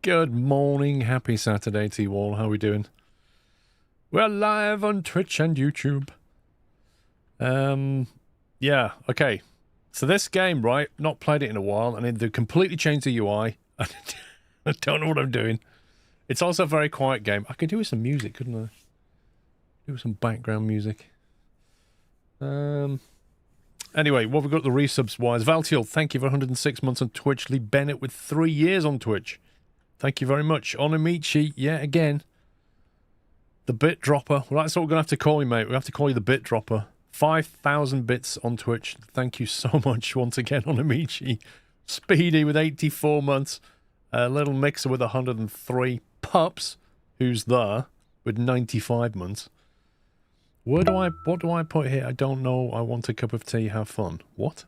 Good morning, happy Saturday to you all. How are we doing? We're live on Twitch and YouTube. Yeah, okay. So this game, right, not played it in a while, and they've completely changed the UI. I don't know what I'm doing. It's also a very quiet game. I could do with some music, couldn't I? Do some background music. Anyway, what we've got the resubs wise. Valtiel, thank you for 106 months on Twitch. Lee Bennett with 3 years on Twitch. Thank you very much. Onamichi, yeah, again. The Bit Dropper. Well, that's what we're going to have to call you, mate. We have to call you the Bit Dropper. 5,000 bits on Twitch. Thank you so much once again, Onamichi. Speedy with 84 months. Little Mixer with 103. Pups, who's there, with 95 months. What do I put here? I don't know. I want a cup of tea. Have fun. What?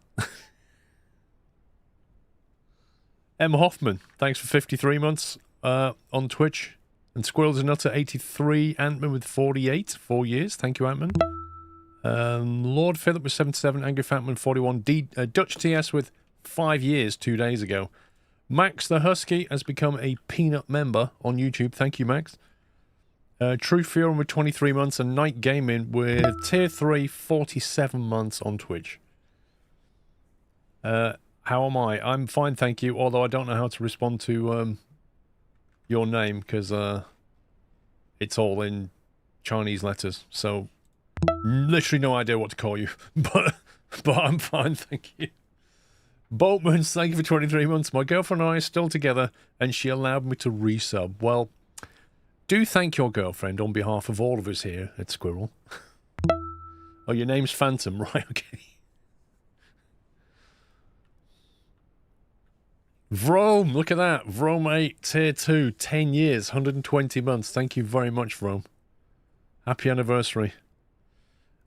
M. Hoffman, thanks for 53 months on Twitch. And Squirrels and Nutter, 83. Antman with 48. 4 years. Thank you, Antman. Lord Philip with 77. Angry Fatman, 41. Dutch TS with 5 years 2 days ago. Max the Husky has become a Peanut member on YouTube. Thank you, Max. True Fury with 23 months. And Night Gaming with Tier 3, 47 months on Twitch. How am I? I'm fine, thank you. Although I don't know how to respond to your name because it's all in Chinese letters. So literally no idea what to call you. But I'm fine, thank you. Boatmans, thank you for 23 months. My girlfriend and I are still together, and she allowed me to resub. Well, do thank your girlfriend on behalf of all of us here at Squirrel. Oh, your name's Phantom, right? Okay. Vrome, look at that. Vrome 8, Tier 2, 10 years, 120 months. Thank you very much, Vrome. Happy anniversary.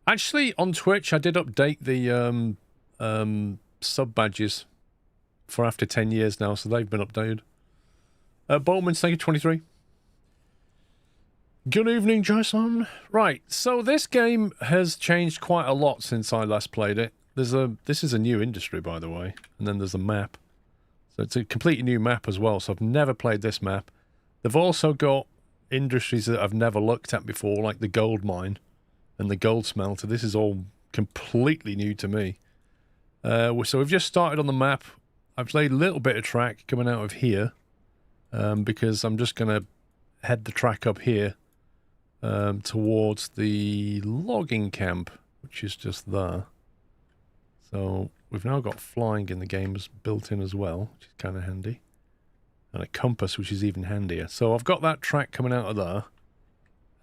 Actually, on Twitch, I did update the sub badges for after 10 years now, so they've been updated. Bowman's, thank you, 23. Good evening, Jason. Right, so this game has changed quite a lot since I last played it. This is a new industry, by the way, and then there's a map. So it's a completely new map as well, so I've never played this map. They've also got industries that I've never looked at before, like the gold mine and the gold smelter. This is all completely new to me. So we've just started on the map. I've laid a little bit of track coming out of here, because I'm just going to head the track up here towards the logging camp, which is just there. So we've now got flying in the game as built in as well, which is kind of handy. And a compass, which is even handier. So I've got that track coming out of there.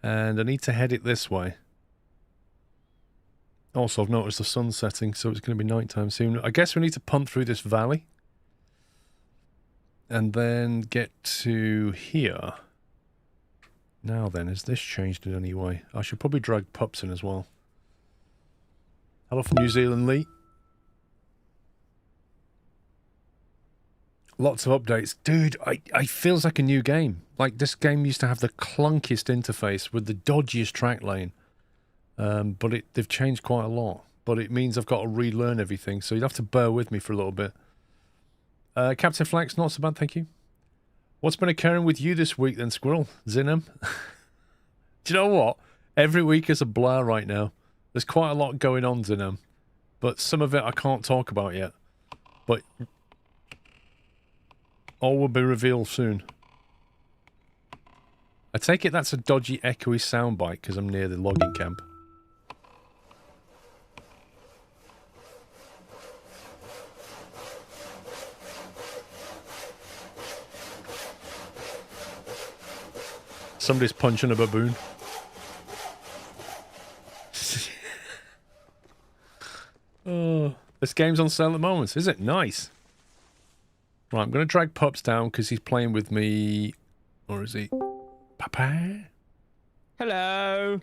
And I need to head it this way. Also, I've noticed the sun's setting, so it's going to be nighttime soon. I guess we need to punt through this valley. And then get to here. Now then, has this changed in any way? I should probably drag pups in as well. Hello from New Zealand, Lee. Lots of updates. Dude, I feels like a new game. Like, this game used to have the clunkiest interface with the dodgiest track lane. But they've changed quite a lot. But it means I've got to relearn everything, so you'd have to bear with me for a little bit. Captain Flax, not so bad, thank you. What's been occurring with you this week then, Squirrel? Zinem? Do you know what? Every week is a blur right now. There's quite a lot going on, Zinem. But some of it I can't talk about yet. But all will be revealed soon. I take it that's a dodgy, echoey soundbite because I'm near the logging camp. Somebody's punching a baboon. Oh, this game's on sale at the moment. Is it? Nice. Right, I'm going to drag Pups down because he's playing with me. Or is he? Papa? Hello.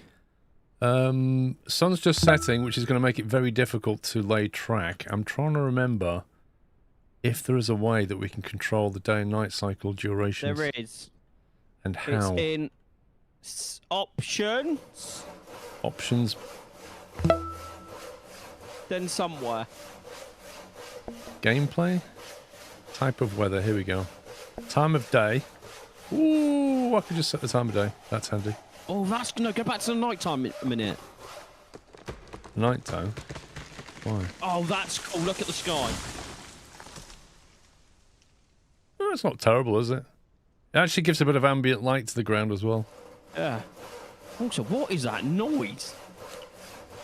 Sun's just setting, which is going to make it very difficult to lay track. I'm trying to remember if there is a way that we can control the day and night cycle durations. There is. And how? It's in options. Options. Then somewhere. Gameplay? Type of weather. Here we go. Time of day. Ooh, I could just set the time of day. That's handy. Oh, that's no. Go back to the nighttime a minute. Night time. Why? Oh, that's cool. Look at the sky. Oh, it's not terrible, is it? It actually gives a bit of ambient light to the ground as well. Yeah. Also, what is that noise?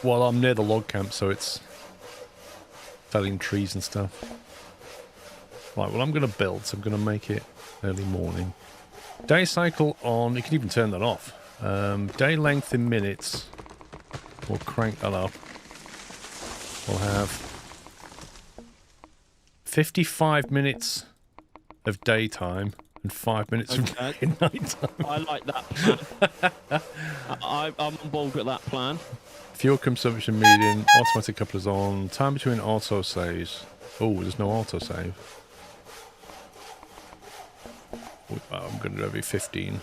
Well, I'm near the log camp, so it's felling trees and stuff. Right, well, I'm going to build, so I'm going to make it early morning. Day cycle on, you can even turn that off. Day length in minutes. We'll crank that up. We'll have 55 minutes of daytime and 5 minutes of nighttime. I like that plan. I'm on board with that plan. Fuel consumption median, automatic couplers on, time between auto saves. Oh, there's no auto save. I'm going to do every 15.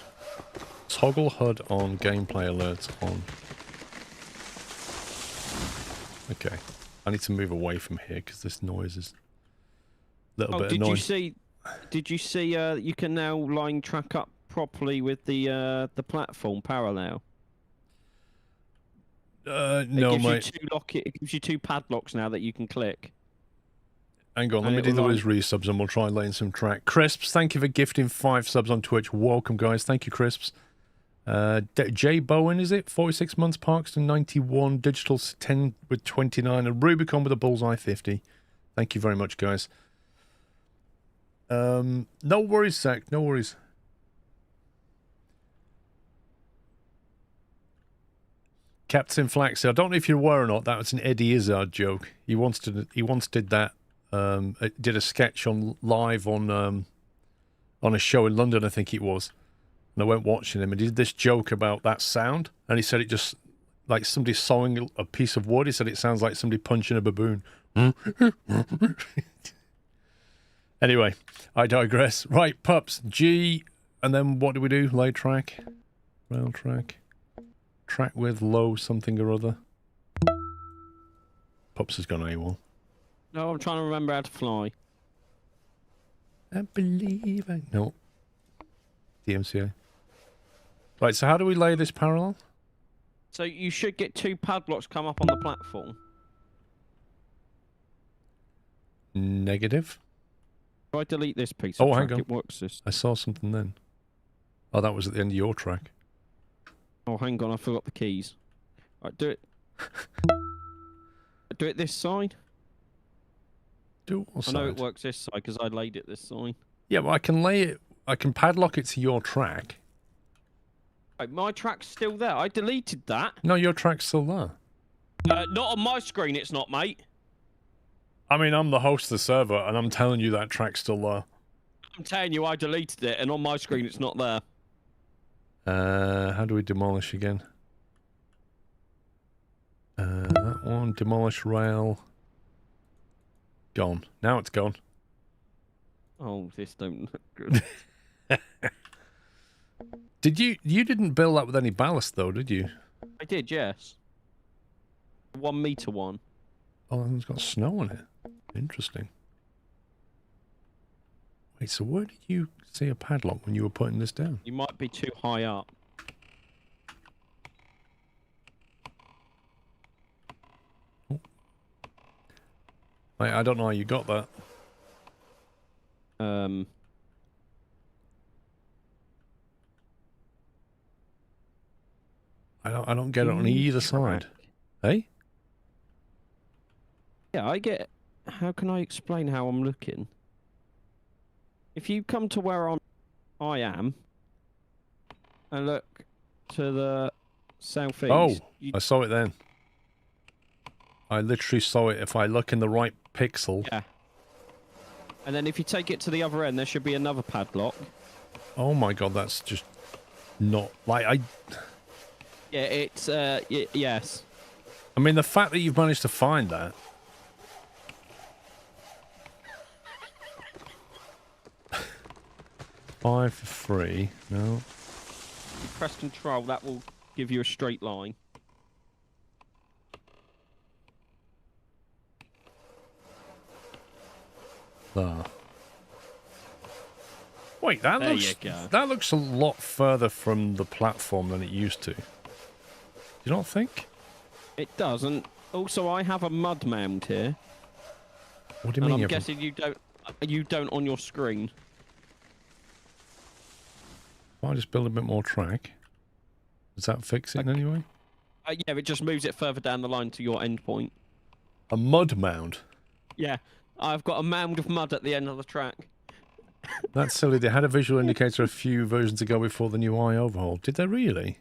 Toggle HUD on, gameplay alerts on. Okay. I need to move away from here because this noise is a little bit annoying. Did you see you can now line track up properly with the platform parallel? No, mate. It gives you two padlocks now that you can click. Hang on, let me do the Wiz resubs and we'll try laying some track. Crisps, thank you for gifting 5 subs on Twitch. Welcome, guys. Thank you, Crisps. Jay Bowen, is it? 46 months, Parkston 91, Digital 10 with 29, and Rubicon with a bullseye 50. Thank you very much, guys. No worries, Zach. No worries. Captain Flaxy, I don't know if you're aware or not, that was an Eddie Izzard joke. He once did that. Did a sketch on live on a show in London, I think it was. And I went watching him and he did this joke about that sound. And he said it just, like somebody sawing a piece of wood. He said it sounds like somebody punching a baboon. Anyway, I digress. Right, pups. G, and then what do we do? Lay track. Rail track. Track with low something or other. Pups has gone AWOL. No, I'm trying to remember how to fly. I believe I... No. DMCA. Right, so how do we lay this parallel? So you should get 2 padlocks come up on the platform. Negative. If I delete this piece of track, hang on. it works this. I saw something then. Oh, that was at the end of your track. Oh, hang on, I forgot the keys. Right, do it. Do it this side. Do it what side? I know it works this side because I laid it this side. Yeah, well, I can lay it... I can padlock it to your track. Right, my track's still there. I deleted that. No, your track's still there. Not on my screen, it's not, mate. I mean, I'm the host of the server, and I'm telling you that track's still there. I'm telling you, I deleted it, and on my screen, it's not there. How do we demolish again? That one, demolish rail. Gone. Now it's gone. Oh, this don't look good. You didn't build that with any ballast though, did you? I did, yes. 1 meter one. Oh, it's got snow on it. Interesting. Wait, so where did you see a padlock when you were putting this down? You might be too high up. Oh. I don't know how you got that. I don't get it on either side. Hey? Yeah, I get... How can I explain how I'm looking? If you come to where I am, and look to the southeast... Oh, I saw it then. I literally saw it. If I look in the right pixel... Yeah. And then if you take it to the other end, there should be another padlock. Oh my god, that's just not... Like, Yeah, it's... yes. I mean, the fact that you've managed to find that... 5 for free. No. You press control, that will give you a straight line. There. Wait, There you go. that looks a lot further from the platform than it used to. You don't think? It doesn't. Also, I have a mud mound here. What do you And mean? I'm guessing you don't. You don't on your screen. I'll just build a bit more track. Does that fix it in any way? Yeah, it just moves it further down the line to your endpoint. A mud mound. Yeah, I've got a mound of mud at the end of the track. That's silly. They had a visual indicator a few versions ago before the new UI overhaul. Did they really?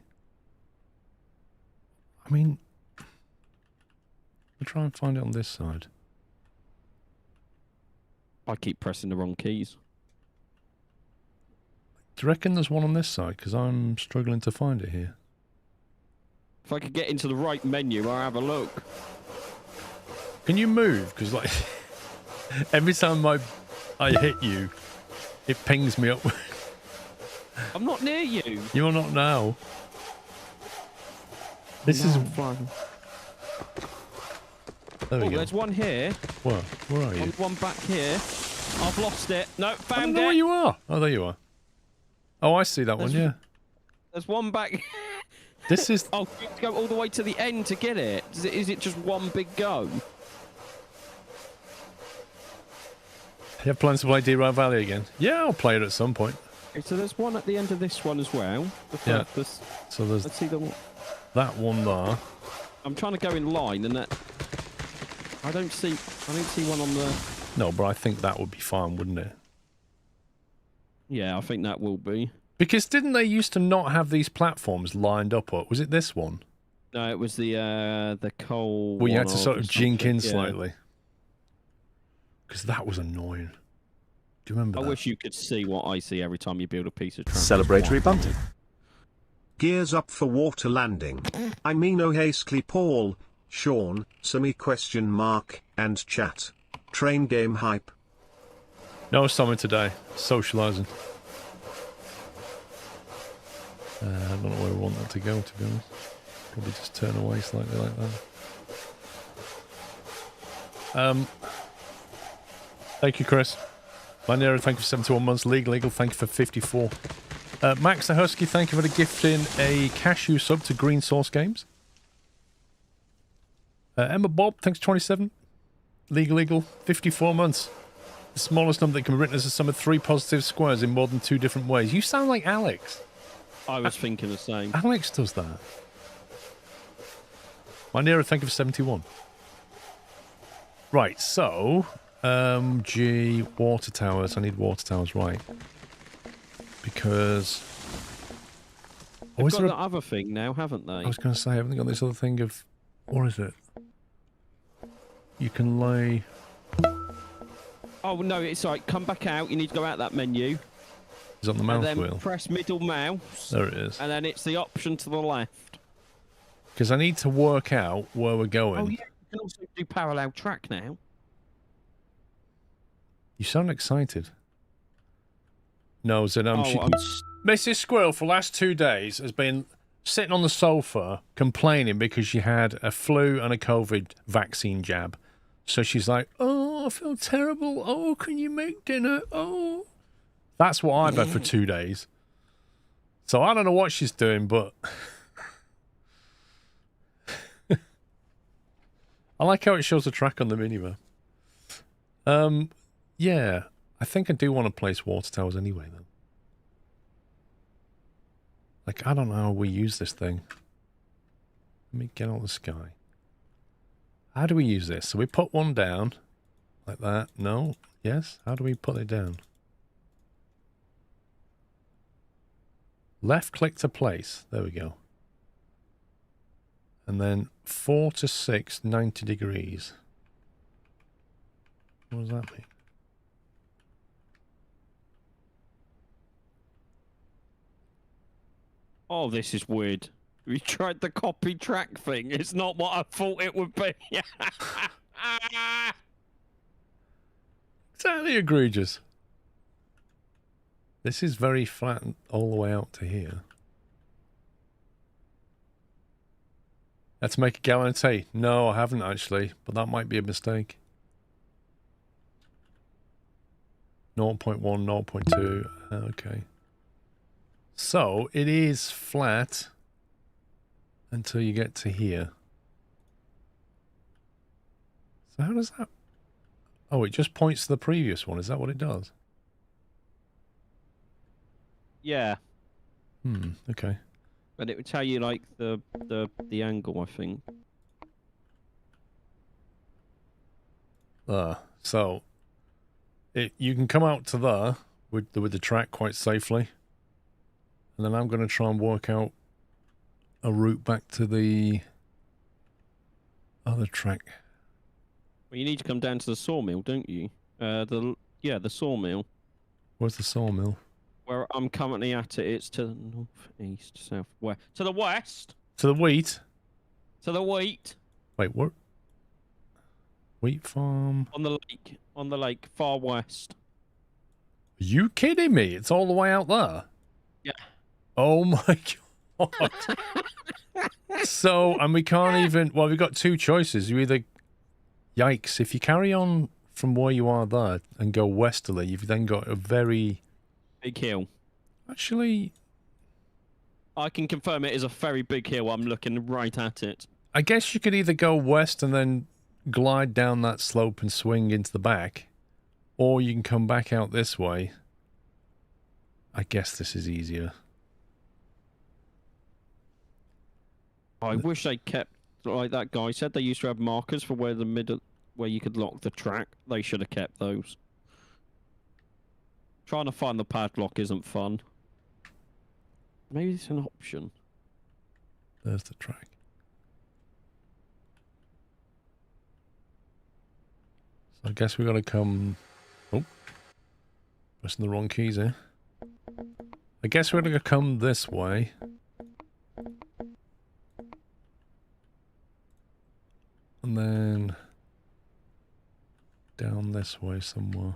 I mean, I'll try and find it on this side. I keep pressing the wrong keys. Do you reckon there's one on this side? Because I'm struggling to find it here. If I could get into the right menu, I'll have a look. Can you move? Because like every time I hit you, it pings me up. I'm not near you. You're not now. This is. flying. There we Oh, go. there's one here. Where are you? And one back here. I've lost it. No, I don't found know it. where you are. Oh, there you are. Oh, I see that one. Yeah. There's one back. This is. Oh, you have to go all the way to the end to get it. Is it just one big go? You have plans to play D-Row Valley again? Yeah, I'll play it at some point. Okay, so there's one at the end of this one as well. Yeah. Let's So there's see the one. that one there. I'm trying to go in line, and that I don't see one on the. No, but I think that would be fine, wouldn't it? Yeah, I think that will be. Because didn't they used to not have these platforms lined up? Or was it this one? No, it was the coal. Well, you had to one sort of or jink in something, yeah. slightly. Because that was annoying. Do you remember I that? wish you could see what I see every time you build a piece of track. Celebratory bunting. Gears up for water landing. I mean, oh hastily Paul, Sean, Sammy ? And chat. Train game hype. No summon today. Socialising. I don't know where we want that to go, to be honest. Probably just turn away slightly like that. Thank you, Chris. Manero, thank you for 71 months. Legal, thank you for 54. Max the Husky, thank you for the gifting a cashew sub to Green Source Games. Emma Bob, thanks 27. Legal, 54 months. The smallest number that can be written as a sum of 3 positive squares in more than 2 different ways. You sound like Alex. I was thinking the same. Alex does that. Manero, thank you for 71. Right, so... G, water towers. I need water towers, right. Because... They've got there the other thing now, haven't they? I was going to say, haven't they got this other thing of... What is it? You can lay... Oh, no, it's like, come back out. You need to go out that menu. It's on the And mouse then wheel. press middle mouse. There it is. And then it's the option to the left. Because I need to work out where we're going. Oh, yeah. You can also do parallel track now. You sound excited. No, Zed, Oh, Mrs. Squirrel for the last 2 days has been sitting on the sofa complaining because she had a flu and a COVID vaccine jab. So she's like, oh, I feel terrible. Oh, can you make dinner? Oh. That's what I've had for 2 days. So I don't know what she's doing, but... I like how it shows the track on the minimap. Yeah, I think I do want to place water towers anyway, then. Like, I don't know how we use this thing. Let me get on the sky. How do we use this? So we put one down, like that. No? Yes? How do we put it down? Left click to place. There we go. And then 4 to 6, 90 degrees. What does that mean? Oh, this is weird. We tried the copy track thing. It's not what I thought it would be. Exactly egregious. This is very flat all the way out to here. Let's make a gallon of tea. No, I haven't actually, but that might be a mistake. 0.1, 0.2. Okay. So it is flat until you get to here. So how does that... Oh, it just points to the previous one. Is that what it does? Yeah. Okay. But it would tell you like the angle, I think. So you can come out to there with the track quite safely. And then I'm going to try and work out a route back to the other track. Well, you need to come down to the sawmill, don't you? The sawmill. Where's the sawmill? Where I'm currently at it's to the north, east, south, west. To the west. To the wheat? To the wheat. Wait, what? Wheat farm? On the lake, far west. Are you kidding me? It's all the way out there? Yeah. Oh my god. So, and we can't even... Well, we've got two choices. You either... Yikes. If you carry on from where you are there and go westerly, you've then got a very... Big hill. Actually... I can confirm it is a very big hill. I'm looking right at it. I guess you could either go west and then glide down that slope and swing into the back, or you can come back out this way. I guess this is easier. I wish they kept, like that guy said, they used to have markers for where where you could lock the track. They should have kept those. Trying to find the padlock isn't fun. Maybe it's an option. There's the track. So I guess we're going to come... Oh. Pressing the wrong keys here. I guess we're going to come this way. And then... down this way somewhere.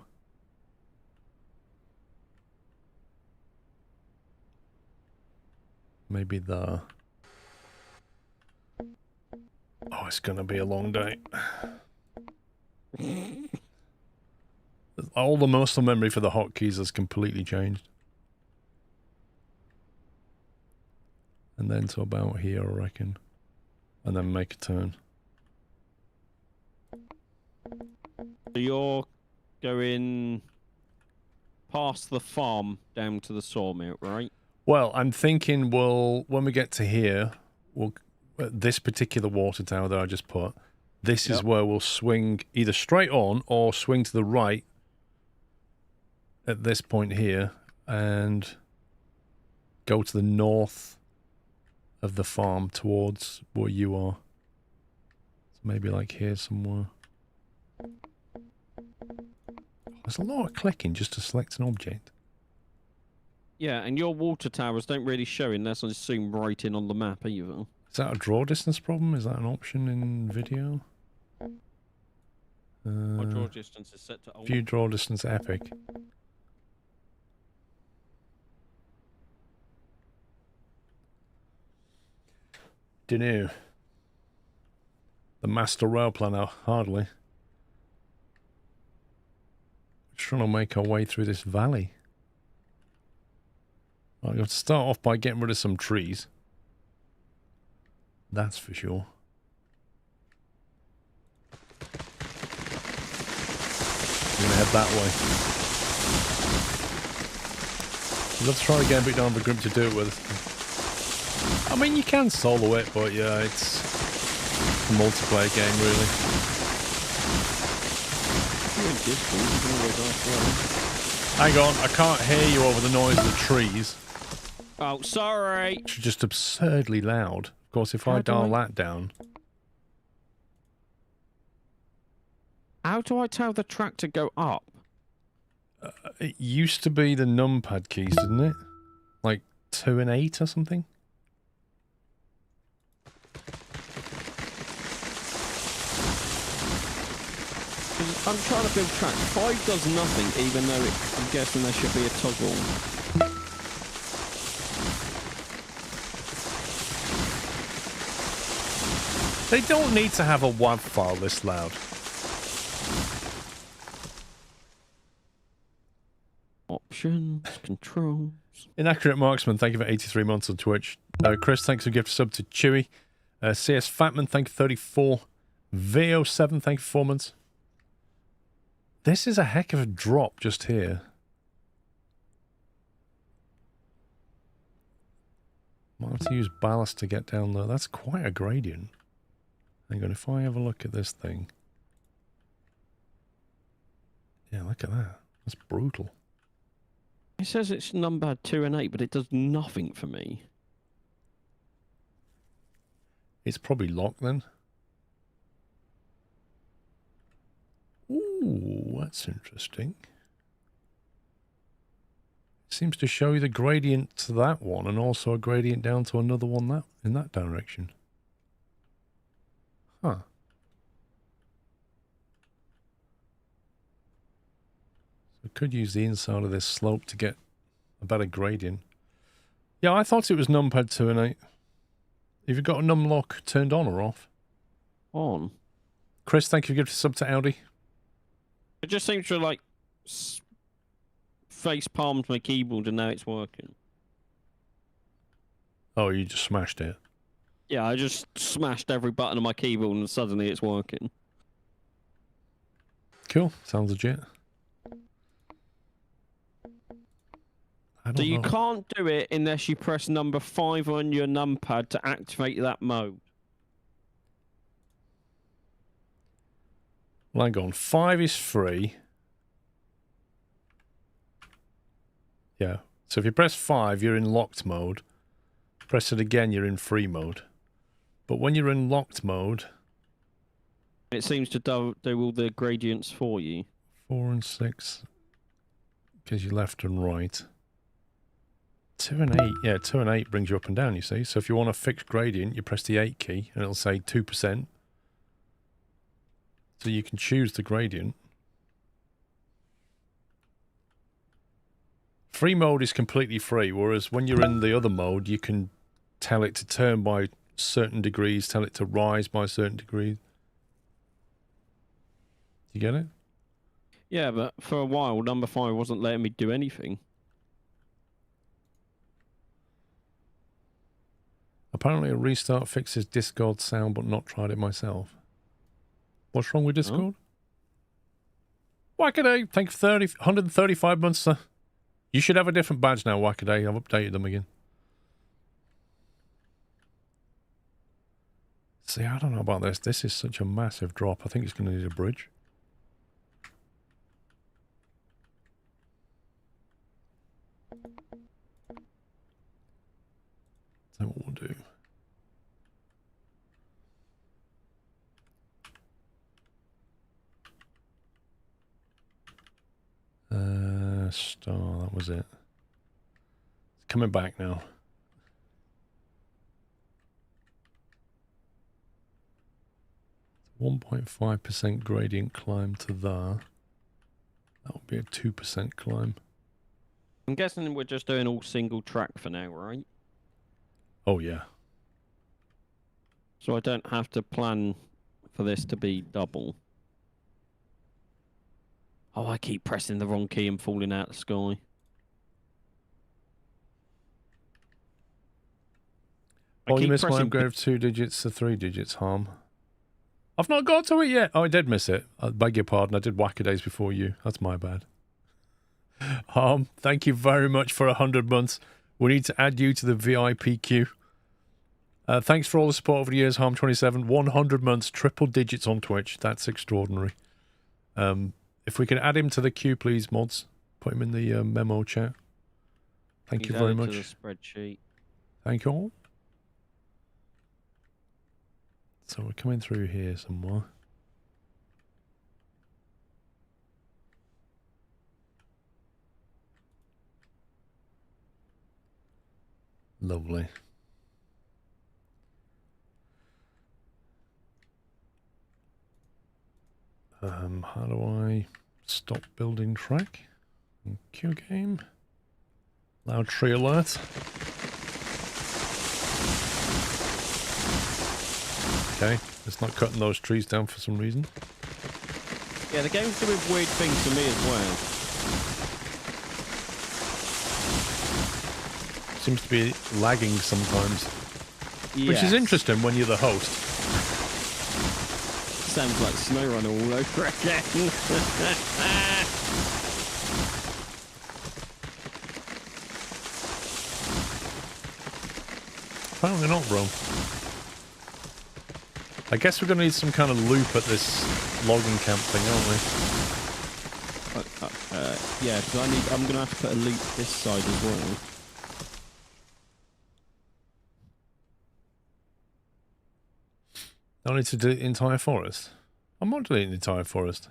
Maybe there. Oh, it's going to be a long day. All the muscle memory for the hotkeys has completely changed. And then to about here, I reckon. And then make a turn. So you're going past the farm down to the sawmill, right? Well, I'm thinking when we get to here, this particular water tower that I just put, this is where we'll swing either straight on or swing to the right at this point here and go to the north of the farm towards where you are. So maybe like here somewhere. There's a lot of clicking just to select an object. Yeah, and your water towers don't really show unless I zoom right in on the map either. Is that a draw distance problem? Is that an option in video? My draw distance is set to... View draw distance epic. Dunno. The master rail planner, hardly. Just trying to make our way through this valley. I'm going to start off by getting rid of some trees. That's for sure. I'm going to head that way. Let's try to get a bit down the group to do it with. I mean, you can solo it, but yeah, it's a multiplayer game, really. Hang on, I can't hear you over the noise of the trees. Oh, sorry. It's just absurdly loud. Of course, if I dial that down... How do I tell the track to go up? It used to be the numpad keys, didn't it? Like 2 and 8 or something? I'm trying to build track. 5 does nothing, even though I'm guessing there should be a toggle. They don't need to have a WAV file this loud. Options, controls. Inaccurate Marksman, thank you for 83 months on Twitch. Chris, thanks for gift sub to Chewy. CS Fatman, thank you for 34. VO7, thank you for 4 months. This is a heck of a drop just here. Might have to use ballast to get down there. That's quite a gradient. Hang on, if I have a look at this thing. Yeah, look at that. That's brutal. It says it's numbered 2 and 8, but it does nothing for me. It's probably locked then. Ooh, that's interesting. It seems to show you the gradient to that one and also a gradient down to another one that in that direction. Huh. We could use the inside of this slope to get a better gradient. Yeah, I thought it was numpad 2 and 8. Have you got a num lock turned on or off? On. Chris, thank you for giving a sub to Audi. It just seems to like face palmed my keyboard and now it's working. Oh, you just smashed it. Yeah, I just smashed every button on my keyboard and suddenly it's working. Cool. Sounds legit. So you can't do it unless you press number 5 on your numpad to activate that mode. Well, hang on. 5 is free. Yeah. So if you press 5, you're in locked mode. Press it again, you're in free mode. But when you're in locked mode... It seems to do all the gradients for you. 4 and 6. Because you're left and right. 2 and 8. Yeah, 2 and 8 brings you up and down, you see. So if you want a fixed gradient, you press the 8 key and it'll say 2%. So you can choose the gradient. Free mode is completely free, whereas when you're in the other mode, you can tell it to turn by certain degrees, tell it to rise by certain degrees. You get it? Yeah, but for a while, number 5 wasn't letting me do anything. Apparently a restart fixes Discord sound, but not tried it myself. What's wrong with Discord? Oh. Wackaday, thank you for 135 months, sir. You should have a different badge now, Wackaday. I've updated them again. See, I don't know about this. This is such a massive drop. I think it's going to need a bridge. That's what we'll do. Star, that was it. It's coming back now. It's 1.5% gradient climb to there. That would be a 2% climb. I'm guessing we're just doing all single track for now, right? Oh, yeah. So I don't have to plan for this to be double. Oh, I keep pressing the wrong key and falling out of the sky. Oh, you missed my upgrade of 2 digits to 3 digits, Harm. I've not got to it yet. Oh, I did miss it. I beg your pardon. I did Wackadays before you. That's my bad. Harm, thank you very much for 100 months. We need to add you to the VIP queue. Thanks for all the support over the years, Harm27. 100 months, triple digits on Twitch. That's extraordinary. If we can add him to the queue, please, mods. Put him in the memo chat. Thank you very much. To the spreadsheet. Thank you all. So we're coming through here somewhere. Lovely. How do I stop building track? Queue game. Loud tree alert. Okay, it's not cutting those trees down for some reason. Yeah, the game's doing weird things to me as well. seems to be lagging sometimes. Which is Yes. interesting when you're the host. Sounds like SnowRunner all over again. Apparently not, bro. I guess we're going to need some kind of loop at this logging camp thing, aren't we? Yeah, because I'm gonna have to put a loop this side as well. I need to delete the entire forest. I'm not deleting the entire forest.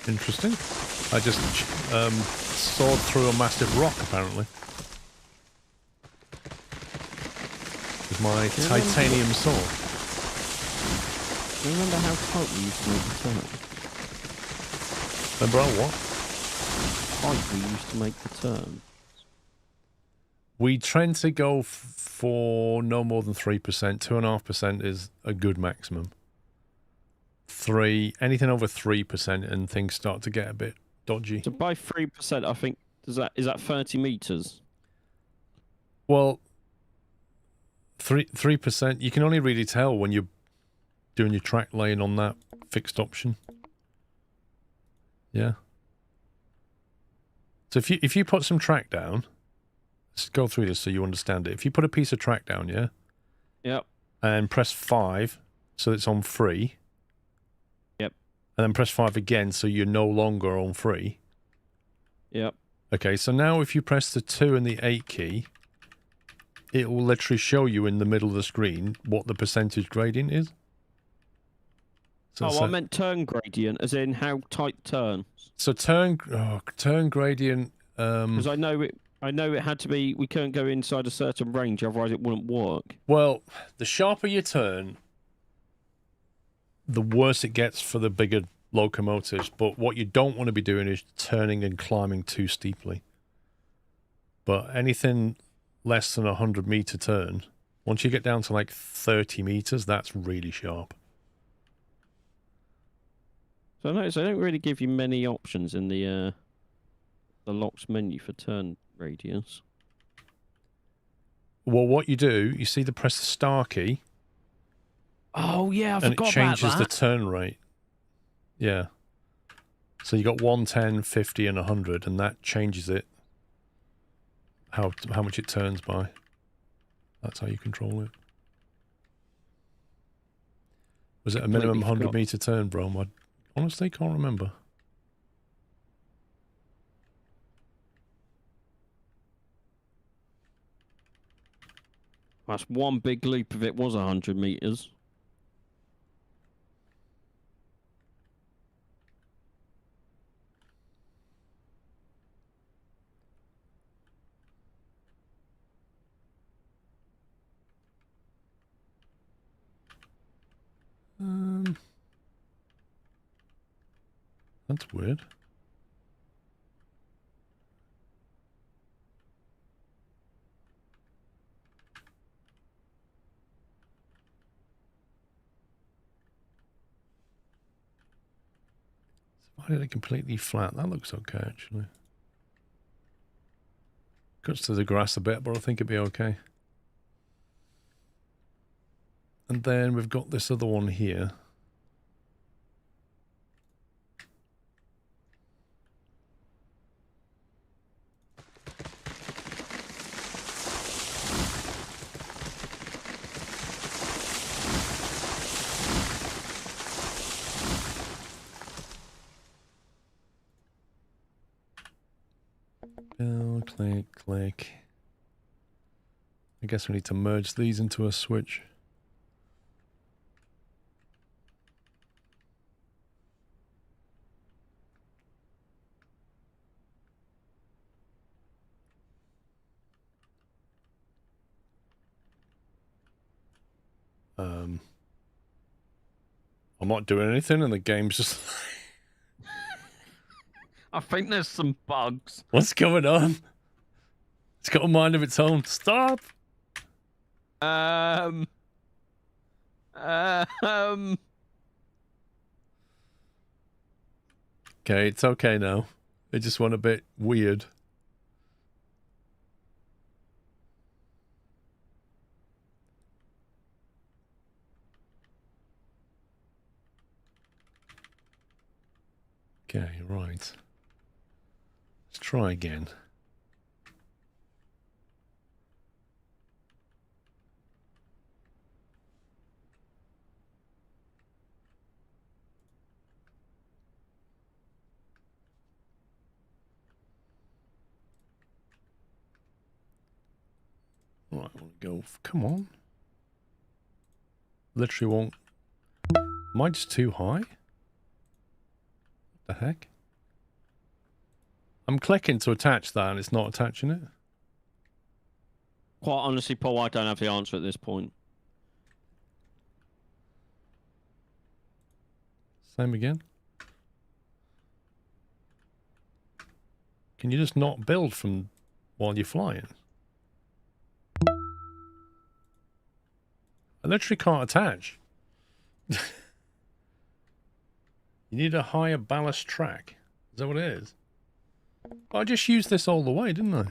Interesting. I just sawed through a massive rock, apparently. With my titanium saw. Remember how tight we used to make the turn? Remember what? Tight we used to make the turn. We tend to go for no more than 3%. 2.5% is a good maximum. Anything over 3% and things start to get a bit dodgy. So by 3%, I think is that 30 meters? Well, 3%. You can only really tell when you're doing your track laying on that fixed option. Yeah. So if you put some track down, let's go through this so you understand it. If you put a piece of track down, yeah. Yep. And press 5, so it's on free. Yep. And then press 5 again, so you're no longer on free. Yep. Okay, so now if you press the 2 and the 8 key, it will literally show you in the middle of the screen what the percentage gradient is. So I meant turn gradient, as in how tight turn. So turn gradient. Because I know it had to be. We couldn't go inside a certain range, otherwise it wouldn't work. Well, the sharper you turn, the worse it gets for the bigger locomotives. But what you don't want to be doing is turning and climbing too steeply. But anything less than 100-meter turn, once you get down to like 30 meters, that's really sharp. So I notice I don't really give you many options in the locks menu for turn radius. Well, what you do, you see the press the star key. Oh yeah, I and forgot it changes about the that. turn rate. Yeah. So you got 110, 50, and 100, and that changes it. How much it turns by. That's how you control it. Was it a minimum 100-meter turn, bro? I honestly can't remember. That's one big loop if it was 100 meters. That's weird. Why did it completely flat? That looks okay, actually. Cuts to the grass a bit, but I think it'd be okay. And then we've got this other one here. Click, click. I guess we need to merge these into a switch. I'm not doing anything and the game's just... I think there's some bugs. What's going on? It's got a mind of its own. Stop! Okay, it's okay now. It just went a bit weird. Okay, right. Let's try again. Right, I want to go. Come on. Literally won't. Am I just too high? What the heck? I'm clicking to attach that and it's not attaching it. Quite honestly, Paul, I don't have the answer at this point. Same again. Can you just not build from while you're flying? I literally can't attach. You need a higher ballast track. Is that what it is? I just used this all the way, didn't I?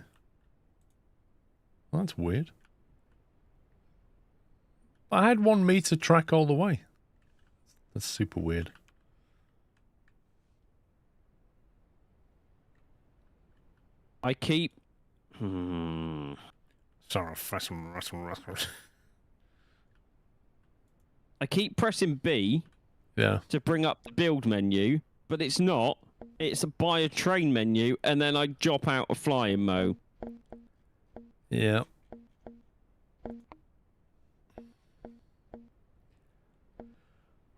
Well, that's weird. I had 1 meter track all the way. That's super weird. I keep... Sorry, I keep pressing B yeah. to bring up the build menu, but it's not. It's a buy a train menu, and then I drop out of flying mode. Yeah.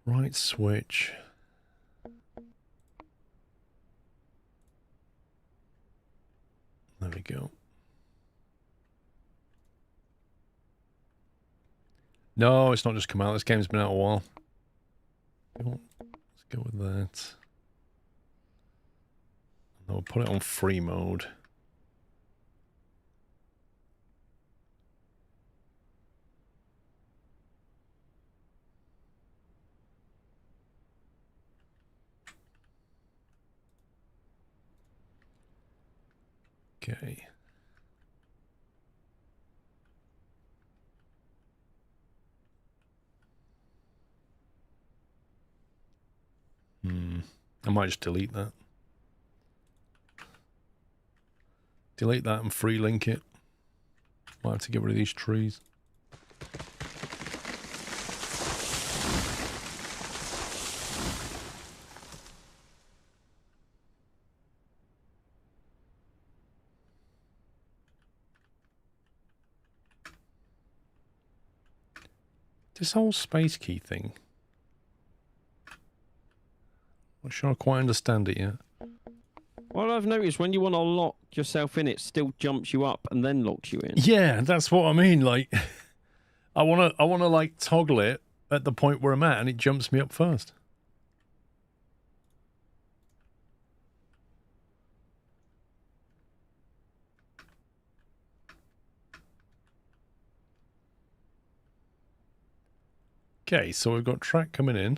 Right switch. There we go. No, it's not just come out. This game's been out a while. Let's go with that. I'll put it on free mode. Okay. I might just delete that. Delete that and free link it. Might have to get rid of these trees. This whole space key thing. Not sure I quite understand it yet. Well, I've noticed when you want to lock yourself in, it still jumps you up and then locks you in. Yeah, that's what I mean. Like, I wanna like toggle it at the point where I'm at, and it jumps me up first. Okay, so we've got track coming in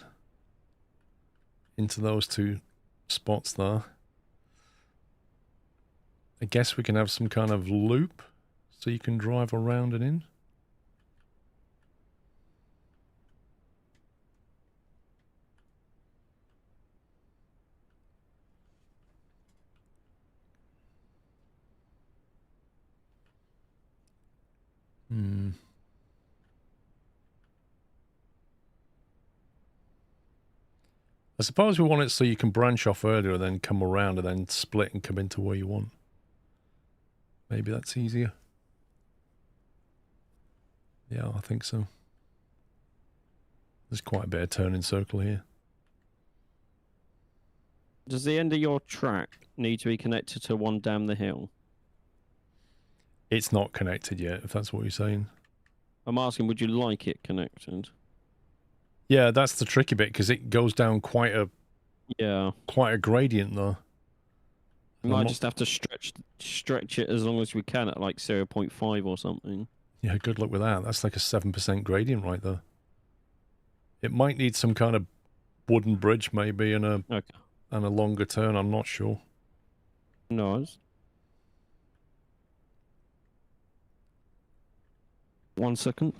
into those 2 spots there. I guess we can have some kind of loop so you can drive around and in. I suppose we want it so you can branch off earlier, then come around and then split and come into where you want. Maybe that's easier. Yeah, I think so. There's quite a bit of turning circle here. Does the end of your track need to be connected to one down the hill? It's not connected yet, if that's what you're saying. I'm asking, would you like it connected? Yeah, that's the tricky bit, because it goes down quite a gradient though. We might just have to stretch it as long as we can at like 0.5 or something. Yeah, good luck with that. That's like a 7% gradient right there. It might need some kind of wooden bridge maybe and a longer turn, I'm not sure. Nice. 1 second.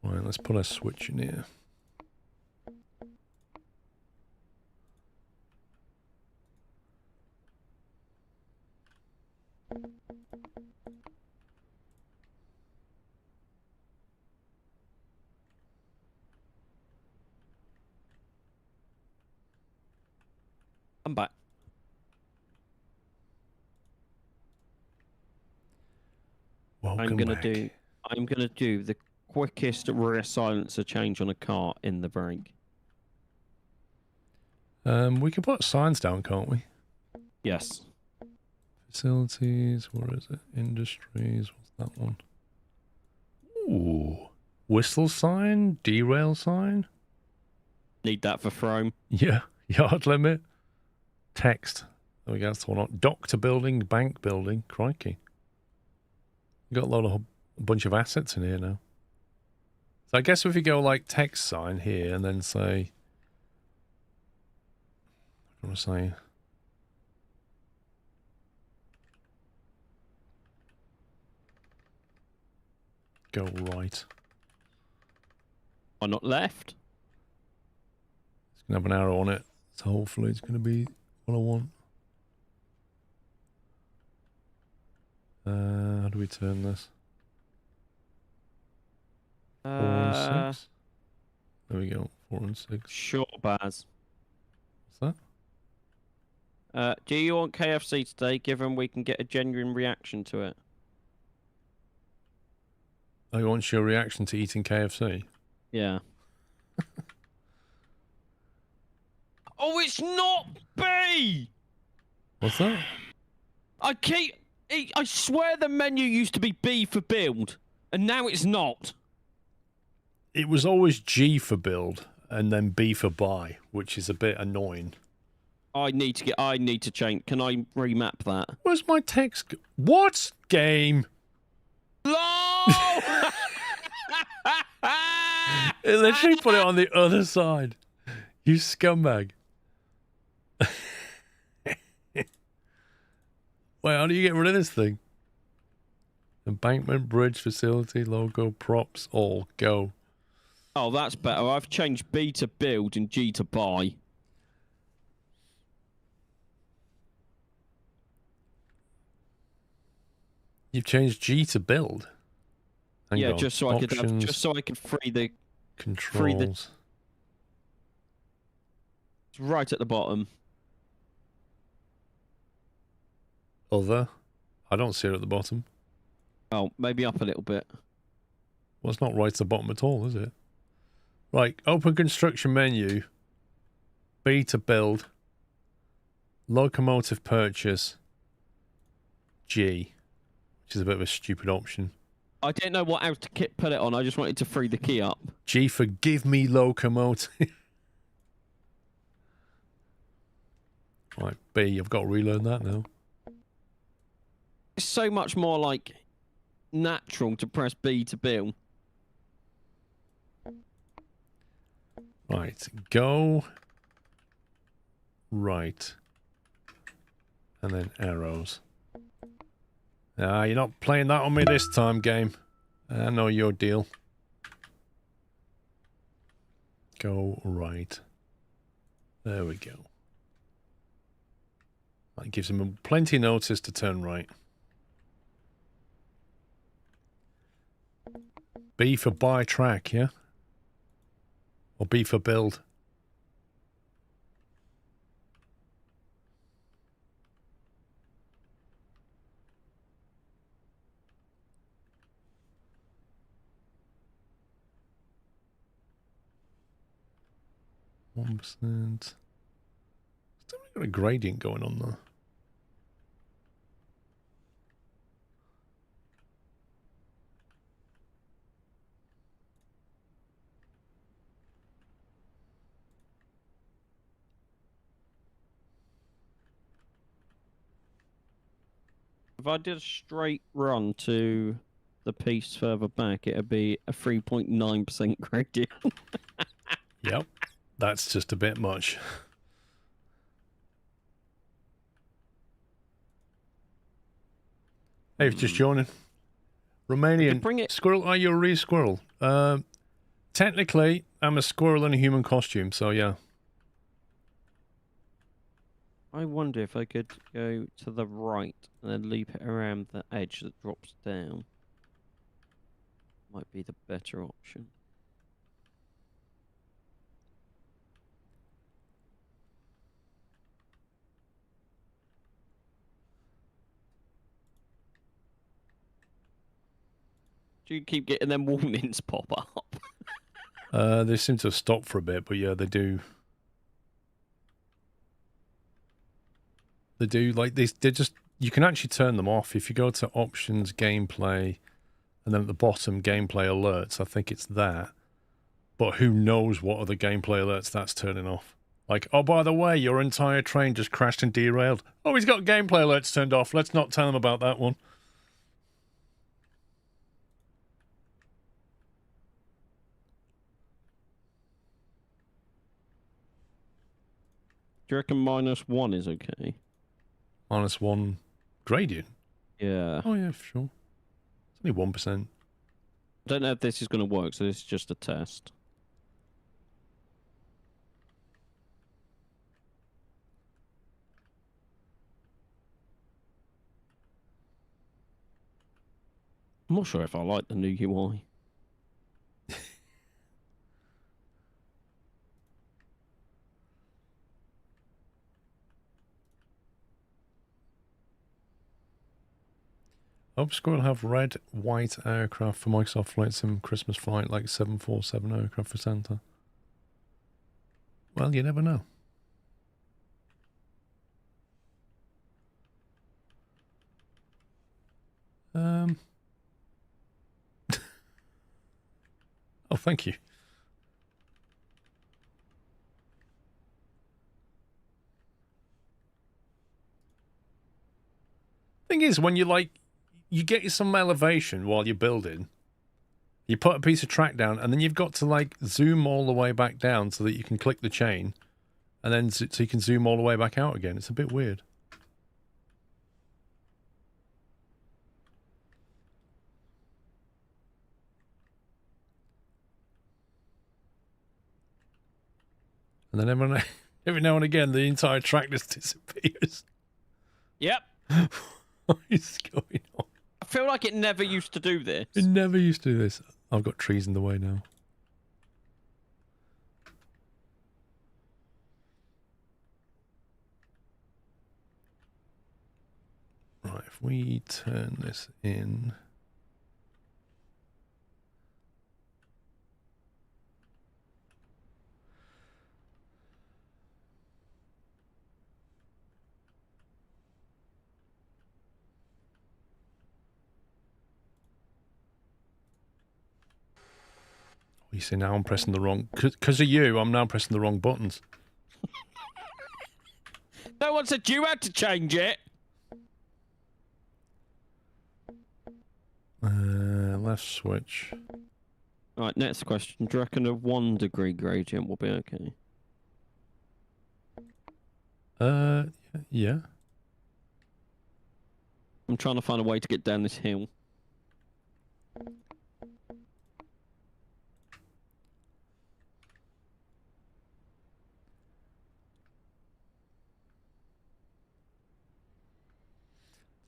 Right, let's put a switch in here. I'm back. Welcome I'm gonna back. do the quickest rear silencer change on a car in the break. We can put signs down, can't we? Yes. Facilities, where is it? Industries, what's that one? Ooh. Whistle sign? Derail sign? Need that for Chrome. Yeah. Yard limit. Text. There we go, that's the one on. Doctor building, bank building. Crikey. Got a bunch of assets in here now. So I guess if you go like text sign here and then say, I want to say, go right. Why not left? It's going to have an arrow on it. So hopefully it's going to be what I want. How do we turn this? 4 and 6. There we go. 4 and 6. Sure, Baz. What's that? Do you want KFC today, given we can get a genuine reaction to it? I want your reaction to eating KFC. Yeah. Oh, it's not B! What's that? I swear the menu used to be B for build, and now it's not. It was always G for build and then B for buy, which is a bit annoying. I need to change. Can I remap that? Where's my text? What game? LOL! It literally put it on the other side. You scumbag. Wait, how do you get rid of this thing? Embankment, bridge, facility, logo, props, all go. Oh, that's better. I've changed B to build and G to buy. You've changed G to build. Hang on. just so Options, I could free the controls. It's right at the bottom. Other. I don't see it at the bottom. Oh, maybe up a little bit. Well, it's not right at the bottom at all, is it? Right, open construction menu. B to build. Locomotive purchase. G. Which is a bit of a stupid option. I didn't know what else to put it on. I just wanted to free the key up. G for give me locomotive. Right, B. I've got to relearn that now. It's so much more like natural to press B to build. Right, go right. And then arrows. Ah, you're not playing that on me this time, game. I know your deal. Go right. There we go. That gives him plenty of notice to turn right. B for buy track, yeah? Or B for build? %. Still got a gradient going on there. If I did a straight run to the piece further back, it'd be a 3.9% gradient. Yep. That's just a bit much. Hey, if you're just joining. Romanian bring it. squirrel. Are you a real squirrel? Technically, I'm a squirrel in a human costume, so yeah. I wonder if I could go to the right and then loop it around the edge that drops down. Might be the better option. Do you keep getting them warnings pop up? They seem to have stopped for a bit, but yeah, they do. They do, like, they just, you can actually turn them off. If you go to options, gameplay, and then at the bottom, gameplay alerts, I think it's that. But who knows what other gameplay alerts that's turning off. Like, oh, by the way, your entire train just crashed and derailed. Oh, he's got gameplay alerts turned off. Let's not tell him about that one. Do you reckon -1 is okay? -1 gradient. Yeah. Oh, yeah, for sure. It's only 1%. I don't know if this is going to work, so this is just a test. I'm not sure if I like the new UI. Obscure will have red, white aircraft for Microsoft Flight Sim Christmas flight, like 747 aircraft for Santa. Well, you never know. Oh, thank you. Thing is, when you you get some elevation while you're building, you put a piece of track down, and then you've got to like zoom all the way back down so that you can click the chain, and then so you can zoom all the way back out again. It's a bit weird. And then every now and again, the entire track just disappears. Yep. What is going on? I feel like it never used to do this. It never used to do this. I've got trees in the way now. Right, if we turn this in... You see, now I'm pressing the wrong... Because of you, I'm now pressing the wrong buttons. No one said you had to change it. Left switch. Right, next question. Do you reckon a 1 degree gradient will be okay? Yeah. I'm trying to find a way to get down this hill.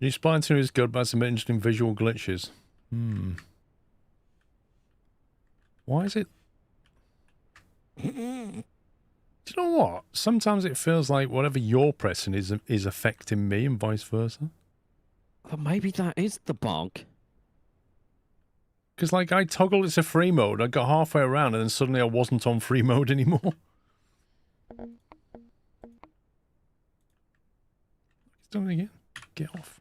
New spline tuner is good, but has some interesting visual glitches. Why is it... Do you know what? Sometimes it feels like whatever you're pressing is affecting me and vice versa. Well, maybe that is the bug. Because, like, I toggled it to free mode, I got halfway around, and then suddenly I wasn't on free mode anymore. It's doing it again. Get off.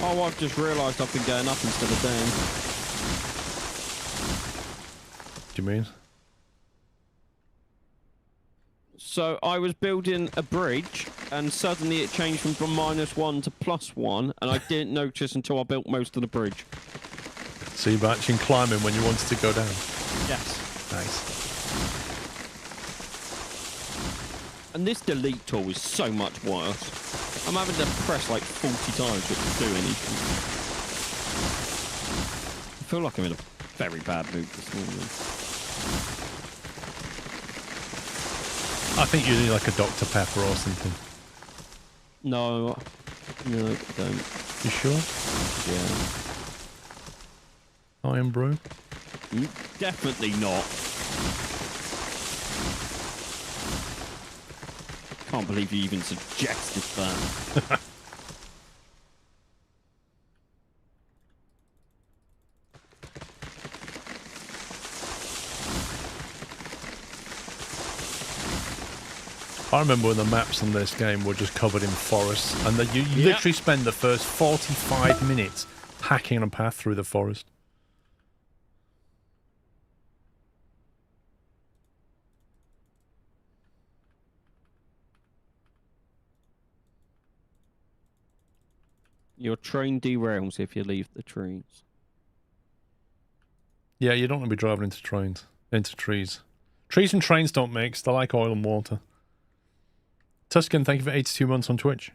Oh, I've just realised I've been going up instead of down. What do you mean? So I was building a bridge, and suddenly it changed from -1 to +1, and I didn't notice until I built most of the bridge. So you're actually climbing when you wanted to go down? Yes. Nice. And this delete tool is so much worse. I'm having to press like 40 times for it to do anything. I feel like I'm in a very bad mood this morning. I think you need like a Dr. Pepper or something. No, I don't. You sure? Yeah. Iron brew? Definitely not. Can't believe you even suggested that. I remember when the maps on this game were just covered in forests, and that you literally spend the first 45 minutes hacking a path through the forest. Your train derails if you leave the trees. Yeah, you don't want to be driving into trees. Trees and trains don't mix. They're like oil and water. Tuscan, thank you for 82 months on Twitch.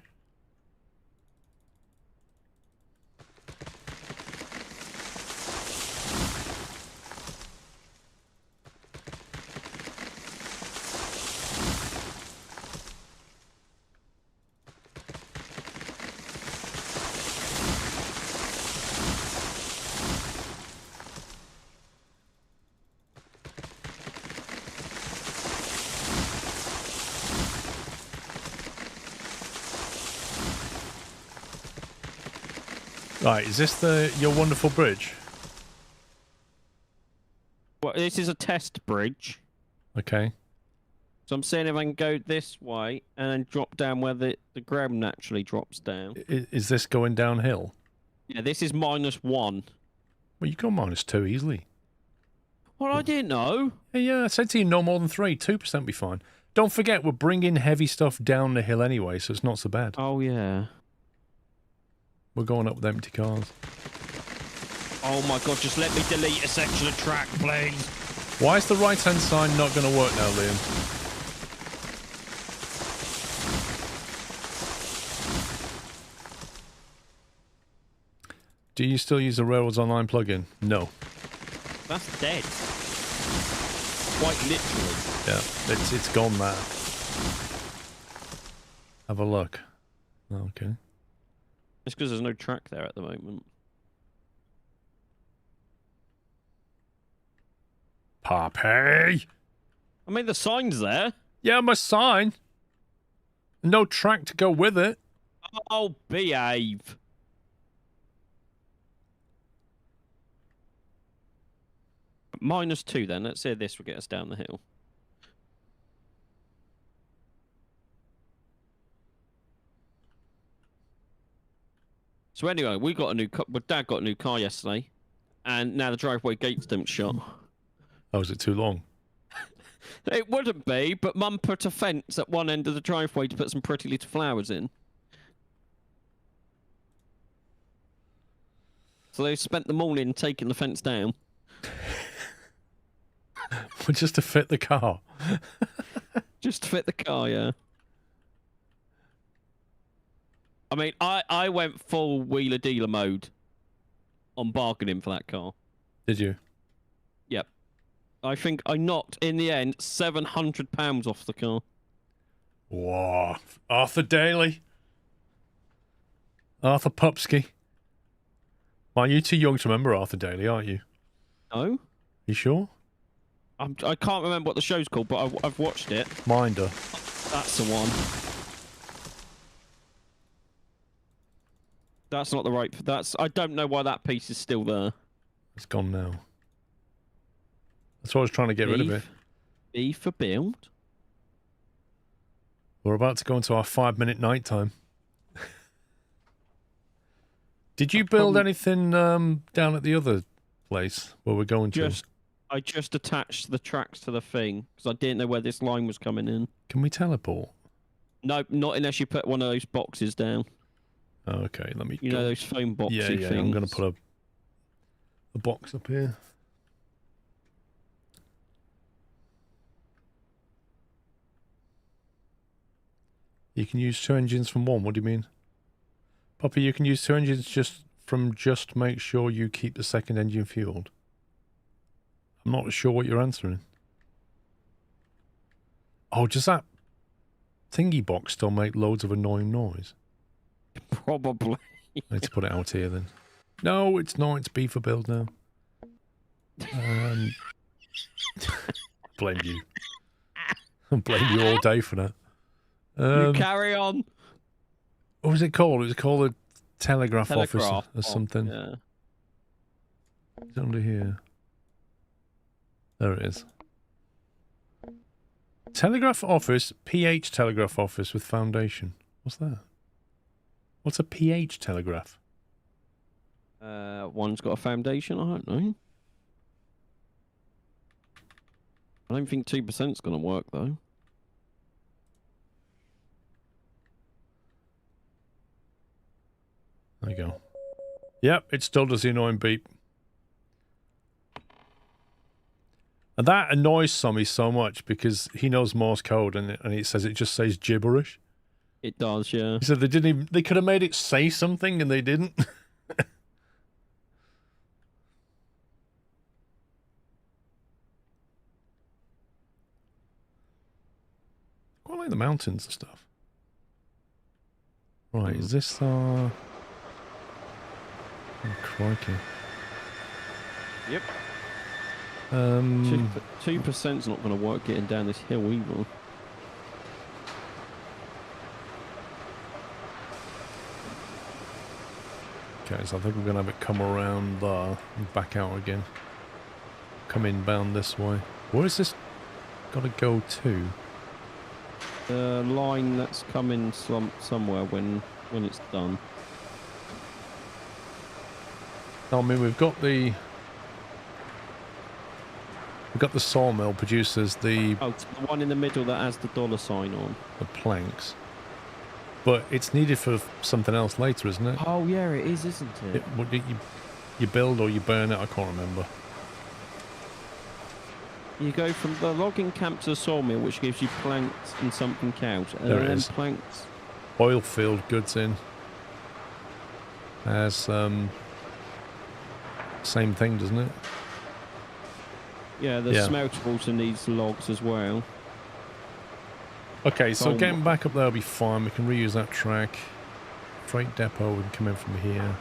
Right, is this your wonderful bridge? Well, this is a test bridge. Okay. So I'm saying if I can go this way and then drop down where the ground naturally drops down. Is this going downhill? Yeah, this is -1. Well, you go -2 easily. Well, I didn't know. Yeah, I said to you no more than 3. 2% be fine. Don't forget, we're bringing heavy stuff down the hill anyway, so it's not so bad. Oh, yeah. We're going up with empty cars. Oh, my God, just let me delete a section of track, please. Why is the right-hand sign not going to work now, Liam? Do you still use the Railroads Online plugin? No. That's dead. Quite literally. Yeah, it's gone now. Have a look. Okay. It's because there's no track there at the moment. Poppy! I mean, the sign's there. Yeah, my sign. No track to go with it. Oh, behave. -2 then. Let's say this will get us down the hill. So anyway, we got a new car. Well, Dad got a new car yesterday, and now the driveway gates don't shut. Oh, is it too long? It wouldn't be, but Mum put a fence at one end of the driveway to put some pretty little flowers in. So they spent the morning taking the fence down. Just to fit the car. Just to fit the car, yeah. I mean, I went full wheeler dealer mode on bargaining for that car. Did you? Yep. I think I knocked, in the end, £700 off the car. Whoa. Arthur Daly. Arthur Pupsky. Well, you're too young to remember Arthur Daly, aren't you? No? You sure? I can't remember what the show's called, but I've watched it. Minder. That's the one. That's not the right... I don't know why that piece is still there. It's gone now. That's why I was trying to get rid of it. B for build. We're about to go into our 5-minute night time. Did you build anything down at the other place where we're going to? I just attached the tracks to the thing because I didn't know where this line was coming in. Can we teleport? No, not unless you put one of those boxes down. Oh, okay, let me. You know those phone boxy yeah. things. I'm going to put a box up here. You can use 2 engines from one. What do you mean? Poppy, you can use 2 engines just make sure you keep the second engine fueled. I'm not sure what you're answering. Oh, does that thingy box still make loads of annoying noise? Probably. I need to put it out here then. No, it's not. It's B for build now. Blame you. I'll blame you all day for that. You carry on. What was it called? It was called a telegraph office or something. Yeah. It's under here. There it is. Telegraph office, PH telegraph office with foundation. What's that? What's a PH telegraph? One's got a foundation, I don't know. I don't think 2% is going to work, though. There you go. Yep, it still does the annoying beep. And that annoys Sammy so much because he knows Morse code and it just says gibberish. It does, yeah. He said they could have made it say something and they didn't. Quite like the mountains and stuff. Right, is this Oh, crikey. Yep. 2%'s not going to work getting down this hill either. Okay, so I think we're going to have it come around there and back out again. Come inbound this way. Where is this got to go to? The line that's coming somewhere when it's done. I mean, we've got the sawmill produces the... Oh, it's the one in the middle that has the dollar sign on. The planks. But it's needed for something else later, isn't it? Oh, yeah, it is, isn't it? You build or you burn it, I can't remember. You go from the logging camp to the sawmill, which gives you planks and something else. There it is. Planks. Oil field goods in. As same thing, doesn't it? Yeah, the smelter also needs logs as well. Okay, so getting back up there will be fine. We can reuse that track. Freight depot, we can come in from here.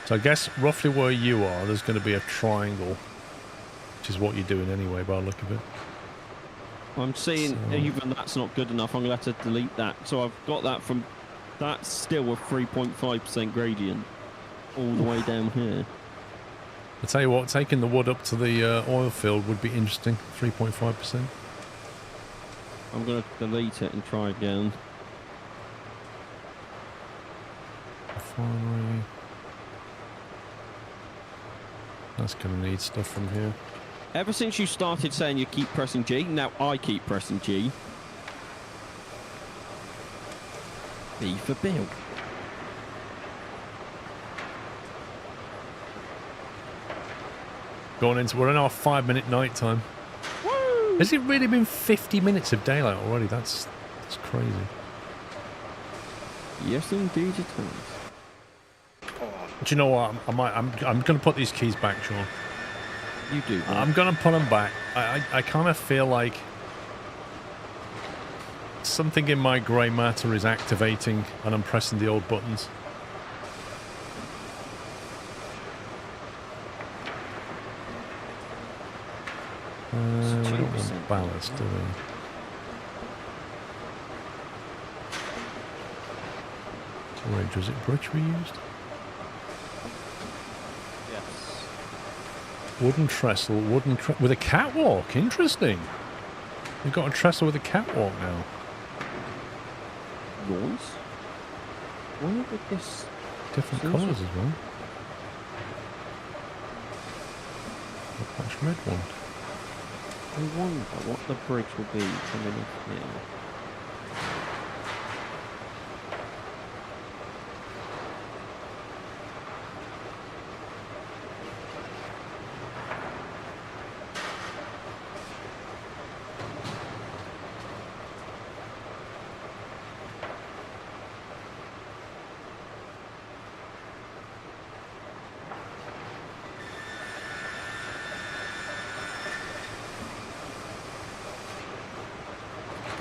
So I guess roughly where you are, there's going to be a triangle, which is what you're doing anyway by the look of it. I'm seeing even that's not good enough. I'm going to have to delete that. So I've got that from... That's still a 3.5% gradient all the way down here. I'll tell you what, taking the wood up to the oil field would be interesting. 3.5%. I'm going to delete it and try again. Refinery. That's going to need stuff from here. Ever since you started saying you keep pressing G, now I keep pressing G. B for Bill. Going into, we're in our 5-minute night time. Woo! Has it really been 50 minutes of daylight already? That's crazy. Yes, indeed it has. Do you know what? I'm going to put these keys back, Sean. You do. Man. I'm going to put them back. I kind of feel like something in my grey matter is activating and I'm pressing the old buttons. We don't want ballast, do we? Storage, was it bridge we used? Yes. Wooden trestle, with a catwalk. Interesting. We've got a trestle with a catwalk now. Noise? Where would this... different Seems colours as well. That's red one. I wonder what the bridge will be coming off here.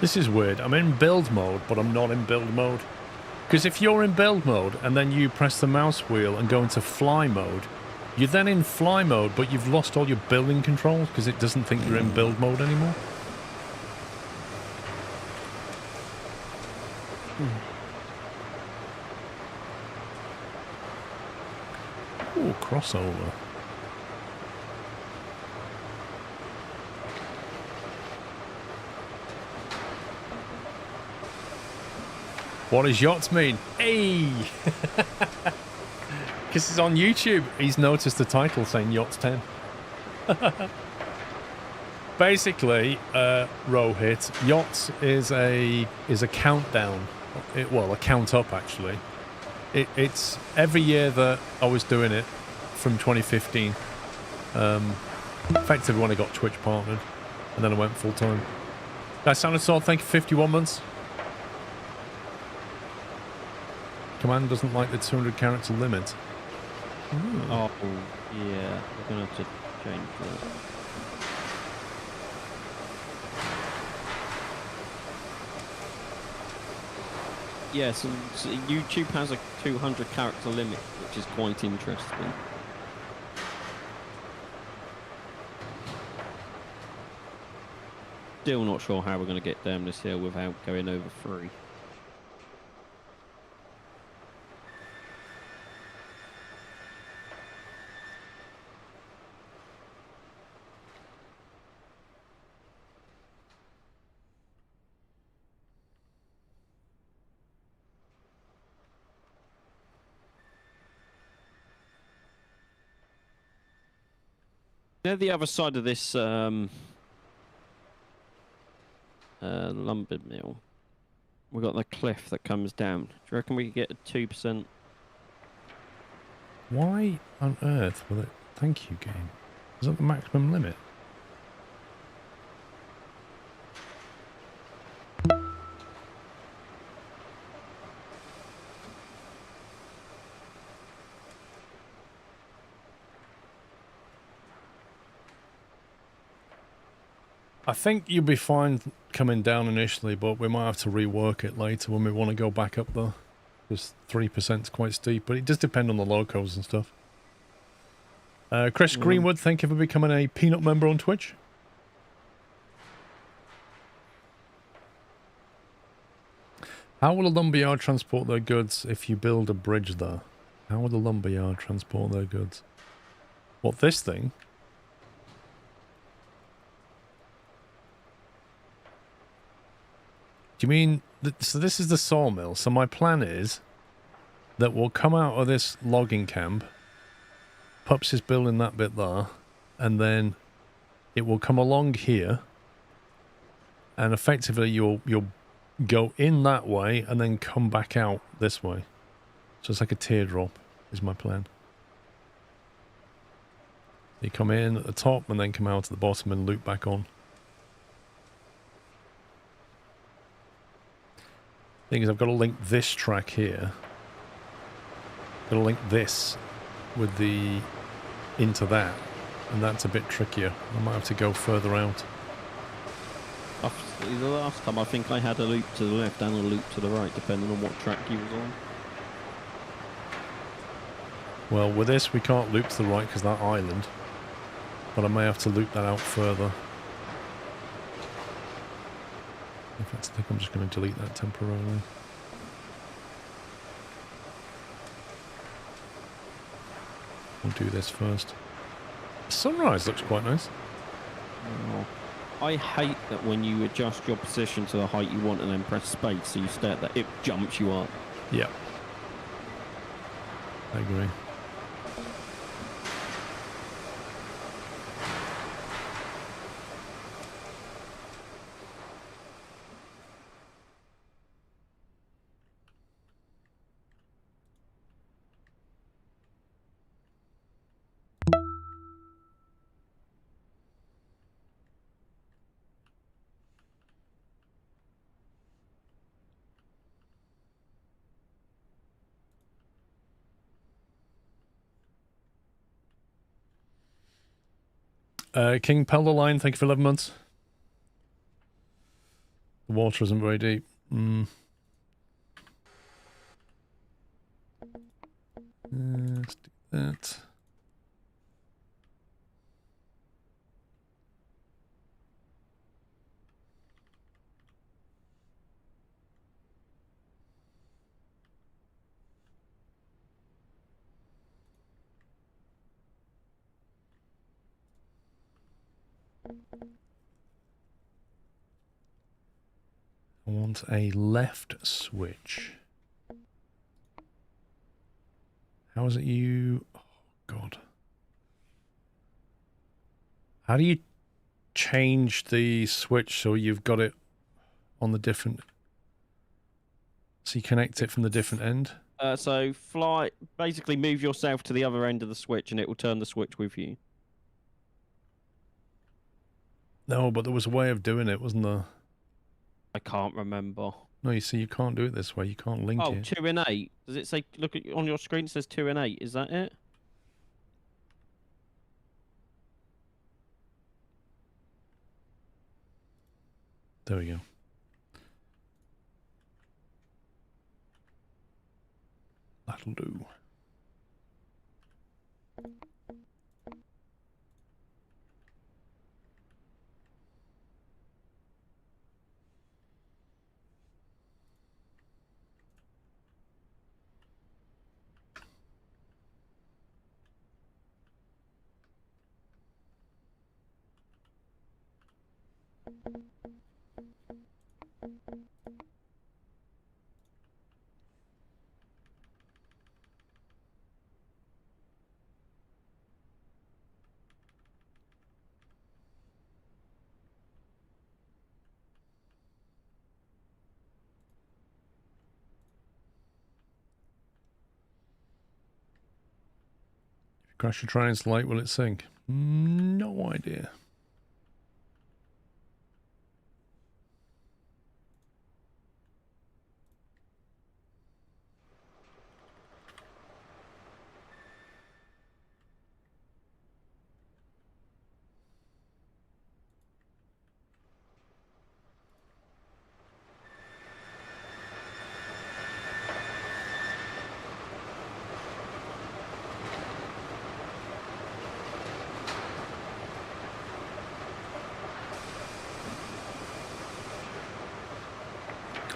This is weird. I'm in build mode, but I'm not in build mode. Because if you're in build mode and then you press the mouse wheel and go into fly mode, you're then in fly mode, but you've lost all your building controls because it doesn't think you're in build mode anymore. Ooh, crossover. What does yachts mean? Hey! Because it's on YouTube. He's noticed the title saying Yachts 10. Basically, Rohit, Yachts is a countdown. Well, a count up actually. It's every year that I was doing it from 2015. Effectively when I got Twitch partnered, and then I went full time. Guys, Sanator, thank you for 51 months. Command doesn't like the 200 character limit. Ooh. Oh, yeah. We're going to have to change that. Yeah, so YouTube has a 200 character limit, which is quite interesting. Still not sure how we're going to get down this hill without going over 3. Near the other side of this lumber mill, we've got the cliff that comes down. Do you reckon we could get a 2%? Why on earth will it... Thank you, game. Is that the maximum limit? I think you'll be fine coming down initially, but we might have to rework it later when we want to go back up there. Because 3% is quite steep, but it does depend on the locos and stuff. Chris Greenwood, thank you for becoming a Peanut member on Twitch. How will a lumberyard transport their goods if you build a bridge there? How will the lumberyard transport their goods? What, this thing? Do you mean... So this is the sawmill. So my plan is that we'll come out of this logging camp. Pups is building that bit there. And then it will come along here. And effectively you'll go in that way and then come back out this way. So it's like a teardrop is my plan. You come in at the top and then come out at the bottom and loop back on. Thing is, I've got to link this track here. Got to link this with the into that, and that's a bit trickier. I might have to go further out. The last time I think I had a loop to the left and a loop to the right, depending on what track you was on. Well, with this we can't loop to the right because that island, but I may have to loop that out further. In fact, I think I'm just going to delete that temporarily. We'll do this first. The sunrise looks quite nice. Oh, I hate that when you adjust your position to the height you want and then press space so you stay at that, it jumps you up. Yeah. I agree. King Pelderline, thank you for 11 months. The water isn't very deep. Let's do that. I want a left switch. How is it you... Oh, God. How do you change the switch so you've got it on the different... So you connect it from the different end? So basically move yourself to the other end of the switch and it will turn the switch with you. No, but there was a way of doing it, wasn't there? I can't remember. No, you see, you can't do it this way. You can't link Oh, it. 2 and 8. Does it say, look at on your screen, it says 2 and 8. Is that it? There we go. That'll do. Crash your trains light, will it sink? No idea.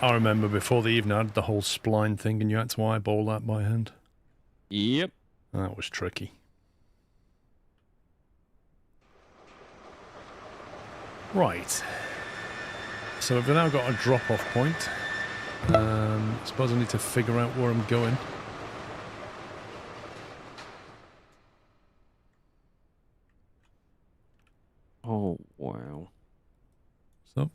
I remember before they even had the whole spline thing and you had to eyeball that by hand. Yep. That was tricky. Right. So we've now got a drop-off point. I suppose I need to figure out where I'm going. Oh, wow. So,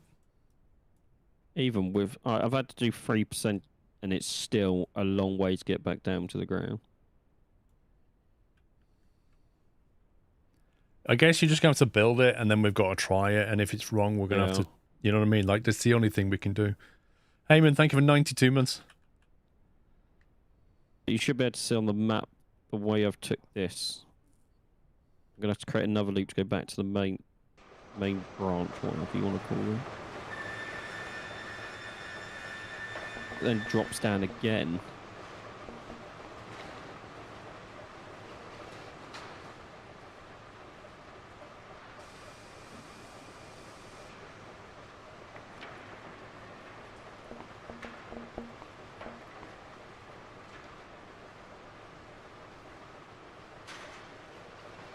Even with... I've had to do 3% and it's still a long way to get back down to the ground. I guess you're just going to have to build it and then we've got to try it. And if it's wrong, we're going to have to... You know what I mean? Like, that's the only thing we can do. Heyman, thank you for 92 months. You should be able to see on the map the way I've took this. I'm going to have to create another loop to go back to the main branch, whatever you want to call it. It then drops down again.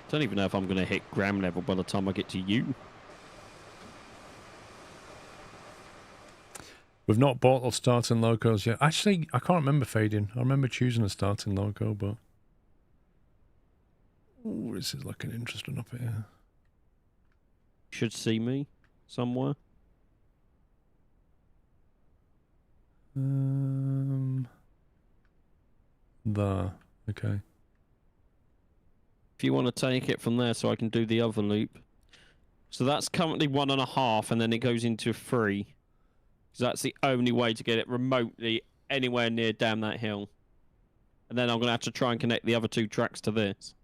Don't even know if I'm going to hit gram level by the time I get to you. We've not bought our starting locos yet. Actually, I can't remember fading. I remember choosing a starting loco, but... this is looking interesting up here. Should see me somewhere. There. Okay. If you want to take it from there so I can do the other loop. So that's currently 1.5 and then it goes into 3. So that's the only way to get it remotely anywhere near down that hill. And then I'm going to have to try and connect the other 2 tracks to this.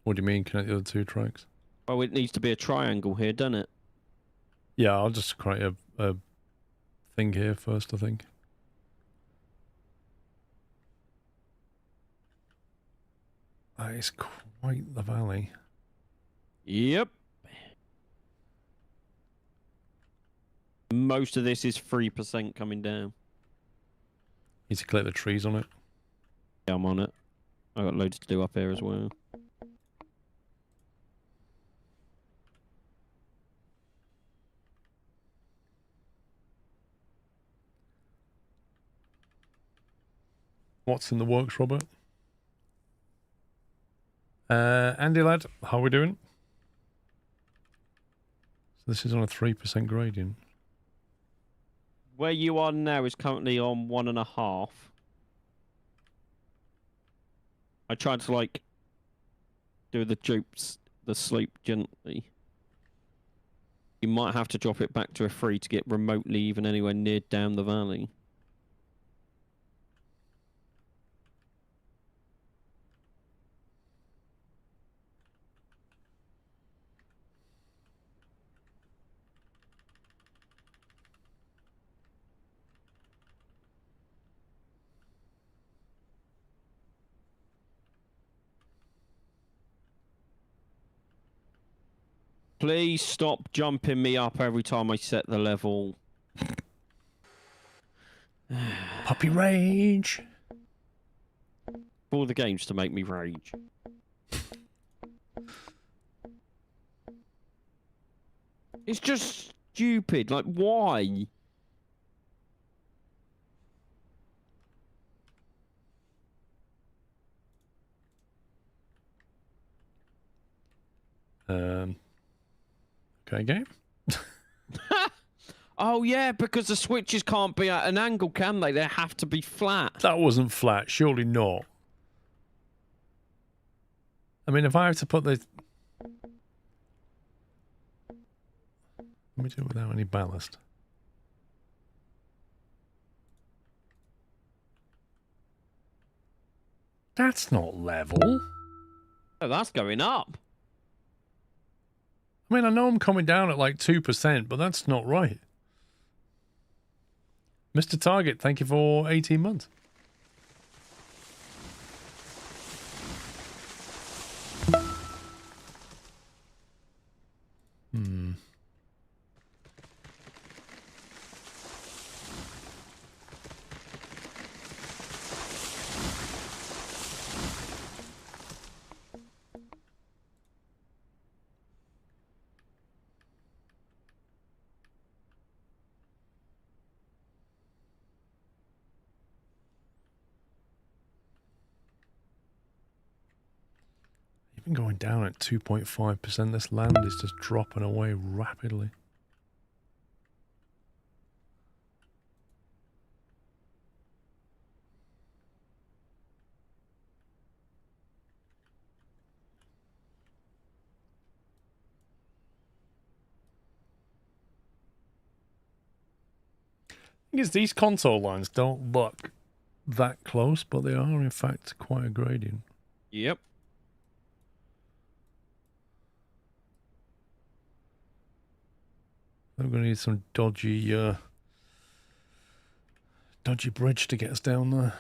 What do you mean, connect the other 2 tracks? Well, it needs to be a triangle here, doesn't it? Yeah, I'll just create a thing here first, I think. That is quite the valley. Yep. Most of this is 3% coming down. Need to clear the trees on it. Yeah, I'm on it. I've got loads to do up here as well. What's in the works, Robert? Andy lad, how are we doing? So this is on a 3% gradient. Where you are now is currently on 1.5. I tried to like do the slope gently. You might have to drop it back to a 3 to get remotely even anywhere near down the valley. Please stop jumping me up every time I set the level. Puppy rage! All the games to make me rage. It's just stupid. Like, why? Okay, game. Oh, yeah, because the switches can't be at an angle, can they? They have to be flat. That wasn't flat, surely not. I mean, if I have to put the... Let me do it without any ballast. That's not level. Oh, that's going up. I mean, I know I'm coming down at like 2%, but that's not right. Mr. Target, thank you for 18 months. Even going down at 2.5%, this land is just dropping away rapidly. Thing is, these contour lines don't look that close, but they are in fact quite a gradient. Yep. I'm going to need some dodgy bridge to get us down there.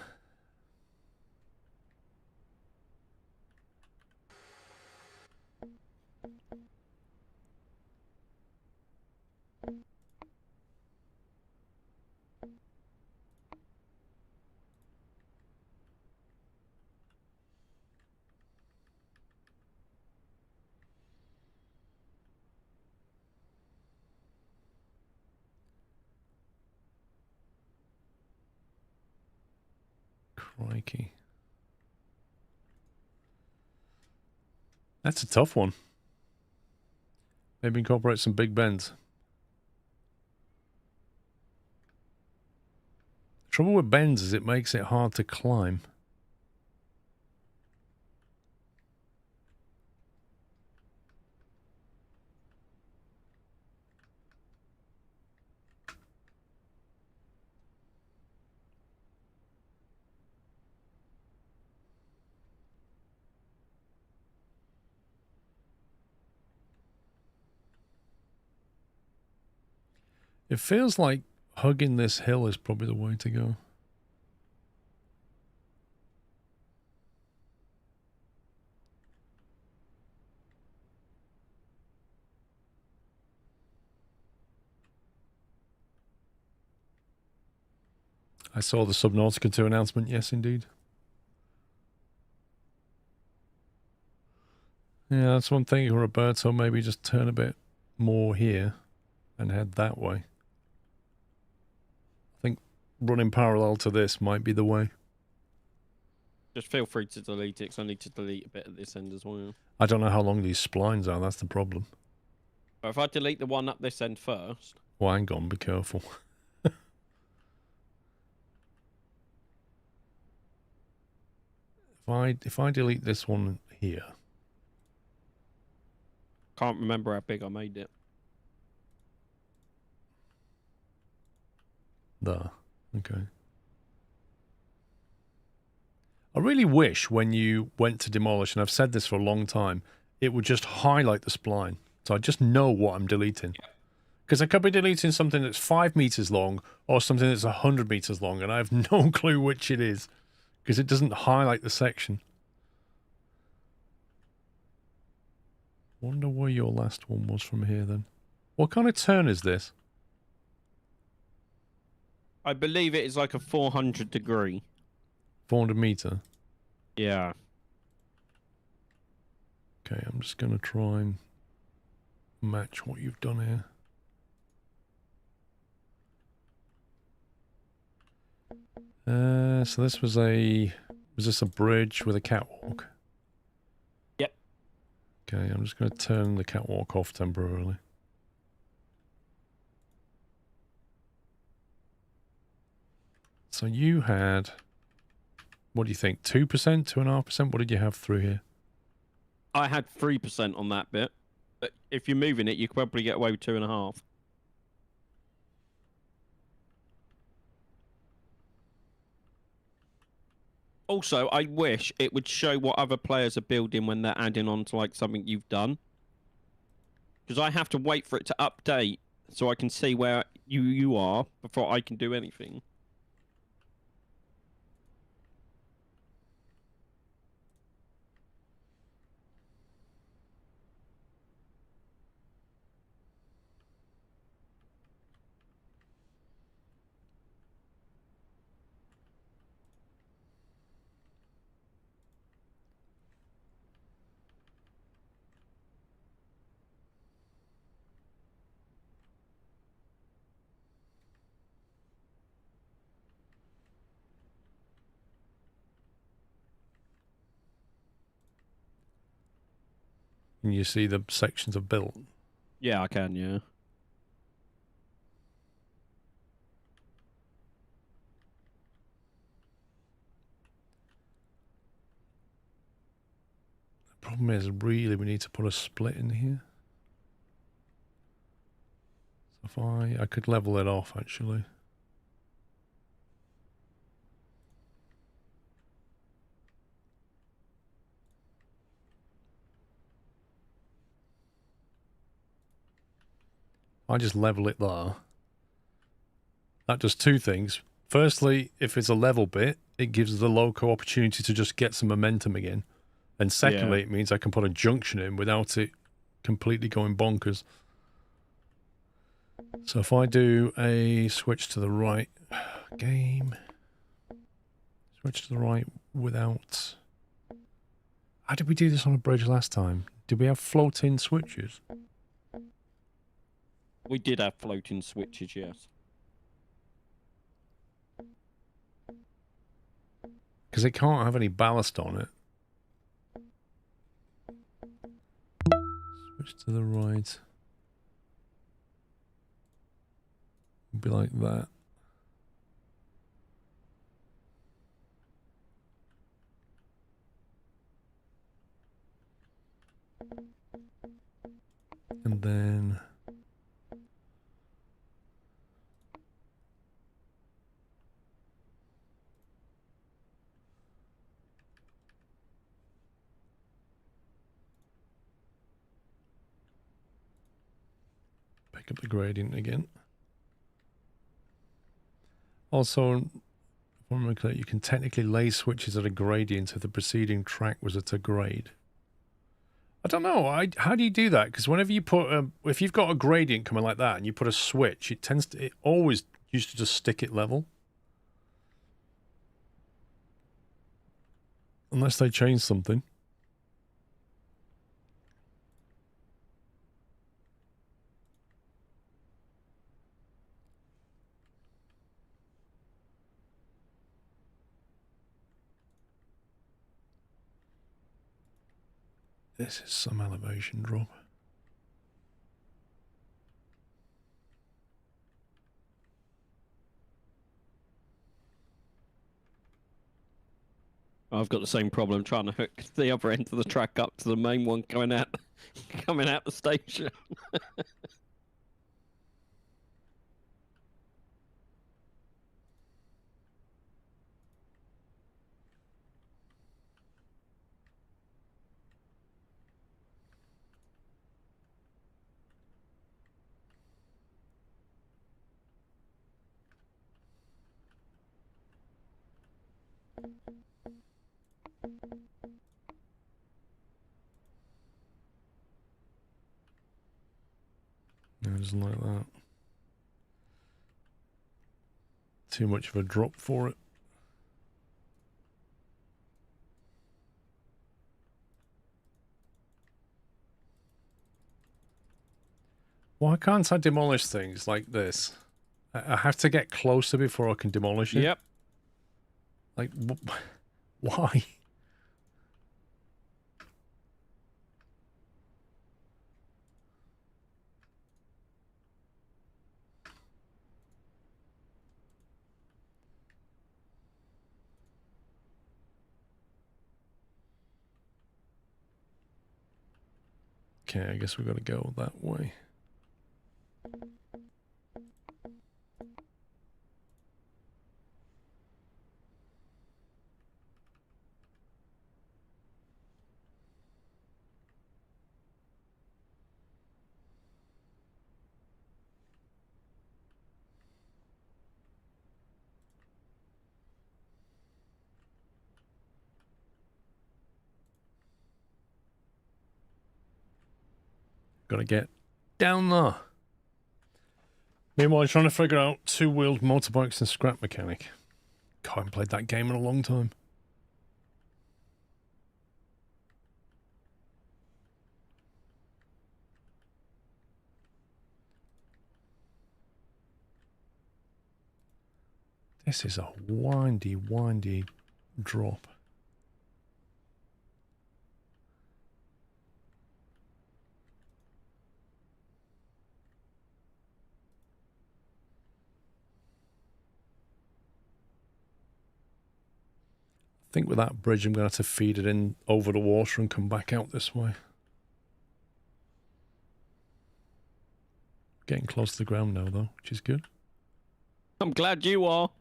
Crikey. That's a tough one. Maybe incorporate some big bends. Trouble with bends is it makes it hard to climb. It feels like hugging this hill is probably the way to go. I saw the Subnautica 2 announcement, yes indeed. Yeah, that's one thing, Roberto, maybe just turn a bit more here and head that way. I think running parallel to this might be the way. Just feel free to delete it, because I need to delete a bit at this end as well. I don't know how long these splines are, that's the problem. But if I delete the one up this end first... Well, hang on, be careful. If I delete this one here... Can't remember how big I made it. There. Okay. I really wish when you went to demolish, and I've said this for a long time, it would just highlight the spline. So I just know what I'm deleting. Because I could be deleting something that's 5 meters long or something that's 100 meters long, and I have no clue which it is. Because it doesn't highlight the section. Wonder where your last one was from here then. What kind of turn is this? I believe it is like a 400 degree. 400 meter? Yeah. Okay, I'm just going to try and match what you've done here. So this was this a bridge with a catwalk? Yep. Okay, I'm just going to turn the catwalk off temporarily. So you had, what do you think, 2%, 2.5%? What did you have through here? I had 3% on that bit. But if you're moving it, you could probably get away with 2.5. Also, I wish it would show what other players are building when they're adding on to like something you've done. Because I have to wait for it to update so I can see where you are before I can do anything. And you see the sections are built. Yeah, I can, yeah. The problem is, really, we need to put a split in here. So if I could level it off, actually. I just level it there. That does two things. Firstly, if it's a level bit, it gives the loco opportunity to just get some momentum again. And secondly, it means I can put a junction in without it completely going bonkers. So if I do a switch to the right, game, switch to the right without... How did we do this on a bridge last time? Did we have floating switches? We did have floating switches, yes. Because it can't have any ballast on it. Switch to the right. Be like that. And then pick up the gradient again. Also, if I remember correctly, you can technically lay switches at a gradient if the preceding track was at a grade. I don't know. How do you do that? Because whenever you put if you've got a gradient coming like that and you put a switch, it always used to just stick it level. Unless they change something. This is some elevation drop. I've got the same problem trying to hook the other end of the track up to the main one coming out the station. No, it doesn't like that. Too much of a drop for it. Why can't I demolish things like this? I have to get closer before I can demolish it. Yep. Like, why? Okay, I guess we've got to go that way. Got to get down there. Meanwhile, trying to figure out two-wheeled motorbikes and scrap mechanic. God, I haven't played that game in a long time. This is a windy, windy drop. I think with that bridge, I'm going to have to feed it in over the water and come back out this way. Getting close to the ground now, though, which is good. I'm glad you are.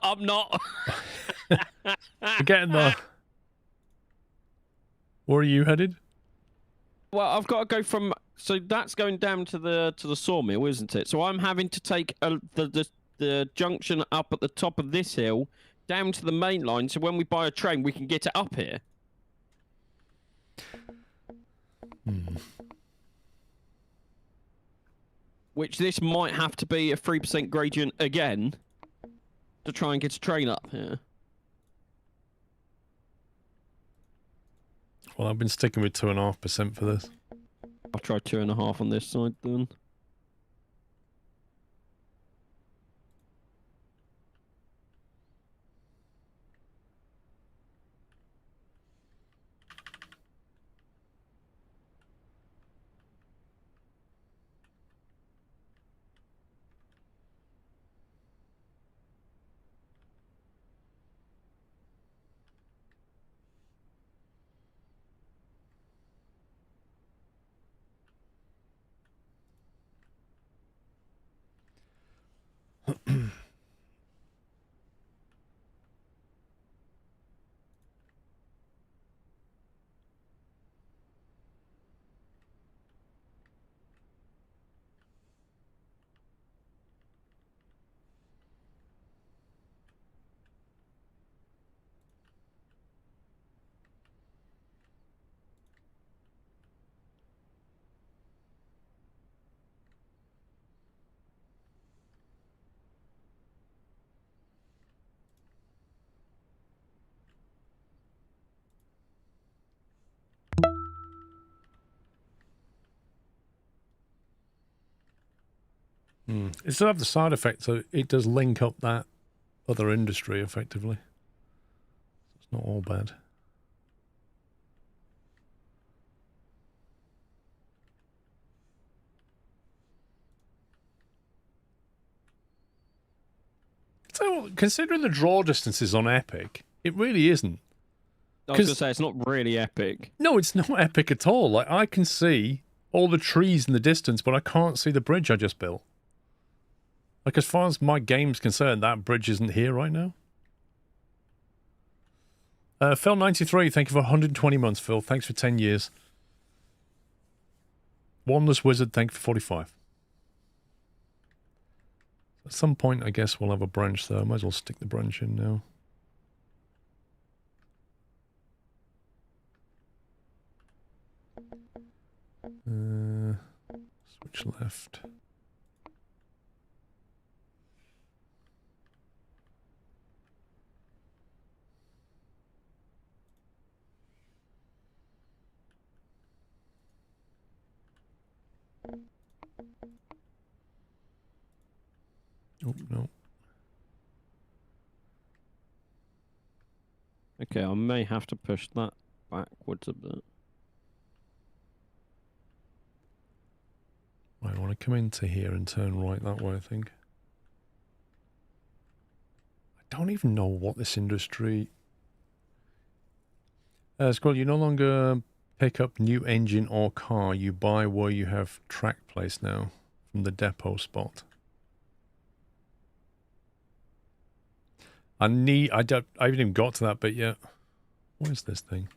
I'm not. We're getting there. Where are you headed? Well, I've got to go from. So that's going down to the sawmill, isn't it? So I'm having to take the junction up at the top of this hill down to the main line. So when we buy a train, we can get it up here. Which this might have to be a 3% gradient again to try and get a train up here. Well, I've been sticking with 2.5% for this. I'll try 2.5 on this side then. It still have the side effect, so it does link up that other industry effectively. It's not all bad. So, considering the draw distances on Epic, it really isn't. I was going to say, it's not really epic. No, it's not epic at all. Like, I can see all the trees in the distance, but I can't see the bridge I just built. Like, as far as my game's concerned, that bridge isn't here right now. Phil93, thank you for 120 months, Phil. Thanks for 10 years. Wanless Wizard, thank you for 45. At some point, I guess we'll have a branch there. I might as well stick the branch in now. Switch left. Oh, no. Okay, I may have to push that backwards a bit. I want to come into here and turn right that way, I think. I don't even know what this industry... Squirrel, you no longer pick up new engine or car. You buy where you have track placed now from the depot spot. I haven't even got to that bit yet. What is this thing?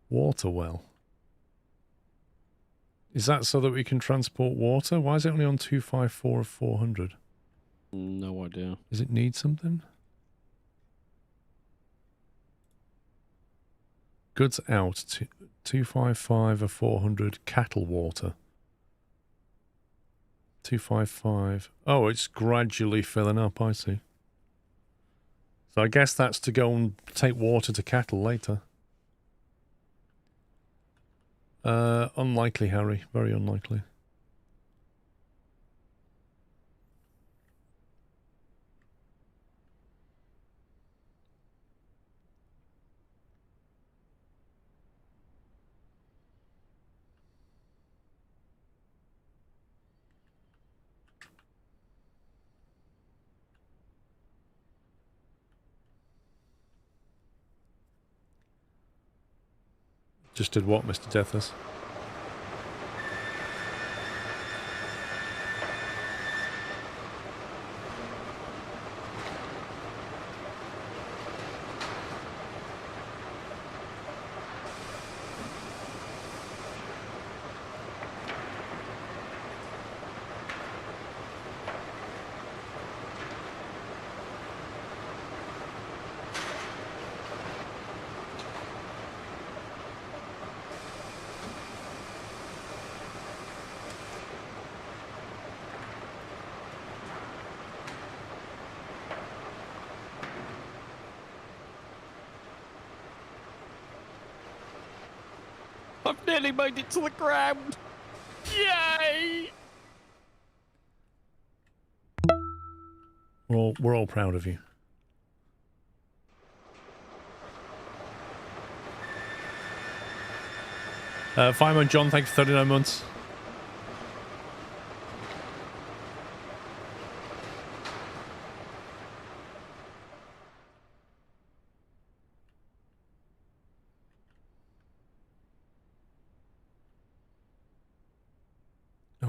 Water well. Is that so that we can transport water? Why is it only on 254 of 400? No idea. Does it need something? Goods out. 255 of 400 cattle water. 255. Oh, it's gradually filling up, I see. So I guess that's to go and take water to cattle later. Unlikely, Harry. Very unlikely. Just did what, Mr. Deathers? I've nearly made it to the ground! Yay! We're all proud of you. Fireman John, thanks for 39 months.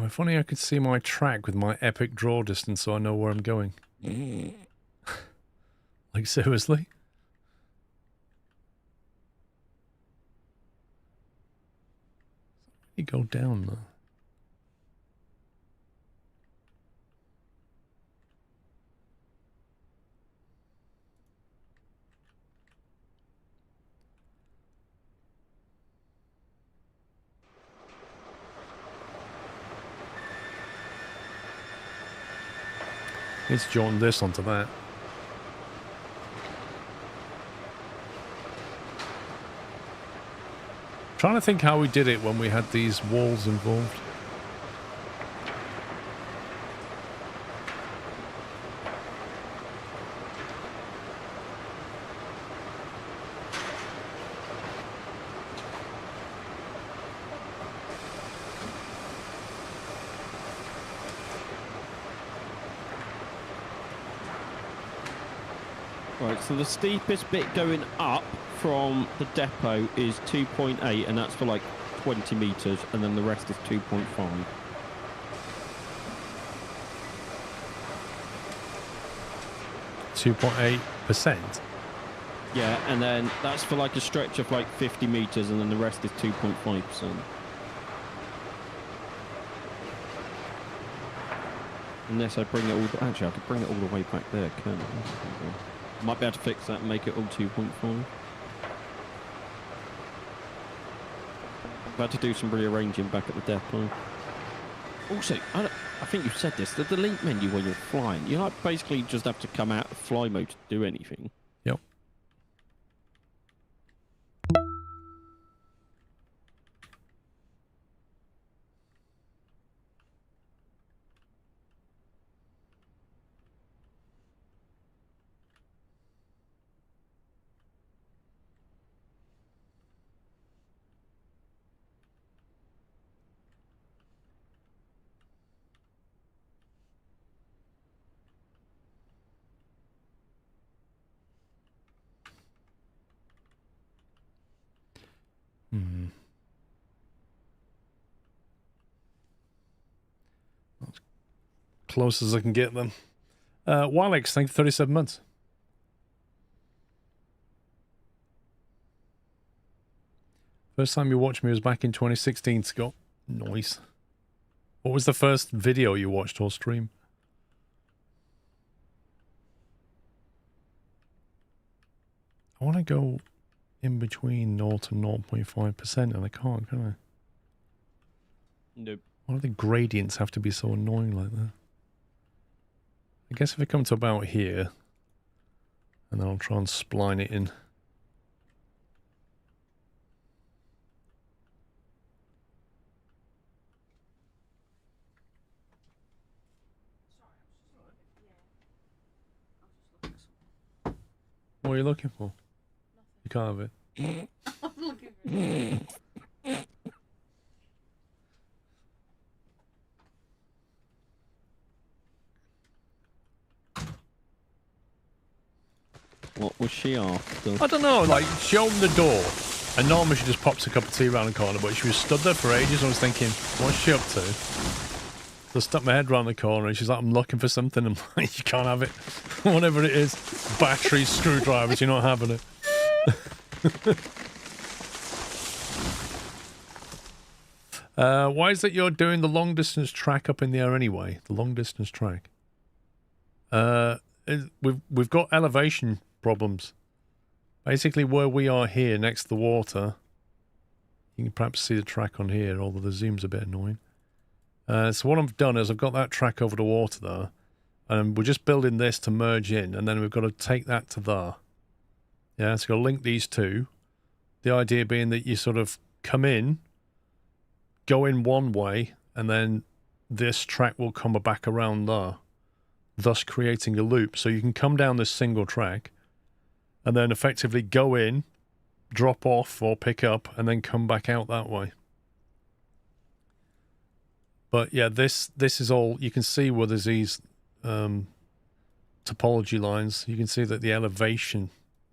Oh, if only I could see my track with my epic draw distance so I know where I'm going. Like, seriously? You go down though. Let's join this onto that. Trying to think how we did it when we had these walls involved. Right, so the steepest bit going up from the depot is 2.8, and that's for like 20 metres, and then the rest is 2.5. %2.8%. Yeah, and then that's for like a stretch of like 50 metres, and then the rest is 2.5%. Unless I bring it all... Actually, I could bring it all the way back there, can't I? Might be able to fix that and make it all 2.5. I've had to do some rearranging back at the depot. Also, I think you said this, the delete menu when you're flying, you like basically just have to come out of fly mode to do anything. Yep. Close as I can get them. Wilex, thank you, 37 months. First time you watched me was back in 2016, Scott. Nice. What was the first video you watched or stream? I want to go in between 0 to 0.5% and I can't, can I? Nope. Why do the gradients have to be so annoying like that? I guess if I come to about here, and then I'll try and spline it in. What are you looking for? You can't have it. I'm looking for it. What was she after? I don't know, like, she opened the door, and normally she just pops a cup of tea around the corner, but she was stood there for ages, and I was thinking, what's she up to? So I stuck my head around the corner, and she's like, I'm looking for something. I'm like, you can't have it. Whatever it is. Batteries, screwdrivers, you're not having it. Why is it you're doing the long distance track up in the air anyway? The long distance track. We've got elevation problems. Basically, where we are here next to the water, you can perhaps see the track on here, although the zoom's a bit annoying. So what I've done is I've got that track over the water there, and we're just building this to merge in, and then we've got to take that to there. Yeah, so we'll link these two. The idea being that you sort of come in, go in one way, and then this track will come back around there, thus creating a loop. So you can come down this single track, and then effectively go in, drop off or pick up, and then come back out that way. But yeah, this is all, you can see where there's these topology lines. You can see that the elevation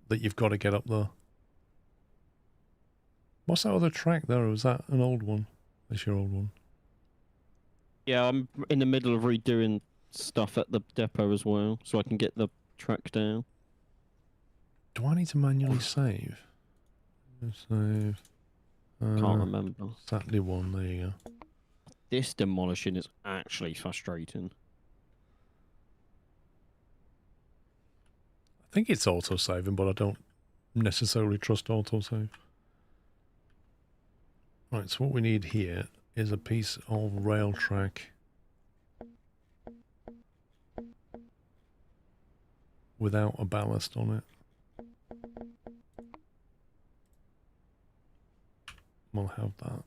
that you've got to get up there. What's that other track there? Or was that an old one? That's your old one. Yeah, I'm in the middle of redoing stuff at the depot as well, so I can get the track down. Do I need to manually save? Save. Can't remember. Saturday one, there you go. This demolishing is actually frustrating. I think it's auto-saving, but I don't necessarily trust autosave. Right, so what we need here is a piece of rail track without a ballast on it. We'll have that.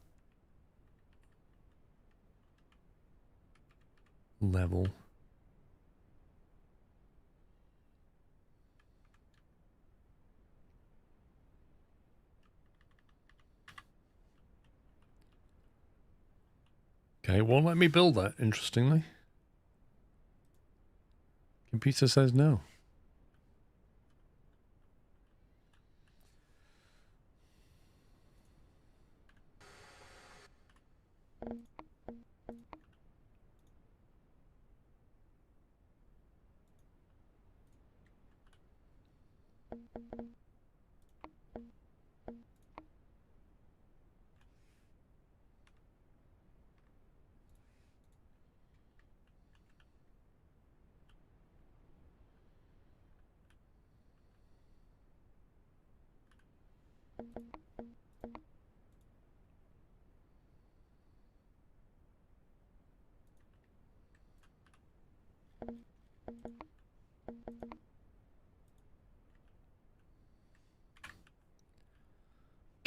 Level. Okay, won't let me build that, interestingly. Computer says no.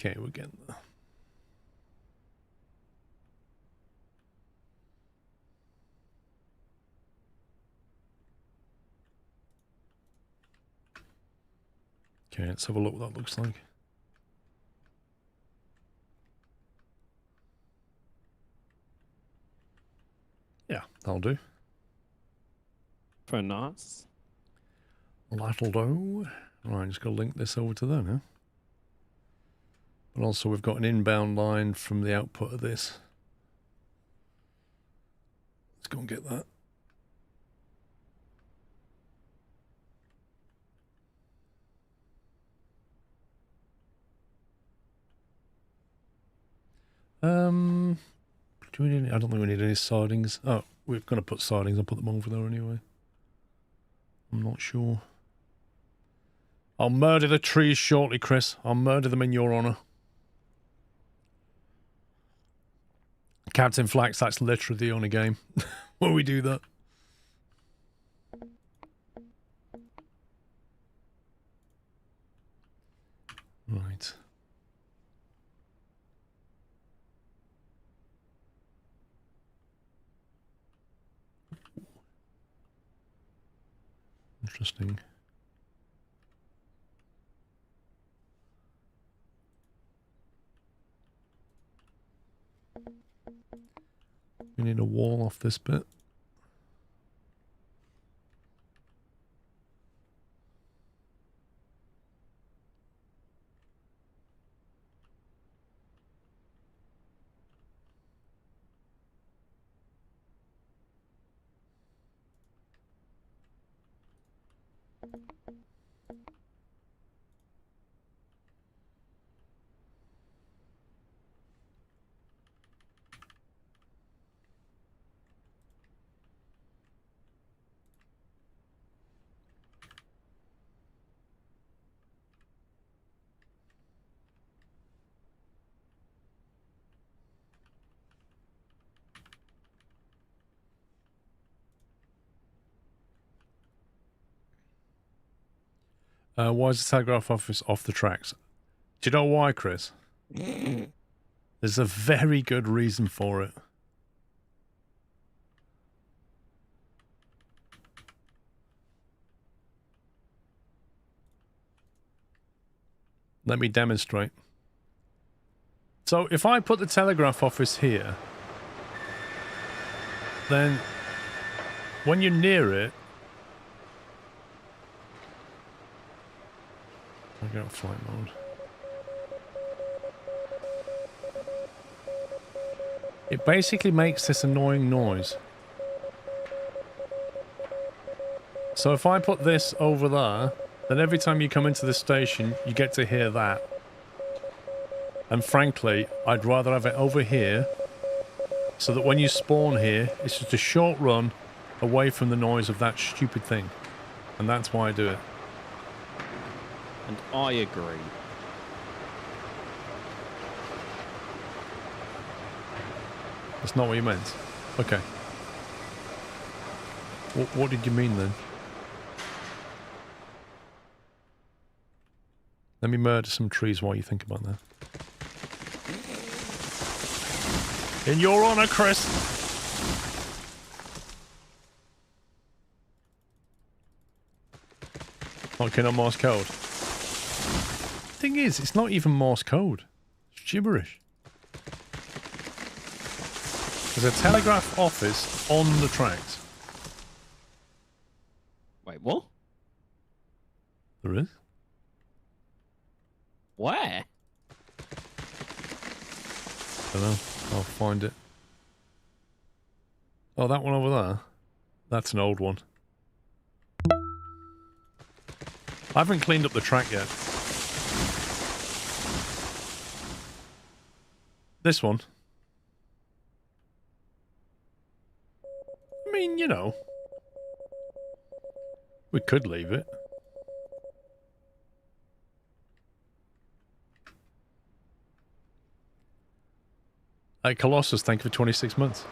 Okay, we're getting there. Okay, let's have a look what that looks like. Yeah, that'll do. Very nice. That'll do. Right, just got to link this over to there now. But also we've got an inbound line from the output of this. Let's go and get that. Do we need? I don't think we need any sidings. Oh, we're going to put sidings. I'll put them over there anyway. I'm not sure. I'll murder the trees shortly, Chris. I'll murder them in your honour. Captain Flax, that's literally the only game where we do that. Right. Interesting. We need a wall off this bit. Why is the telegraph office off the tracks? Do you know why, Chris? There's a very good reason for it. Let me demonstrate. So if I put the telegraph office here, then when you're near it, I go flight mode. It basically makes this annoying noise. So if I put this over there, then every time you come into the station, you get to hear that. And frankly, I'd rather have it over here, so that when you spawn here, it's just a short run away from the noise of that stupid thing. And that's why I do it. And I agree. That's not what you meant. Okay. What did you mean then? Let me murder some trees while you think about that. In your honor, Chris! Okay, not Morse code. Thing is, it's not even Morse code. It's gibberish. There's a telegraph office on the tracks. Wait, what? There is? Where? I don't know. I'll find it. Oh, that one over there? That's an old one. I haven't cleaned up the track yet. This one. I mean, you know. We could leave it. Hey, Colossus, thank you for 26 months.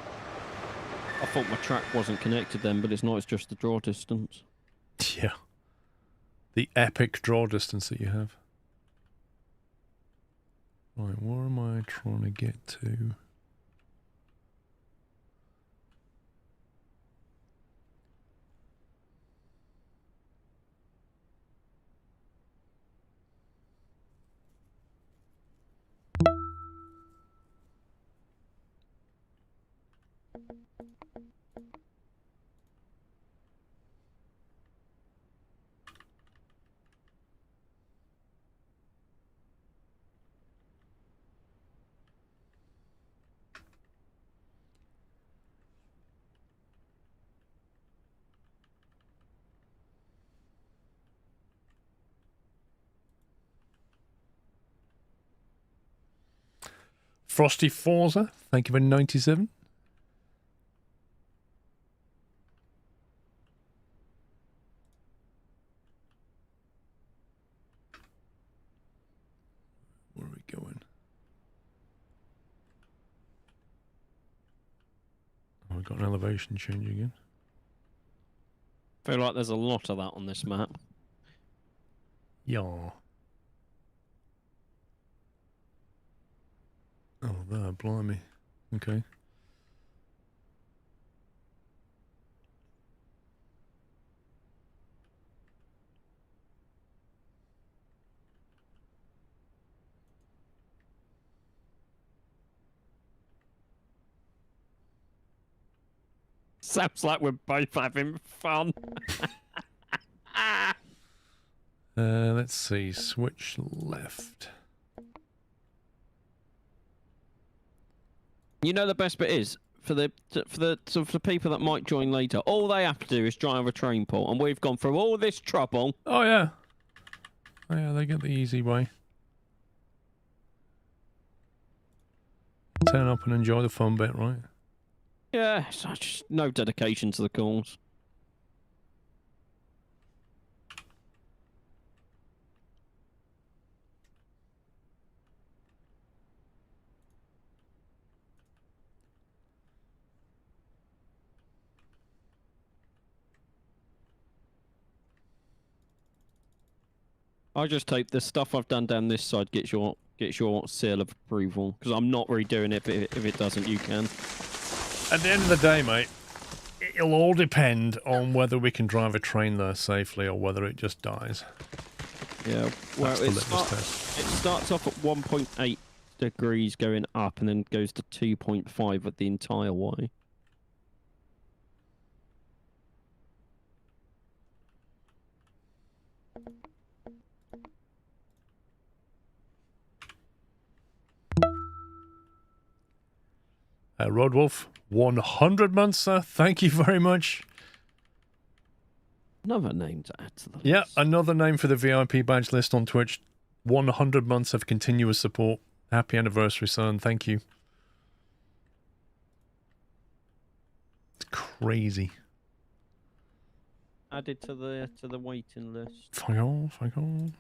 I thought my track wasn't connected then, but it's not. It's just the draw distance. Yeah. The epic draw distance that you have. Right, where am I trying to get to? Frosty Forza, thank you for 97. Where are we going? Oh, we've got an elevation change again. I feel like there's a lot of that on this map. Yeah. Oh, there, blimey. Okay. Sounds like we're both having fun. Let's see. Switch left. You know the best bit is for the people that might join later. All they have to do is drive a train port, and we've gone through all this trouble. Oh, yeah. Oh, yeah, they get the easy way. Turn up and enjoy the fun bit, right? Yeah, such no dedication to the cause. I just hope the stuff I've done down this side gets your seal of approval, because I'm not redoing it. But if it doesn't, you can. At the end of the day, mate, it'll all depend on whether we can drive a train there safely or whether it just dies. Yeah, well, That's the litmus test. it starts off at 1.8 degrees going up, and then goes to 2.5 at the entire way. Roadwolf, 100 months, sir. Thank you very much. Another name to add to the list. Yeah, another name for the VIP badge list on Twitch. 100 months of continuous support. Happy anniversary, son. Thank you. It's crazy. Added to the waiting list. Fuck off, fuck off.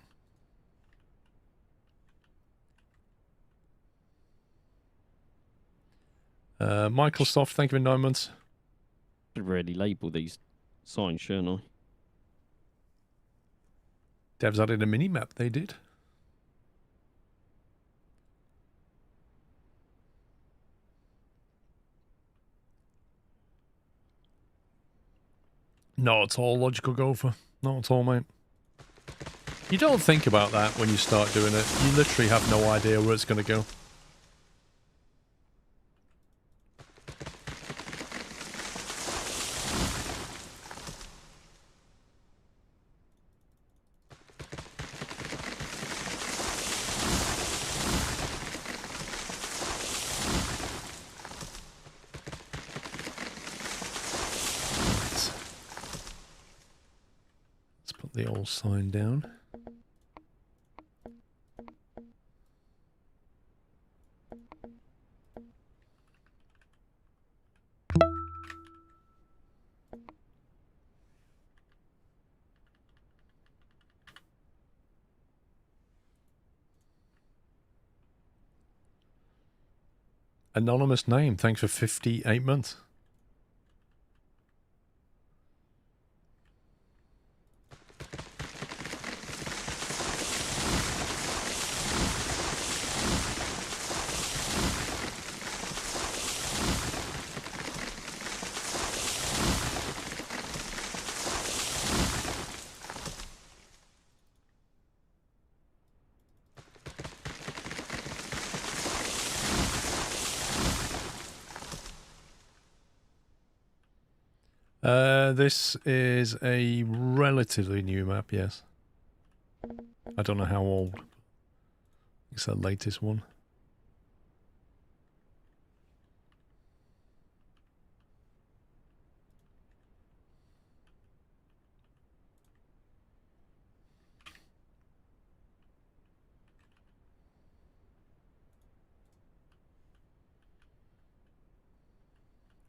Michael Soft, thank you for 9 months. Should really label these signs, shouldn't I? Devs added a mini map, they did. Not at all, Logical Gopher. Not at all, mate. You don't think about that when you start doing it. You literally have no idea where it's going to go. The old sign down. Anonymous name, thanks for 58 months. This is a relatively new map, yes. I don't know how old. It's the latest one.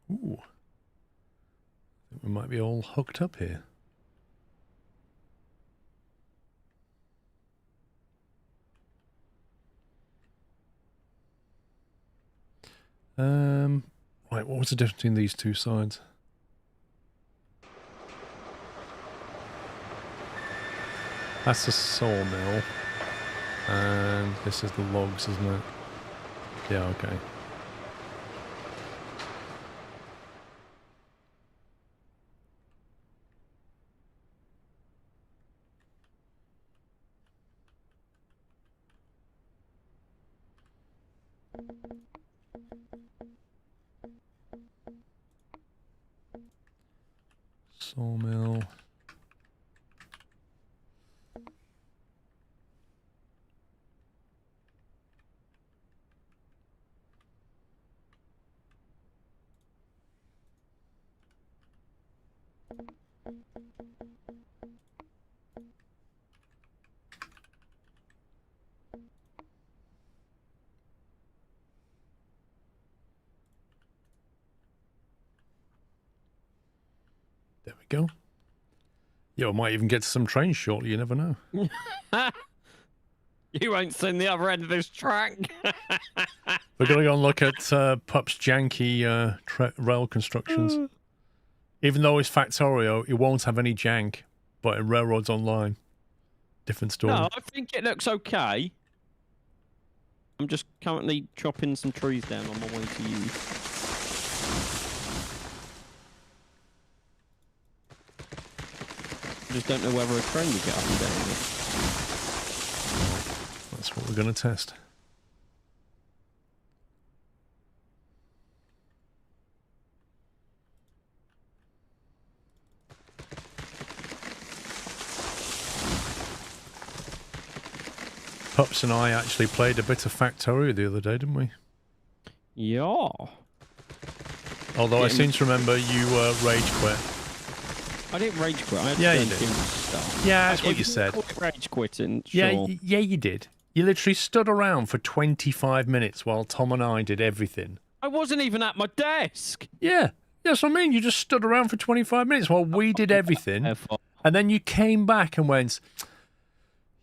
Ooh. We might be all hooked up here. Right, what was the difference between these two sides? That's the sawmill. And this is the logs, isn't it? Yeah, okay. Sawmill. There we go. Yeah, we might even get to some trains shortly, you never know. You won't see the other end of this track. We're going to go and look at Pup's janky rail constructions. Even though it's Factorio, it won't have any jank, but in Railroads Online, different story. No, I think it looks okay. I'm just currently chopping some trees down on my way to you. I just don't know whether a train would get up and down it. That's what we're going to test. Pups and I actually played a bit of Factorio the other day, didn't we? Yeah. Although I seem to remember you rage quit. I didn't rage quit. I had Yeah, to you go did. and do stuff. Yeah, that's what If you said. call it rage quitting, Yeah, sure. yeah, you did. You literally stood around for 25 minutes while Tom and I did everything. I wasn't even at my desk. Yeah, that's what I mean. You just stood around for 25 minutes while we did everything, Therefore, and then you came back and went,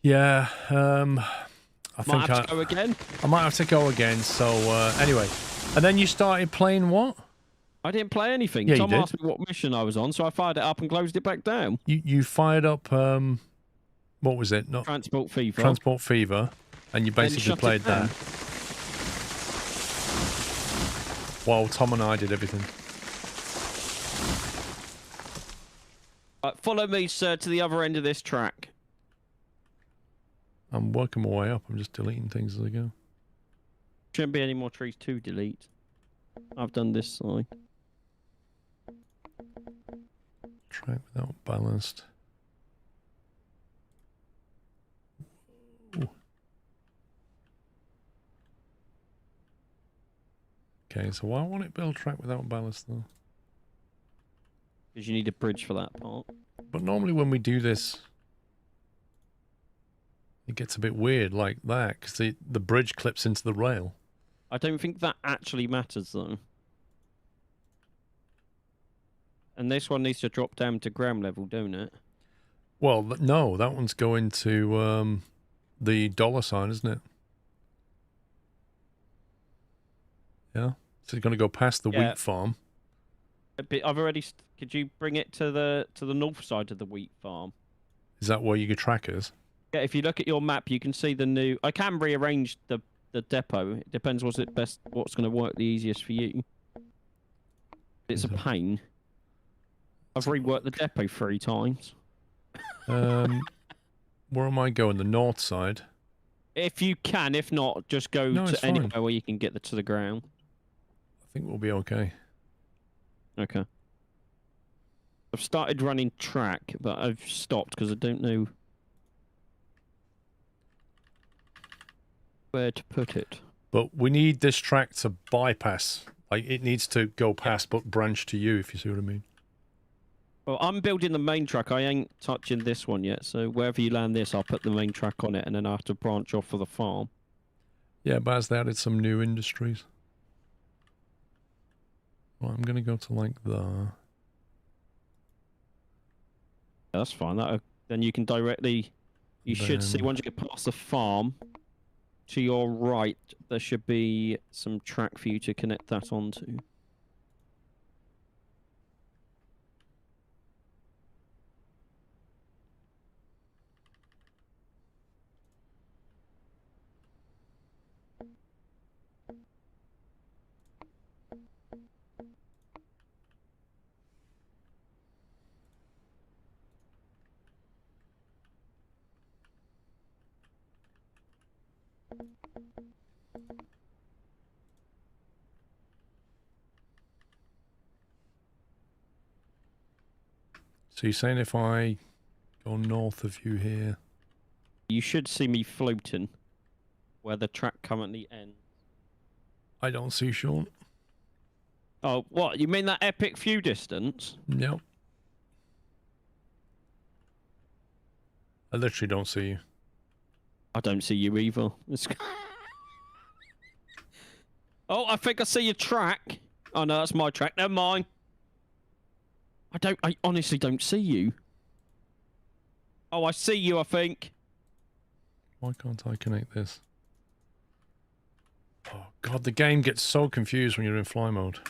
"Yeah, I might think have to go again. I might have to go again." So anyway, and then you started playing what? I didn't play anything. Yeah, you Tom did. asked me what mission I was on, so I fired it up and closed it back down. You fired up what was it? Not Transport Fever. Transport Fever, and you Then basically shut it played down. that while Tom and I did everything. Follow me, sir, to the other end of this track. I'm working my way up. I'm just deleting things as I go. Shouldn't be any more trees to delete. I've done this side. Track without ballast. Ooh. Okay, so why won't it build track without ballast though? Because you need a bridge for that part. But normally when we do this, it gets a bit weird like that because the bridge clips into the rail. I don't think that actually matters, though. And this one needs to drop down to ground level, don't it? Well, no, that one's going to the $sign, isn't it? Yeah, so it's going to go past the wheat farm. I've already. Could you bring it to the north side of the wheat farm? Is that where your track is? Yeah. If you look at your map, you can see the new. I can rearrange the depot. It depends what's going to work the easiest for you. It's a pain. I've reworked the depot 3 times. Where am I going? The north side? If you can, if not, just go No, it's to anywhere fine. where you can get to the ground. I think we'll be okay. Okay. I've started running track, but I've stopped because I don't know where to put it. But we need this track to bypass. Like, it needs to go past but branch to you, if you see what I mean. Well, I'm building the main track. I ain't touching this one yet, so wherever you land this, I'll put the main track on it, and then I have to branch off for the farm. Yeah, but as they added some new industries. Well, I'm going to go to, like, the... That's fine. Then you can directly... You should see, Then- once you get past the farm, to your right, there should be some track for you to connect that onto. So you're saying if I go north of you here... You should see me floating where the track currently ends. I don't see Sean. Oh, what? You mean that epic few distance? Nope. I literally don't see you. I don't see you either. Oh, I think I see your track. Oh no, that's my track. Never mind. I honestly don't see you. Oh, I see you, I think. Why can't I connect this? Oh god, the game gets so confused when you're in fly mode.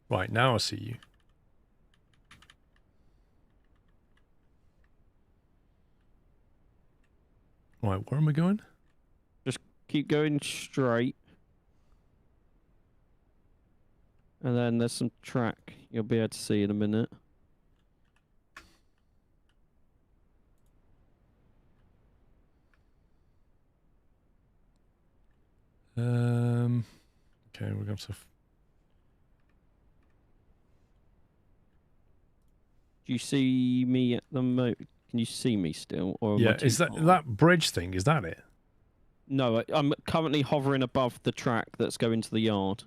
Right, now I see you. Right, where am I going? Just keep going straight. And then there's some track you'll be able to see in a minute. Okay, we're going to... Do you see me at the moment? Can you see me still? Or am I Yeah, too is far? that bridge thing, is that it? No, I'm currently hovering above the track that's going to the yard.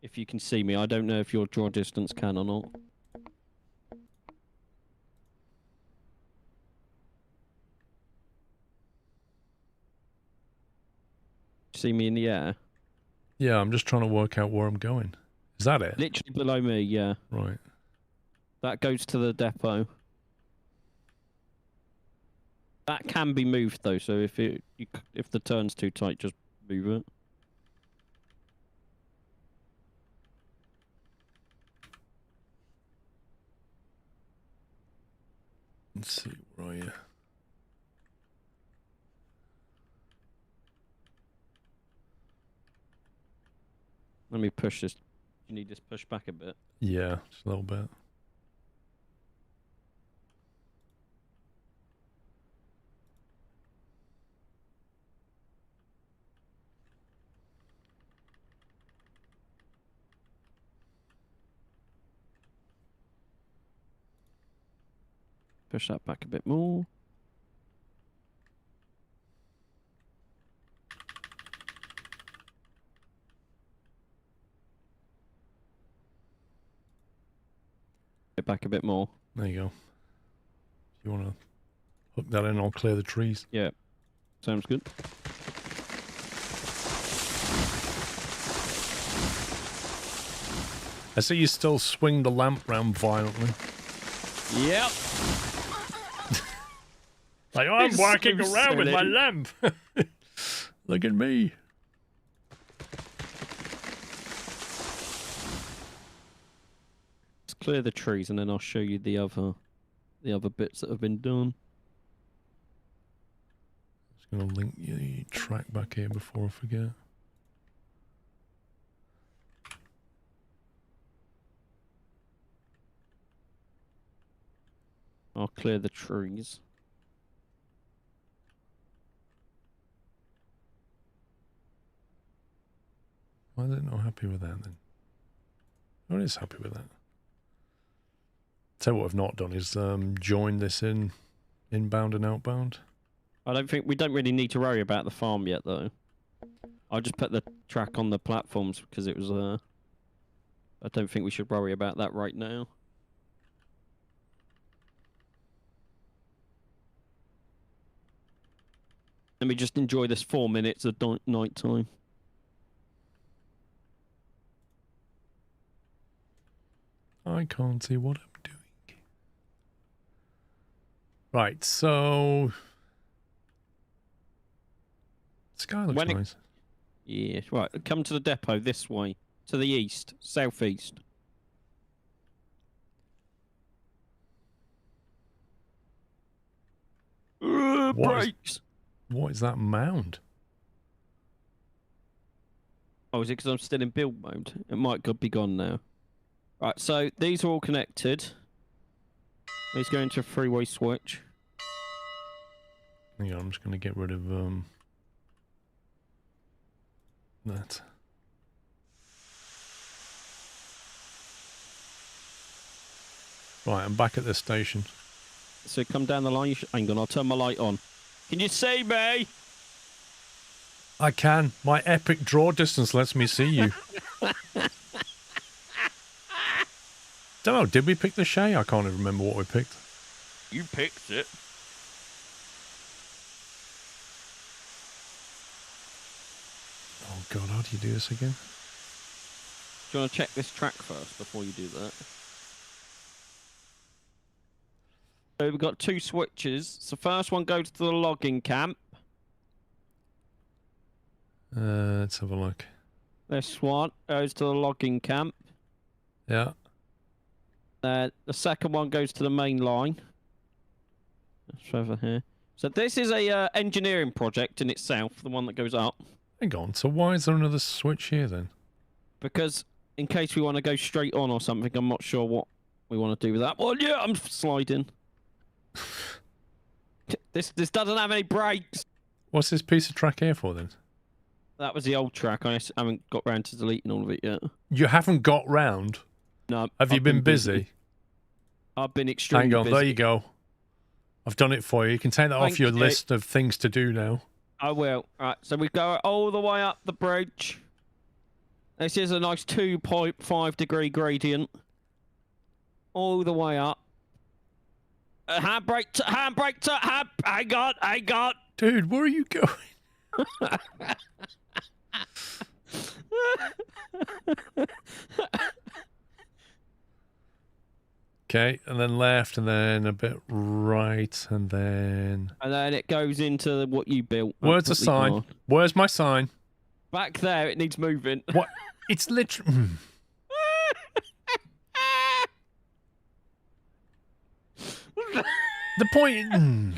If you can see me, I don't know if your draw distance can or not. See me in the air? Yeah, I'm just trying to work out where I'm going. Is that it? Literally below me, yeah. Right. That goes to the depot. That can be moved though, so if the turn's too tight, just move it. Let's see, where are you? Let me push this. You need this pushed back a bit. Yeah, just a little bit. Push that back a bit more. Get back a bit more. There you go. If you want to hook that in, I'll clear the trees. Yeah. Sounds good. I see you still swing the lamp round violently. Yep. Like, oh, I'm It's walking so around with my silly. lamp. Look at me. Let's clear the trees and then I'll show you the other bits that have been done. Just gonna link the track back here before I forget. I'll clear the trees. Why is it not happy with that then? Oh, it is happy with that. Tell you what I've not done is join this in inbound and outbound. We don't really need to worry about the farm yet though. I'll just put the track on the platforms because it was I don't think we should worry about that right now. Let me just enjoy this 4 minutes of night time. I can't see what I'm doing. Right, so sky looks nice. Yeah, right. Come to the depot this way, to the east, southeast. Brakes. What is that mound? Oh, is it because I'm still in build mode? It might be gone now. Right, so these are all connected. These go into a three-way switch. Hang on, I'm just going to get rid of that. Right, I'm back at this station. So come down the line. Hang on, I'll turn my light on. Can you see me? I can. My epic draw distance lets me see you. Don't know, did we pick the Shay? I can't even remember what we picked. You picked it. Oh god, how do you do this again? Do you want to check this track first before you do that? So we've got two switches. So first one goes to the logging camp. Let's have a look. This one goes to the logging camp. Yeah. The second one goes to the main line. That's over here. So this is a engineering project in itself, the one that goes up. Hang on, so why is there another switch here then? Because in case we want to go straight on or something, I'm not sure what we want to do with that. Well, yeah, I'm sliding. This doesn't have any brakes. What's this piece of track here for then? That was the old track. I haven't got round to deleting all of it yet. You haven't got round? No. Have you been busy? I've been extremely Hang on, busy. there you go. I've done it for you. You can take that off Thank your you. list of things to do now. I will. Right, so we go all the way up the bridge. This is a nice 2.5 degree gradient. All the way up. Handbrake, hang on. Dude, where are you going? Okay, and then left, and then a bit right, and then... And then it goes into what you built. Where's the Absolutely sign? fine. Where's my sign? Back there, it needs moving. What? It's literally... The point...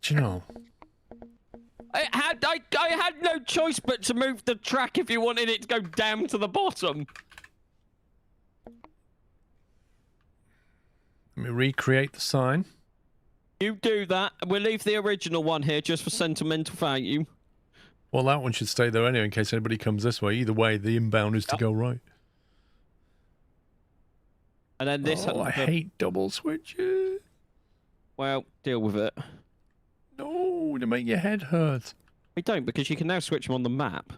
Do you know? I had no choice but to move the track if you wanted it to go down to the bottom. Let me recreate the sign. You do that. We'll leave the original one here just for sentimental value. Well, that one should stay there anyway in case anybody comes this way. Either way, the inbound is to go right. And then this... Oh, I hate double switches. Well, deal with it. No, they make your head hurt. We don't, because you can now switch them on the map.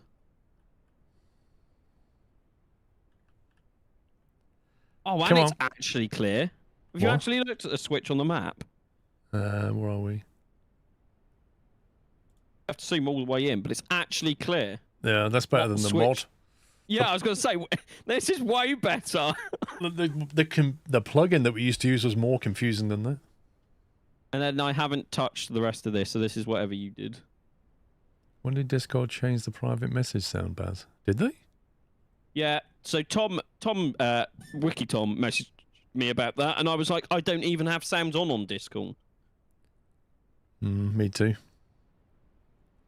Oh, and Come it's on. actually clear. Have you What? actually looked at the switch on the map? Where are we? You have to zoom all the way in, but it's actually clear. Yeah, that's better than the Switch. mod. Yeah, I was going to say, this is way better. The plugin that we used to use was more confusing than that. And then I haven't touched the rest of this, so this is whatever you did. When did Discord change the private message sound, Baz? Did they? Yeah, so Wiki Tom messaged me about that, and I was like, I don't even have sounds on Discord. Me too.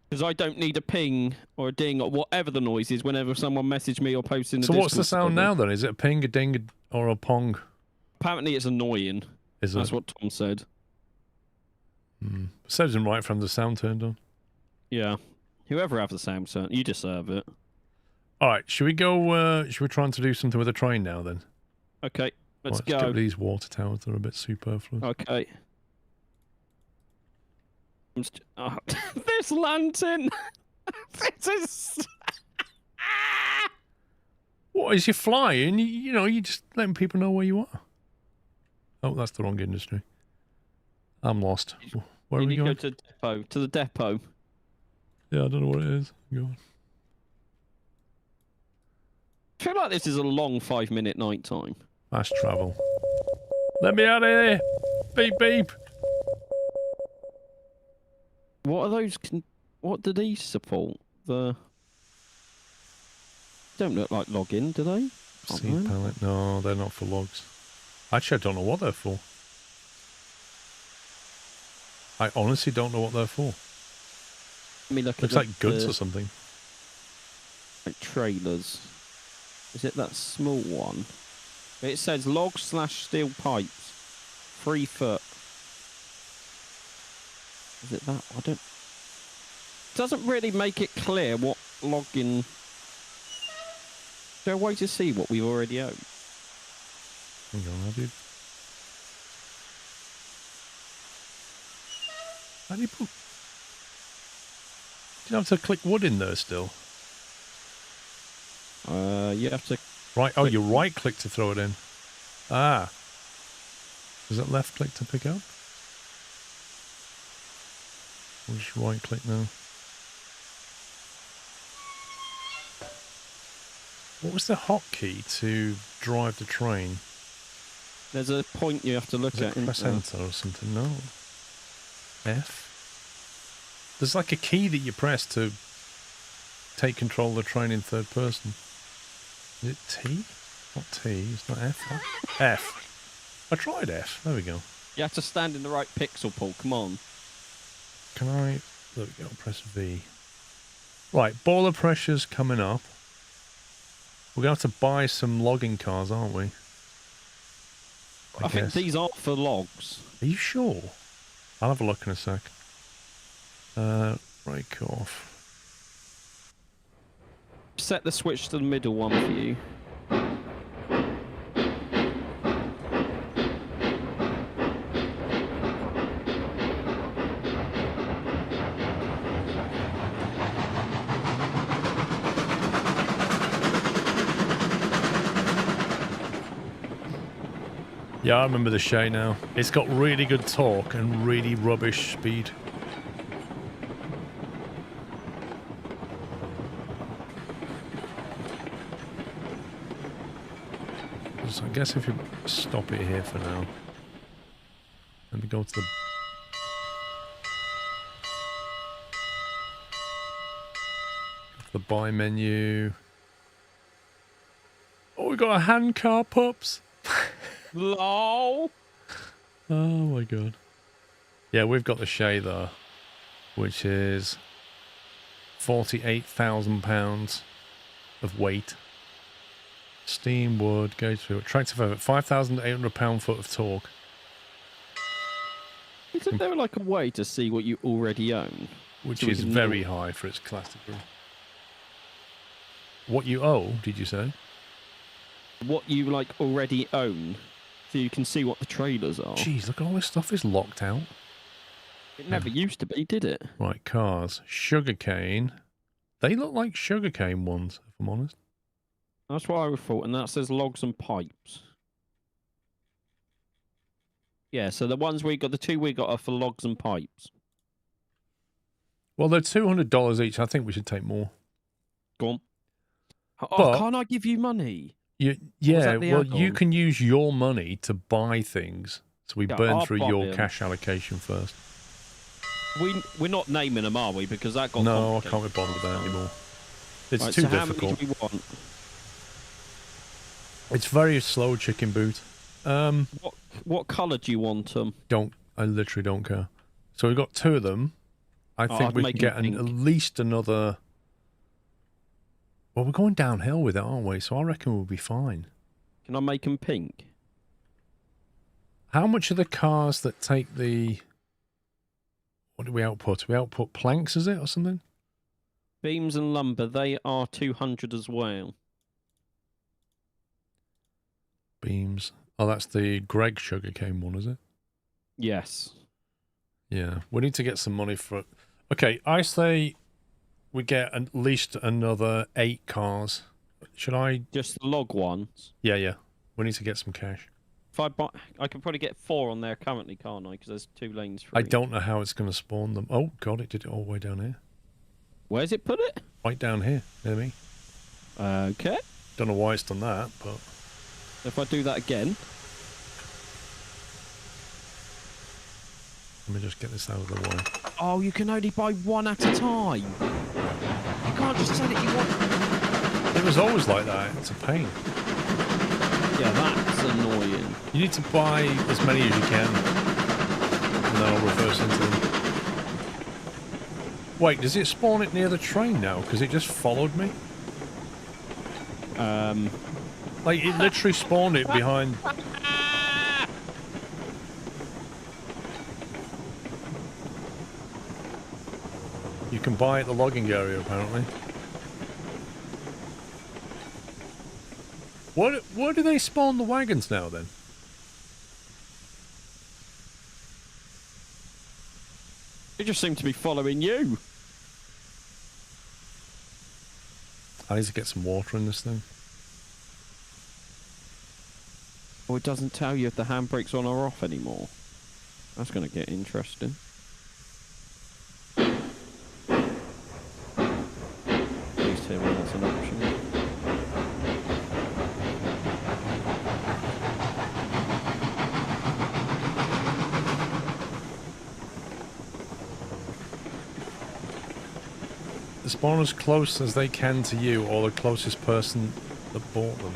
Because I don't need a ping or a ding or whatever the noise is whenever someone messages me or posts in the So Discord. what's the sound now then? Is it a ping, a ding, or a pong? Apparently it's annoying. Is That's it? what Tom said. Says in right from the sound turned on. Yeah. Whoever have the sound turn, you deserve it. All right, should we go? Should we try to do something with the train now then? Okay, let's Right, get go. rid of these water towers. They're a bit superfluous. Okay. This lantern! This is... What is you flying? You know, you just letting people know where you are. Oh, that's the wrong industry. I'm lost. Where are you we need to going? go to the depot. To the depot. Yeah, I don't know what it is. Go on. I feel like this is a long 5-minute night time. Fast travel. Let me out of here! Beep beep! What are those? What do these support? The don't look like login, do they? Seed pallet. No, they're not for logs. Actually, I don't know what they're for. I honestly don't know what they're for. Let me look Looks at like goods or something. like trailers. Is it that small one? It says log/steel pipes, 3 foot. Is it that? I don't. Doesn't really make it clear what login. Is there a way to see what we already own? Hang on, have you? How do you put? Do you have to click wood in there still? You have to. Right. Oh, you right click to throw it in. Ah. Is it left click to pick up? We'll just right click now. What was the hotkey to drive the train? There's a point you have to look Is at. it press enter or something? No. F? There's like a key that you press to take control of the train in third person. Is it T? Not T, it's not F. Huh? F. I tried F. There we go. You have to stand in the right pixel, Paul. Come on. Can I... There we go, press V. Right, boiler pressure's coming up. We're going to have to buy some logging cars, aren't we? I think guess. these aren't for logs. Are you sure? I'll have a look in a sec. Break off. Set the switch to the middle one for you. Yeah, I remember the Shay now. It's got really good torque and really rubbish speed. So I guess if you stop it here for now. Let me go to the buy menu. Oh, we got a hand car, pups. LOL. Oh my god. Yeah, we've got the Shay though, which is £48,000 of weight. Steam wood, go through it. Tractor effort, £5,800 foot of torque. Isn't there like a way to see what you already own? Which So we is can very know- high for its category. What you owe, did you say? What you like already own, so you can see what the trailers are. Jeez, look, all this stuff is locked out. It never used to be, did it? Right, cars. Sugarcane. They look like sugarcane ones, if I'm honest. That's what I would thought, and that says logs and pipes. Yeah, so the ones we got, the two we got are for logs and pipes. Well, they're $200 each. I think we should take more. Go on. Oh, But- can't I give you money? Yeah, that the well, you add-on? can use your money to buy things. So we Yeah, burn I'll through buy your them. cash allocation first. We're not naming them, are we? Because that got No, I complicated. can't be bothered with that anymore. It's Right, too so how difficult. many do we want? It's very slow, chicken boot. What colour do you want them? I literally don't care. So we've got two of them. I think I'd we can make get them at pink. least another. Well, we're going downhill with it, aren't we? So I reckon we'll be fine. Can I make them pink? How much are the cars that take the? What do we output? We output planks, is it, or something? Beams and lumber, they are 200 as well. Beams. Oh, that's the Greg sugarcane one, is it? Yes. Yeah, we need to get some money for it. Okay, I say we get at least another 8 cars. Should I? Just the log ones. Yeah. We need to get some cash. If I buy, I can probably get 4 on there currently, can't I? Because there's 2 lanes free. I don't know how it's going to spawn them. Oh, God, it did it all the way down here. Where's it put it? Right down here, near me. Okay. Don't know why it's done that, but... If I do that again. Let me just get this out of the way. Oh, you can only buy 1 at a time. You can't just say that you want... It was always like that. It's a pain. Yeah, that's annoying. You need to buy as many as you can. And then I'll reverse into them. Wait, does it spawn it near the train now? Because it just followed me. Like, it literally spawned it behind... You can buy at the logging area, apparently. Where do they spawn the wagons now, then? They just seem to be following you. I need to get some water in this thing. Oh, it doesn't tell you if the handbrake's on or off anymore. That's going to get interesting. Please tell me that's an option. They spawn as close as they can to you or the closest person that bought them.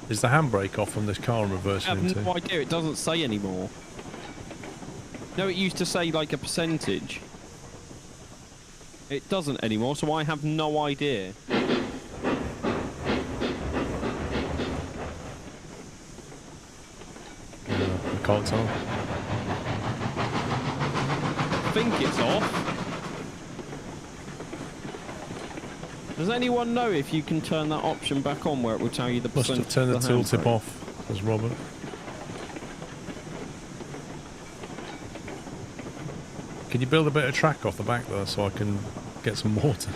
Is the handbrake off on this car and I reversing have into? no idea. It doesn't say anymore. No, it used to say like a percentage. It doesn't anymore, so I have no idea. I can't tell. I think it's off. Does anyone know if you can turn that option back on where it will tell you the Must percentage? have turned the of tooltip handbrake? off, says Robert. Can you build a bit of track off the back there so I can get some water?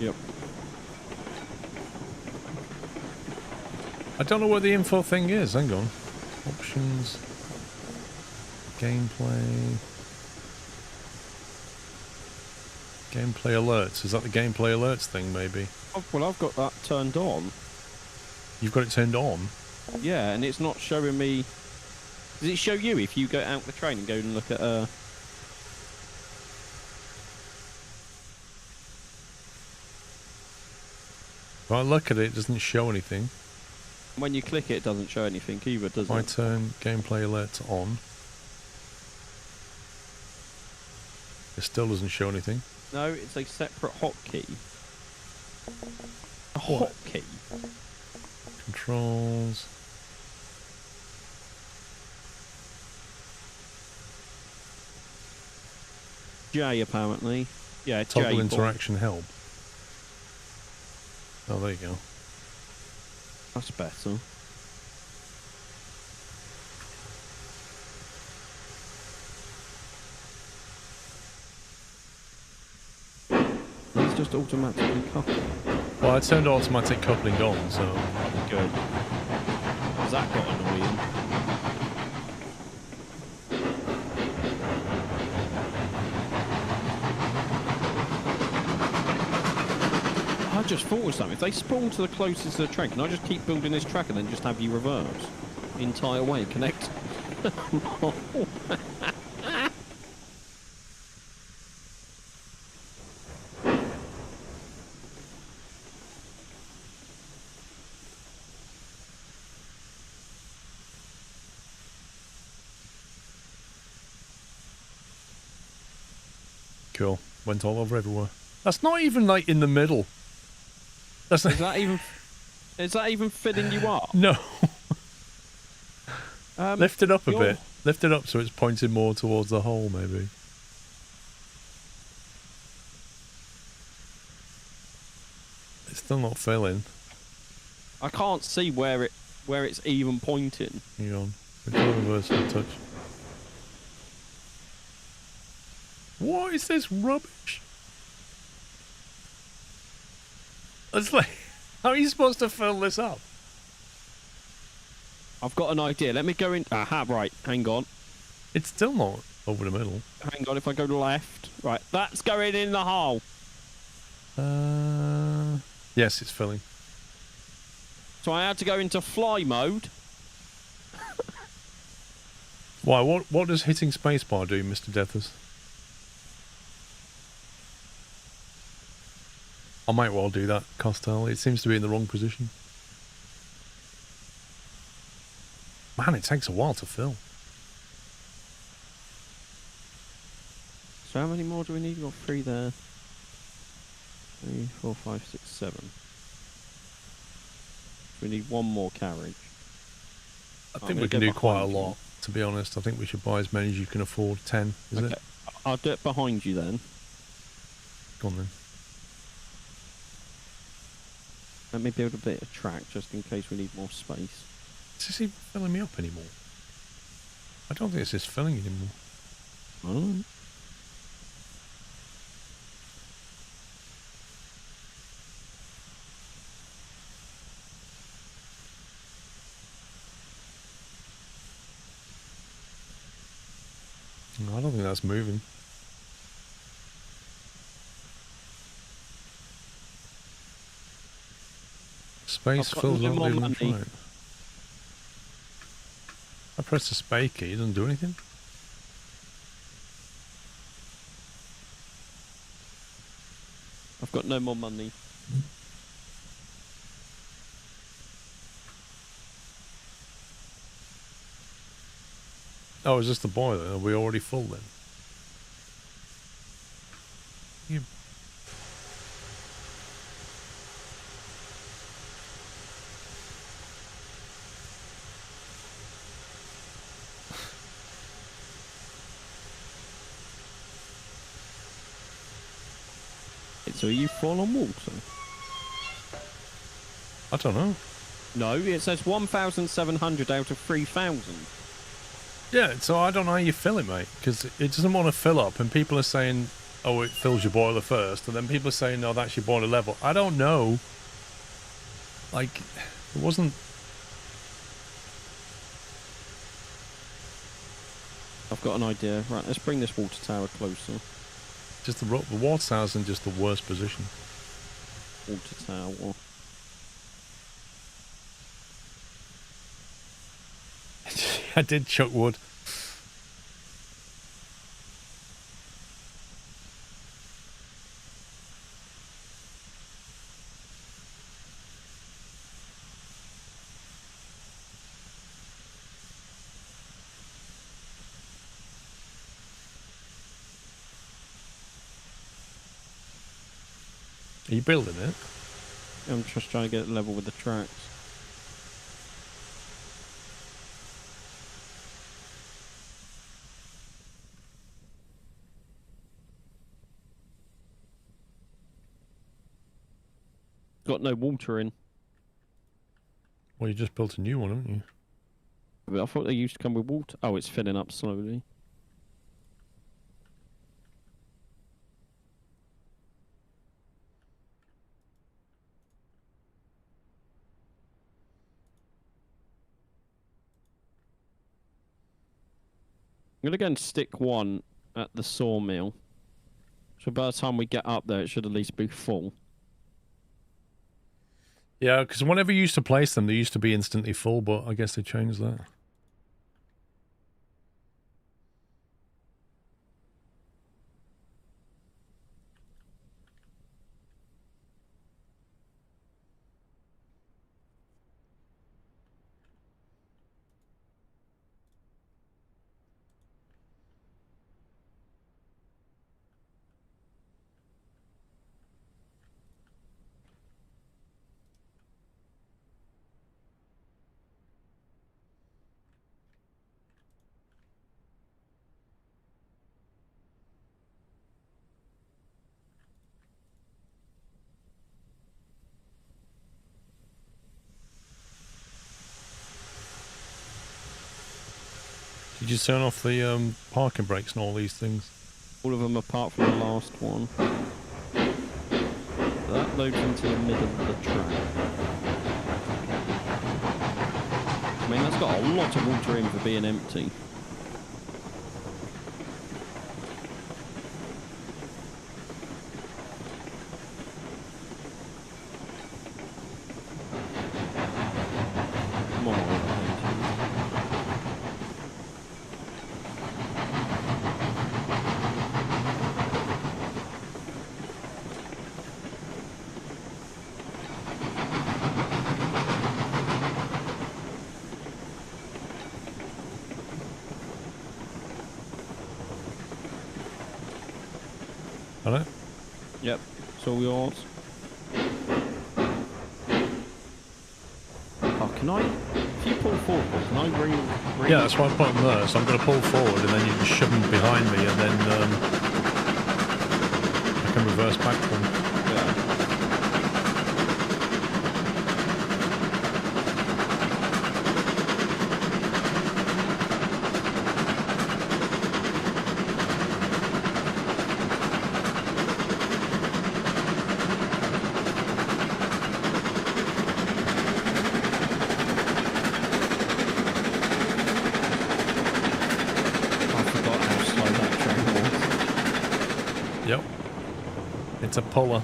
Yep. don't know where the info thing is. Hang on. Options. Gameplay. Gameplay alerts. Is that the gameplay alerts thing, maybe? Oh, well, I've got that turned on. You've got it turned on? Yeah, and it's not showing me... Does it show you if you go out the train and go and look at... If I look at it, it doesn't show anything. When you click it, it doesn't show anything either, does I it? turn gameplay alerts on. It still doesn't show anything. No, it's a separate hotkey. A What? hotkey? Controls. J, apparently. Yeah, Toggle J. interaction help. Oh, there you go. That's better. It's just automatically coupled. Well, I turned automatic coupling on, so... Good. Has that got annoying? I just thought of something. If they spawn to the closest to the train, can I just keep building this track and then just have you reverse the entire way and connect? Cool. Went all over everywhere. That's not even, like, in the middle. That's Is that even filling you up? No. Lift it up a you're- bit. Lift it up so it's pointing more towards the hole, maybe. It's still not filling. I can't see where it's even pointing. Hang on. Control reverse and touch. What is this rubbish? It's like, how are you supposed to fill this up? I've got an idea. Let me go in. Aha, right. Hang on. It's still not over the middle. Hang on. If I go left. Right. That's going in the hole. Yes, it's filling. So I had to go into fly mode. Why? What does hitting spacebar do, Mr. Deathers? I might well do that, Costel. It seems to be in the wrong position. Man, it takes a while to fill. So how many more do we need? We've got 3 there. 3, 4, 5, 6, 7. We need 1 more carriage. I I'm think gonna we can go do quite a behind you. lot, to be honest. I think we should buy as many as you can afford. 10, is Okay. it? I'll do it behind you then. Go on then. Let me build a bit of track just in case we need more space. Is this even filling me up anymore? I don't think this is filling anymore. Oh. No, I don't think that's moving. Space I've got fills no up more leaving money. flight. I press the space key, it doesn't do anything. I've got no more money. Oh, is this the boiler? Are we already full then? You... So are you full on water? I don't know. No, it says 1,700 out of 3,000. Yeah, so I don't know how you fill it, mate, because it doesn't want to fill up, and people are saying, oh, it fills your boiler first, and then people are saying, no, that's your boiler level. I don't know. Like, it wasn't... I've got an idea. Right, let's bring this water tower closer. Just the water tower's in just the worst position. Water tower. I did chuck wood. Are you building it? I'm just trying to get it level with the tracks. Got no water in. Well, you just built a new one, haven't you? But I thought they used to come with water. Oh, it's filling up slowly. I'm gonna go and stick one at the sawmill. So by the time we get up there, it should at least be full. Yeah, because whenever you used to place them, they used to be instantly full, but I guess they changed that. Did you turn off the parking brakes and all these things? All of them apart from the last one. That loads into the middle of the track. I mean, that's got a lot of water in for being empty. Come on. Hello? Yep, it's all yours. Oh, can I? If you pull forward, can I bring? Yeah, that's why I put them there. So I'm going to pull forward, and then you just shove them behind me, and then I can reverse back to them. Yeah. Yep. It's a puller.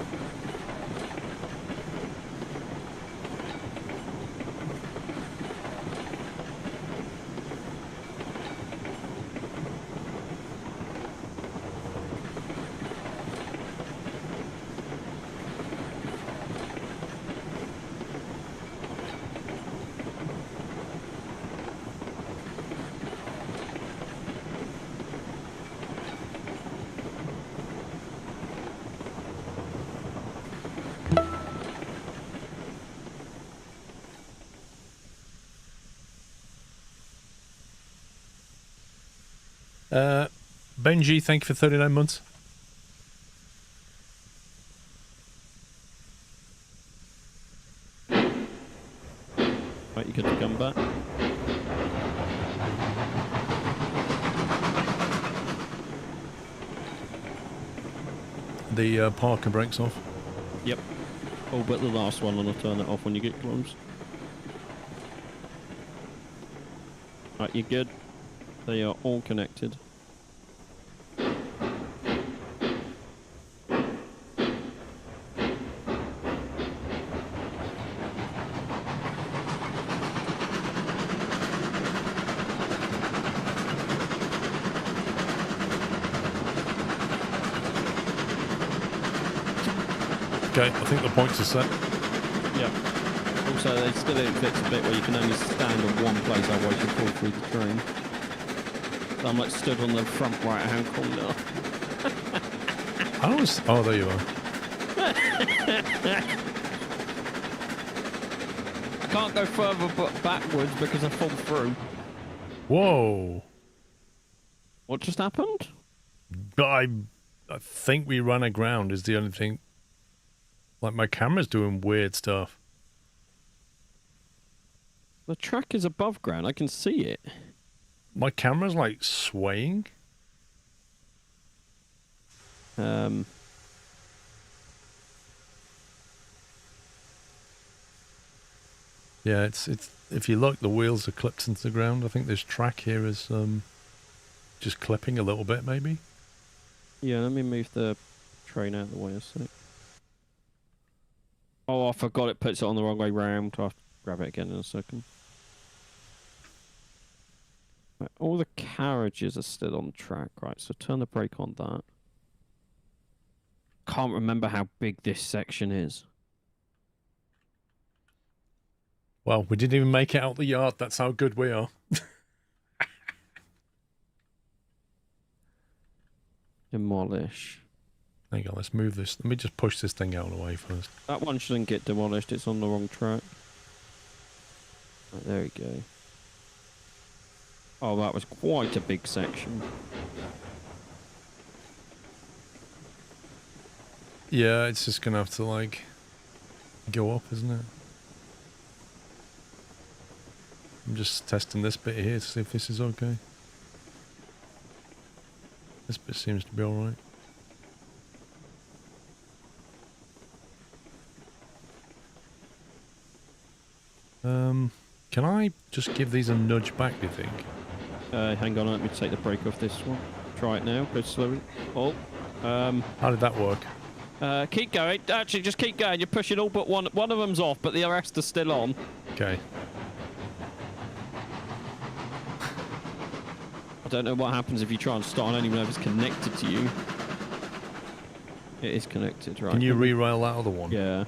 Benji, thank you for 39 months. Right, you get to come back. The parking brakes off. Yep. Oh, but the last one, and I'll turn it off when you get close. Right, you good? They are all connected. Okay, I think the points are set. Yeah. Also, they still didn't fix a bit where you can only stand on one place, otherwise you fall through the train. So I'm like stood on the front right-hand corner. Oh, there you are. I can't go further but backwards because I fall through. Whoa. What just happened? I think we ran aground is the only thing. Like, my camera's doing weird stuff. The track is above ground. I can see it. My camera's, like, swaying. Yeah, it's if you look, the wheels are clipped into the ground. I think this track here is just clipping a little bit, maybe. Yeah, let me move the train out of the way a sec. Oh, I forgot it puts it on the wrong way round. I'll have to grab it again in a second. Right, all the carriages are still on track, right? So turn the brake on that. Can't remember how big this section is. Well, we didn't even make it out the yard. That's how good we are. Demolish. There you go. Let's move this. Let me just push this thing out of the way first. That one shouldn't get demolished. It's on the wrong track. Right, there we go. Oh, that was quite a big section. Yeah, it's just gonna have to, like, go up, isn't it? I'm just testing this bit here to see if this is okay. This bit seems to be alright. Can I just give these a nudge back, do you think? Hang on, let me take the brake off this one. Try it now, go slowly. Oh, How did that work? keep going. Actually, just keep going. You're pushing all but one. One of them's off, but the rest are still on. Okay. I don't know what happens if you try and start. I don't even know if it's connected to you. It is connected, right? Can you re-rail that other one? Yeah.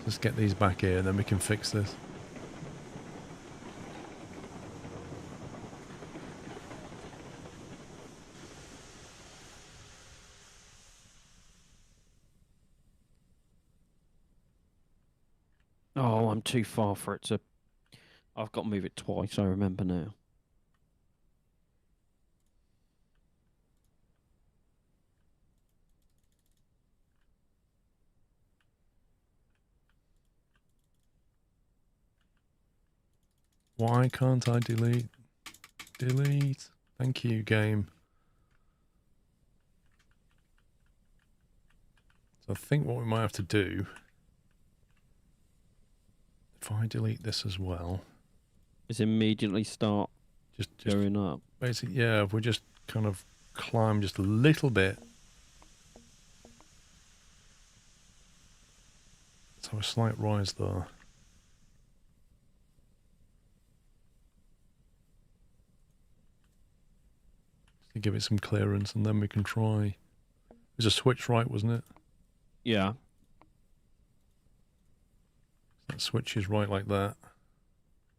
Let's get these back here and then we can fix this. Oh, I'm too far for it to... I've got to move it twice, I remember now. Why can't I delete? Delete. Thank you, game. So I think what we might have to do, if I delete this as well, Is immediately start just going up. basically, yeah, if we just kind of climb just a little bit. So a slight rise there. To give it some clearance, and then we can try. There's a switch right, wasn't it? Yeah. That switch is right like that.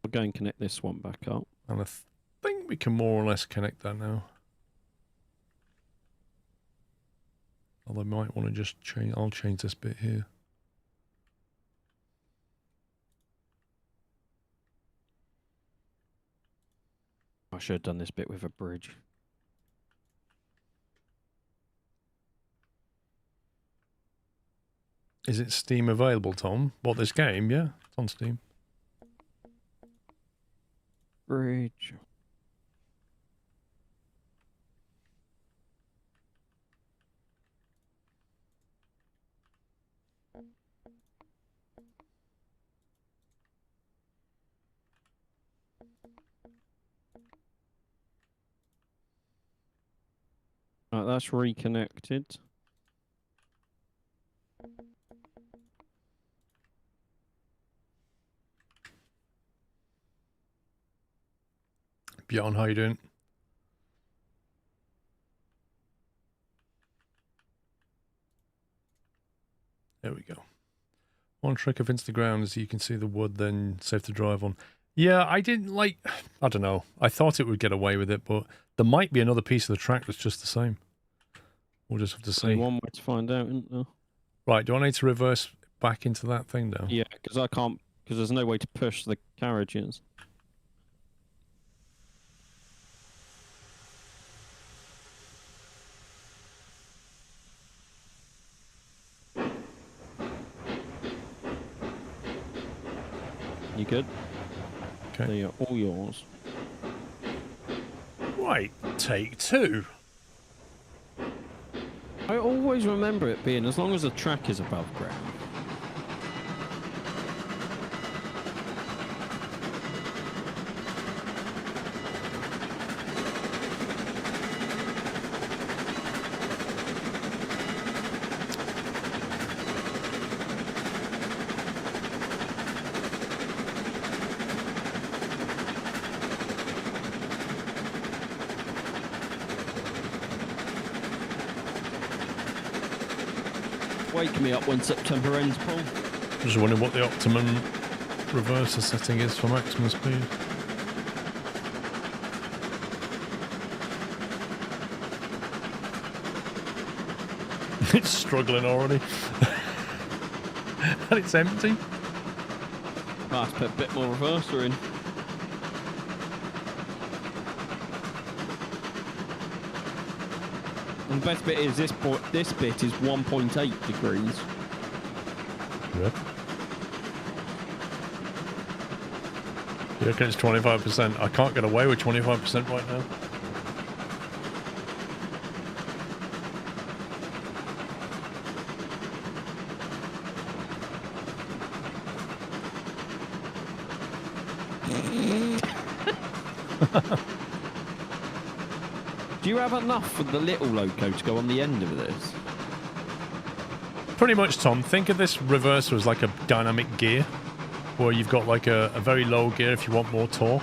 We'll go and connect this one back up. And I think we can more or less connect that now. Although I might want to just change, I'll change this bit here. I should have done this bit with a bridge. Is it Steam available, Tom? What, this game? Yeah, it's on Steam. Bridge. Right, that's reconnected. Bjorn, how you doing? There we go. One trick of Instagram is you can see the wood, then safe to drive on. Yeah, I didn't like... I don't know. I thought it would get away with it, but there might be another piece of the track that's just the same. We'll just have to see. One way to find out, isn't there? Right, do I need to reverse back into that thing now? Yeah, because I can't... Because there's no way to push the carriages. You good? Okay. They are all yours. Right, take two. I always remember it being as long as the track is above ground. Wake me up when September ends, Paul. Just wondering what the optimum reverser setting is for maximum speed. It's struggling already. And it's empty. Ah, let's put a bit more reverser in. And the best bit is this bit is 1.8 degrees. Yep. You reckon it's 25%? I can't get away with 25% right now. Do you have enough for the little loco to go on the end of this? Pretty much, Tom. Think of this reverser as like a dynamic gear, where you've got like a very low gear if you want more torque,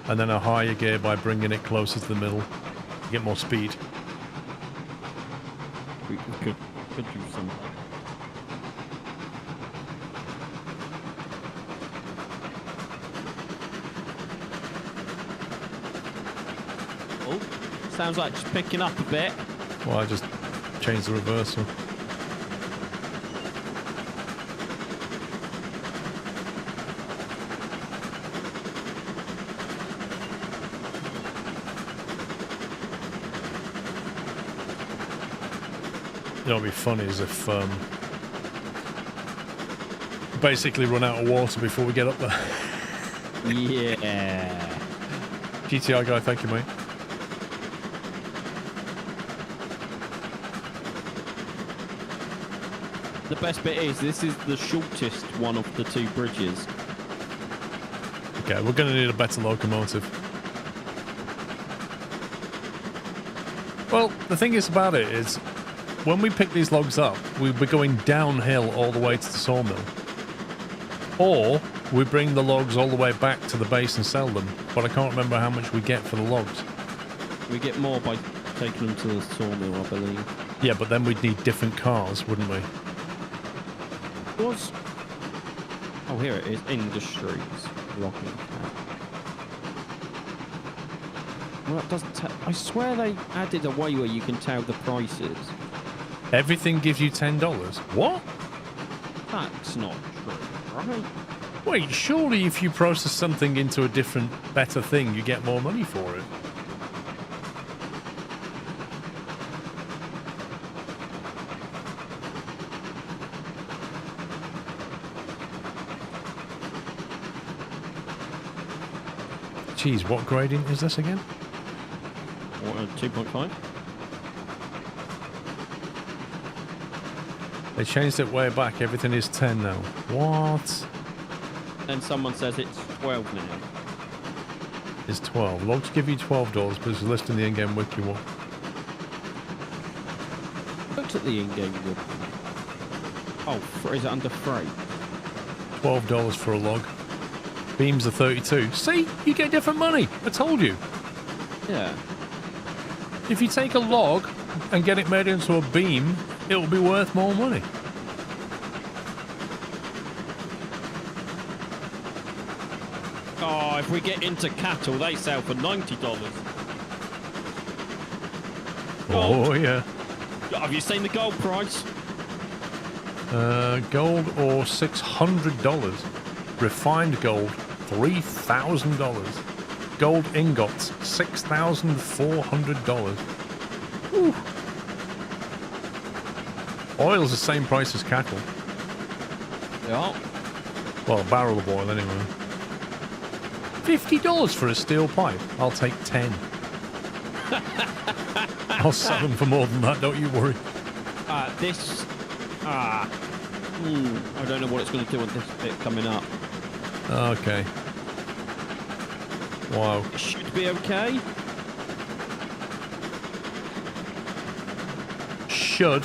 and then a higher gear by bringing it closer to the middle to get more speed. We could do some. Oh, sounds like just picking up a bit. Well, I just changed the reversal. You know, what'd be funny is if basically run out of water before we get up there. Yeah. GTR guy, thank you, mate. The best bit is this is the shortest one of the two bridges. Okay, we're going to need a better locomotive. Well, the thing is about it is, when we pick these logs up, we'll be going downhill all the way to the sawmill. Or we bring the logs all the way back to the base and sell them, but I can't remember how much we get for the logs. We get more by taking them to the sawmill, I believe. Yeah, but then we'd need different cars, wouldn't we? Was... Oh, here it is. Industries. Rocking Cat. Well, that doesn't tell... I swear they added a way where you can tell the prices. Everything gives you $10. What? That's not true, right? Wait, surely if you process something into a different, better thing, you get more money for it. Geez, what grading is this again? 2.5? They changed it way back. Everything is 10 now. What? Then someone says it's 12 now. It's 12. Logs give you $12, but it's listed in the in-game wiki what? Looked at the in-game wood. Oh, is it under freight? $12 for a log. Beams are 32. See? You get different money. I told you. Yeah. If you take a log and get it made into a beam, it'll be worth more money. Oh, if we get into cattle, they sell for $90. Oh, yeah. Have you seen the gold price? Gold or $600. Refined gold, $3,000. Gold ingots, $6,400. Oil's the same price as cattle. Yeah. Well, a barrel of oil anyway. $50 for a steel pipe. I'll take 10. I'll sell them for more than that, don't you worry. I don't know what it's going to do on this bit coming up. Okay. Wow. It should be okay. Should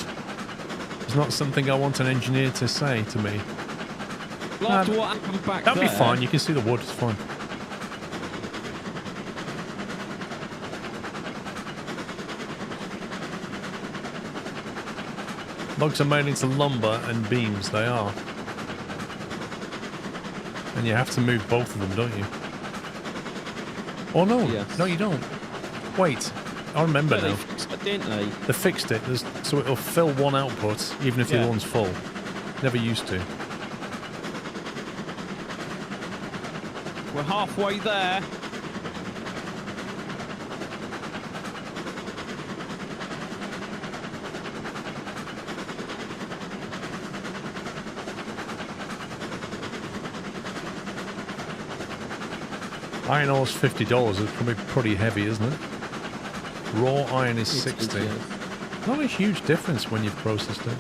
is not something I want an engineer to say to me. Well, after what happened back That'll there... be fine. You can see the wood. It's fine. Logs are made into lumber and beams. They are. And you have to move both of them, don't you? Oh, no. Yes. No, you don't. Wait. I remember Yeah, now. they fixed it, didn't they? They fixed it. So it'll fill one output, even if the Yeah. other one's full. Never used to. We're halfway there. Iron ore's $50. It's probably pretty heavy, isn't it? Raw iron is 60. Yes. Not a huge difference when you've processed it.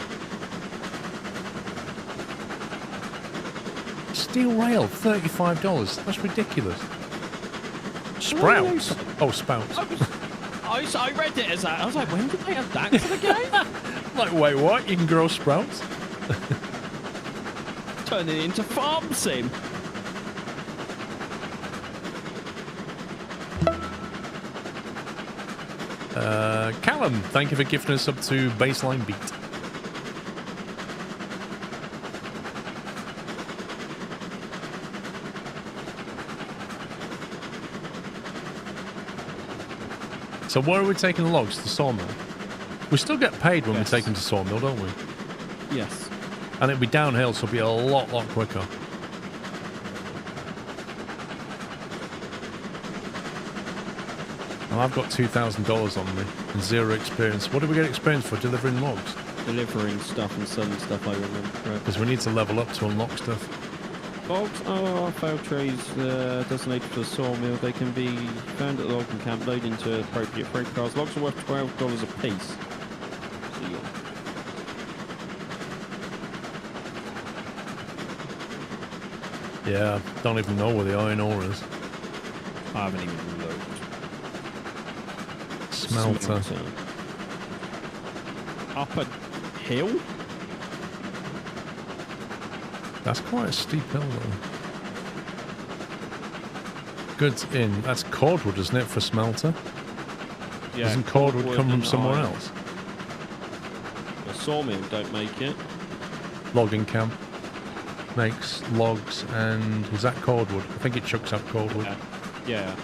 Steel rail, $35. That's ridiculous. Sprouts. Oh, spouts. I read it as that. I was like, when did they add that to the game? Like, wait, what? You can grow sprouts? Turning it into farm sim. Callum, thank you for gifting us up to Baseline Beat. So where are we taking the logs? To sawmill? We still get paid when we take them to sawmill, don't we? Yes. And it'll be downhill, so it'll be a lot quicker. And I've got $2,000 on me and 0 experience. What do we get experience for? Delivering logs? Delivering stuff and selling stuff, I remember. Because we need to level up to unlock stuff. Logs are felled trees designated for the sawmill. They can be found at the logging camp, loaded into appropriate freight cars. Logs are worth $12 a piece. So, Yeah, don't even know where the iron ore is. I haven't even looked. Smelter. Up a hill? That's quite a steep hill, though. Goods in. That's cordwood, isn't it, for smelter? Yeah. Doesn't cordwood come from somewhere iron. else? The sawmill don't make it. Logging camp makes logs, and is that cordwood? I think it chucks out cordwood. Yeah.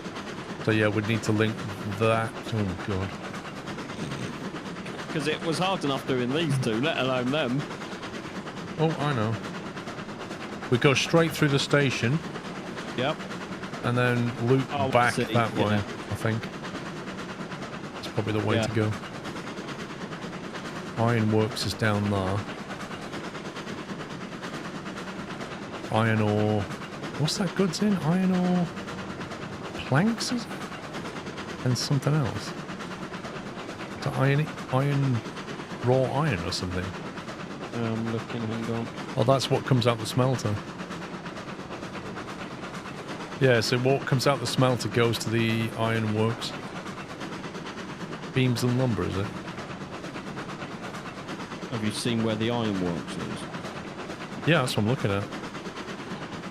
So yeah, we'd need to link that. Oh god. Because it was hard enough doing these two, let alone them. Oh, I know. We go straight through the station. Yep. And then loop back city, that way, yeah. I think. It's probably the way Yeah. to go. Ironworks is down there. Iron ore. What's that goods in? Iron ore planks, is it? And something else. So iron raw iron or something. I'm looking, hang on. Oh, that's what comes out the smelter. Yeah, so what comes out the smelter goes to the ironworks. Beams and lumber, is it? Have you seen where the ironworks is? Yeah, that's what I'm looking at.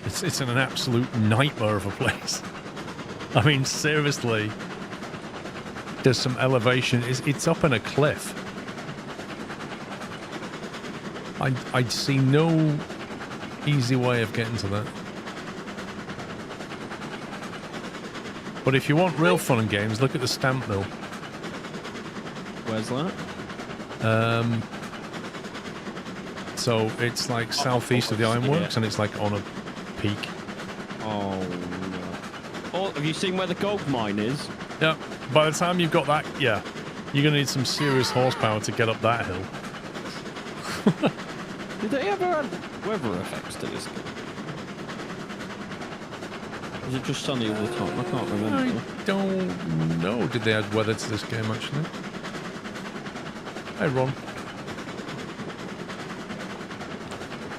It's an absolute nightmare of a place. I mean, seriously. There's some elevation. It's up in a cliff. I'd see no easy way of getting to that. But if you want real fun and games, look at the stamp mill. Where's that? So it's like southeast of the ironworks, and it's like on a peak. Oh, no. Oh, have you seen where the gold mine is? Yeah. By the time you've got that, yeah, you're gonna need some serious horsepower to get up that hill. Did they ever add weather effects to this game? Is it just sunny all the time? I can't remember. I don't know. Did they add weather to this game, actually? Hey, Ron.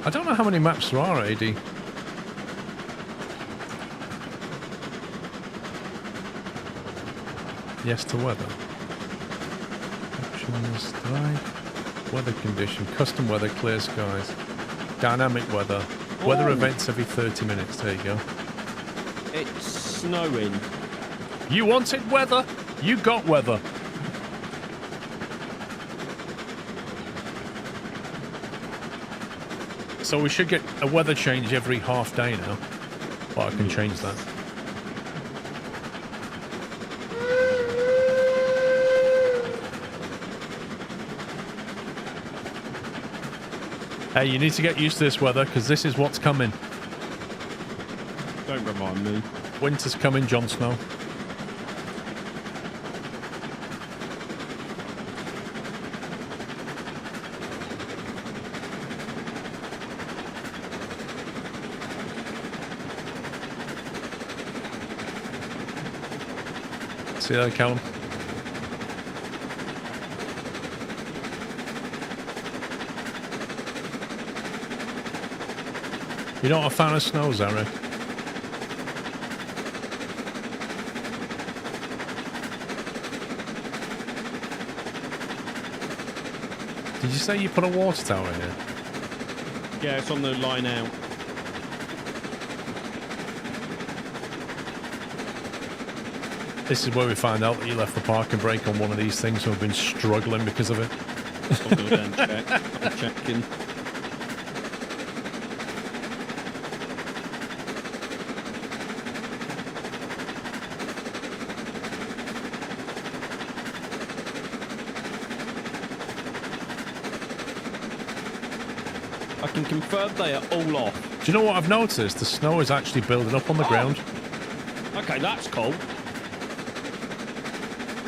I don't know how many maps there are, AD. Yes to weather. Options, dry. Weather condition, custom weather, clear skies. Dynamic weather. Weather events every 30 minutes. There you go. It's snowing. You wanted weather? You got weather. So we should get a weather change every half day now. But I can change that. Hey, you need to get used to this weather, because this is what's coming. Don't remind me. Winter's coming, Jon Snow. See you later, Callum. You're not a fan of snow, Zarek? Did you say you put a water tower here? Yeah, it's on the line out. This is where we find out that you left the parking brake on one of these things, so we've been struggling because of it. I'll go down and check. I'm checking. I can confirm they are all off. Do you know what I've noticed? The snow is actually building up on the ground, Okay, that's cool.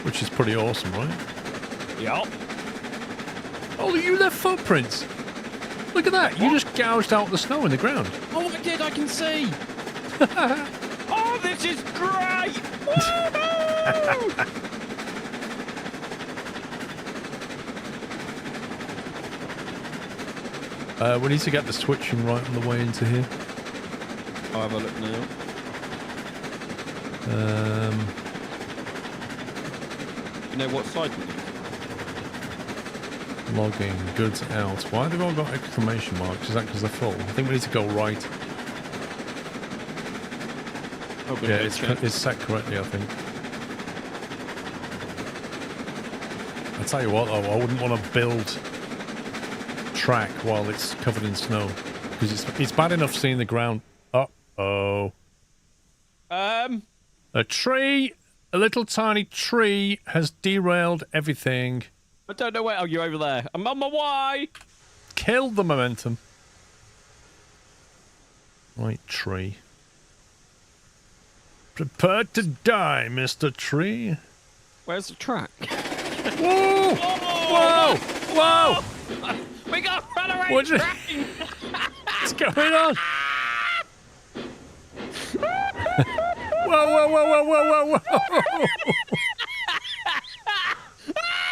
which is pretty awesome, right? Yep. Oh, you left footprints. Look at that. You just gouged out the snow in the ground. Oh, I did. I can see. Oh, this is great. Woohoo! We need to get the switching right on the way into here. I'll have a look now. You know what side we need? Logging, goods out. Why have they all got exclamation marks? Is that because they're full? I think we need to go right. Oh, good. Yeah, it's set correctly, I think. I tell you what, though, I wouldn't want to build track while it's covered in snow, because it's bad enough seeing the ground. Uh-oh. A tree, a little tiny tree has derailed everything. I don't know where. Oh, you're over there. I'm on my way. Killed the momentum. Right, tree. Prepare to die, Mr. Tree. Where's the track? Whoa! Whoa! Whoa! We got runaway What's train. What's going on? Whoa, whoa, whoa, whoa, whoa, whoa, whoa!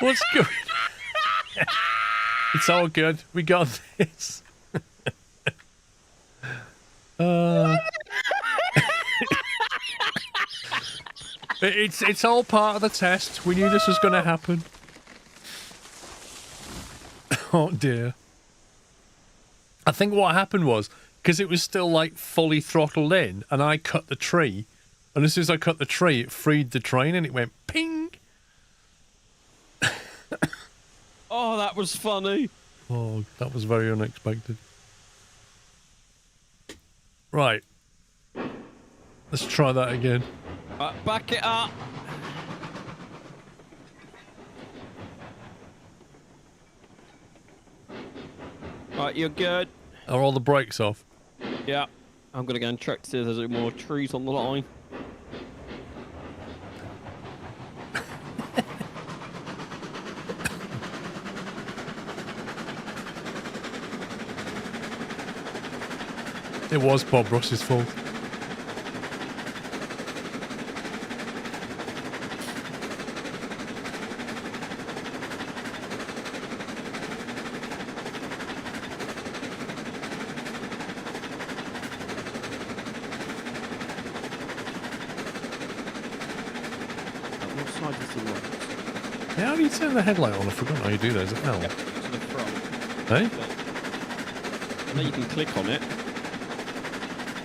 What's going on? It's all good. We got this. It's all part of the test. We knew this was going to happen. Oh dear. I think what happened was, because it was still like fully throttled in, and I cut the tree, and as soon as I cut the tree, it freed the train and it went ping. Oh, that was funny. Oh, that was very unexpected. Right. Let's try that again. Back it up. Right, you're good. Are all the brakes off? Yeah. I'm gonna go and check to see if there's any more trees on the line. It was Bob Ross's fault. What side is the left? Yeah, how do you turn the headlight on? I forgot how you do that. Is it L? Yep, to the front. Hey? I know you can click on it.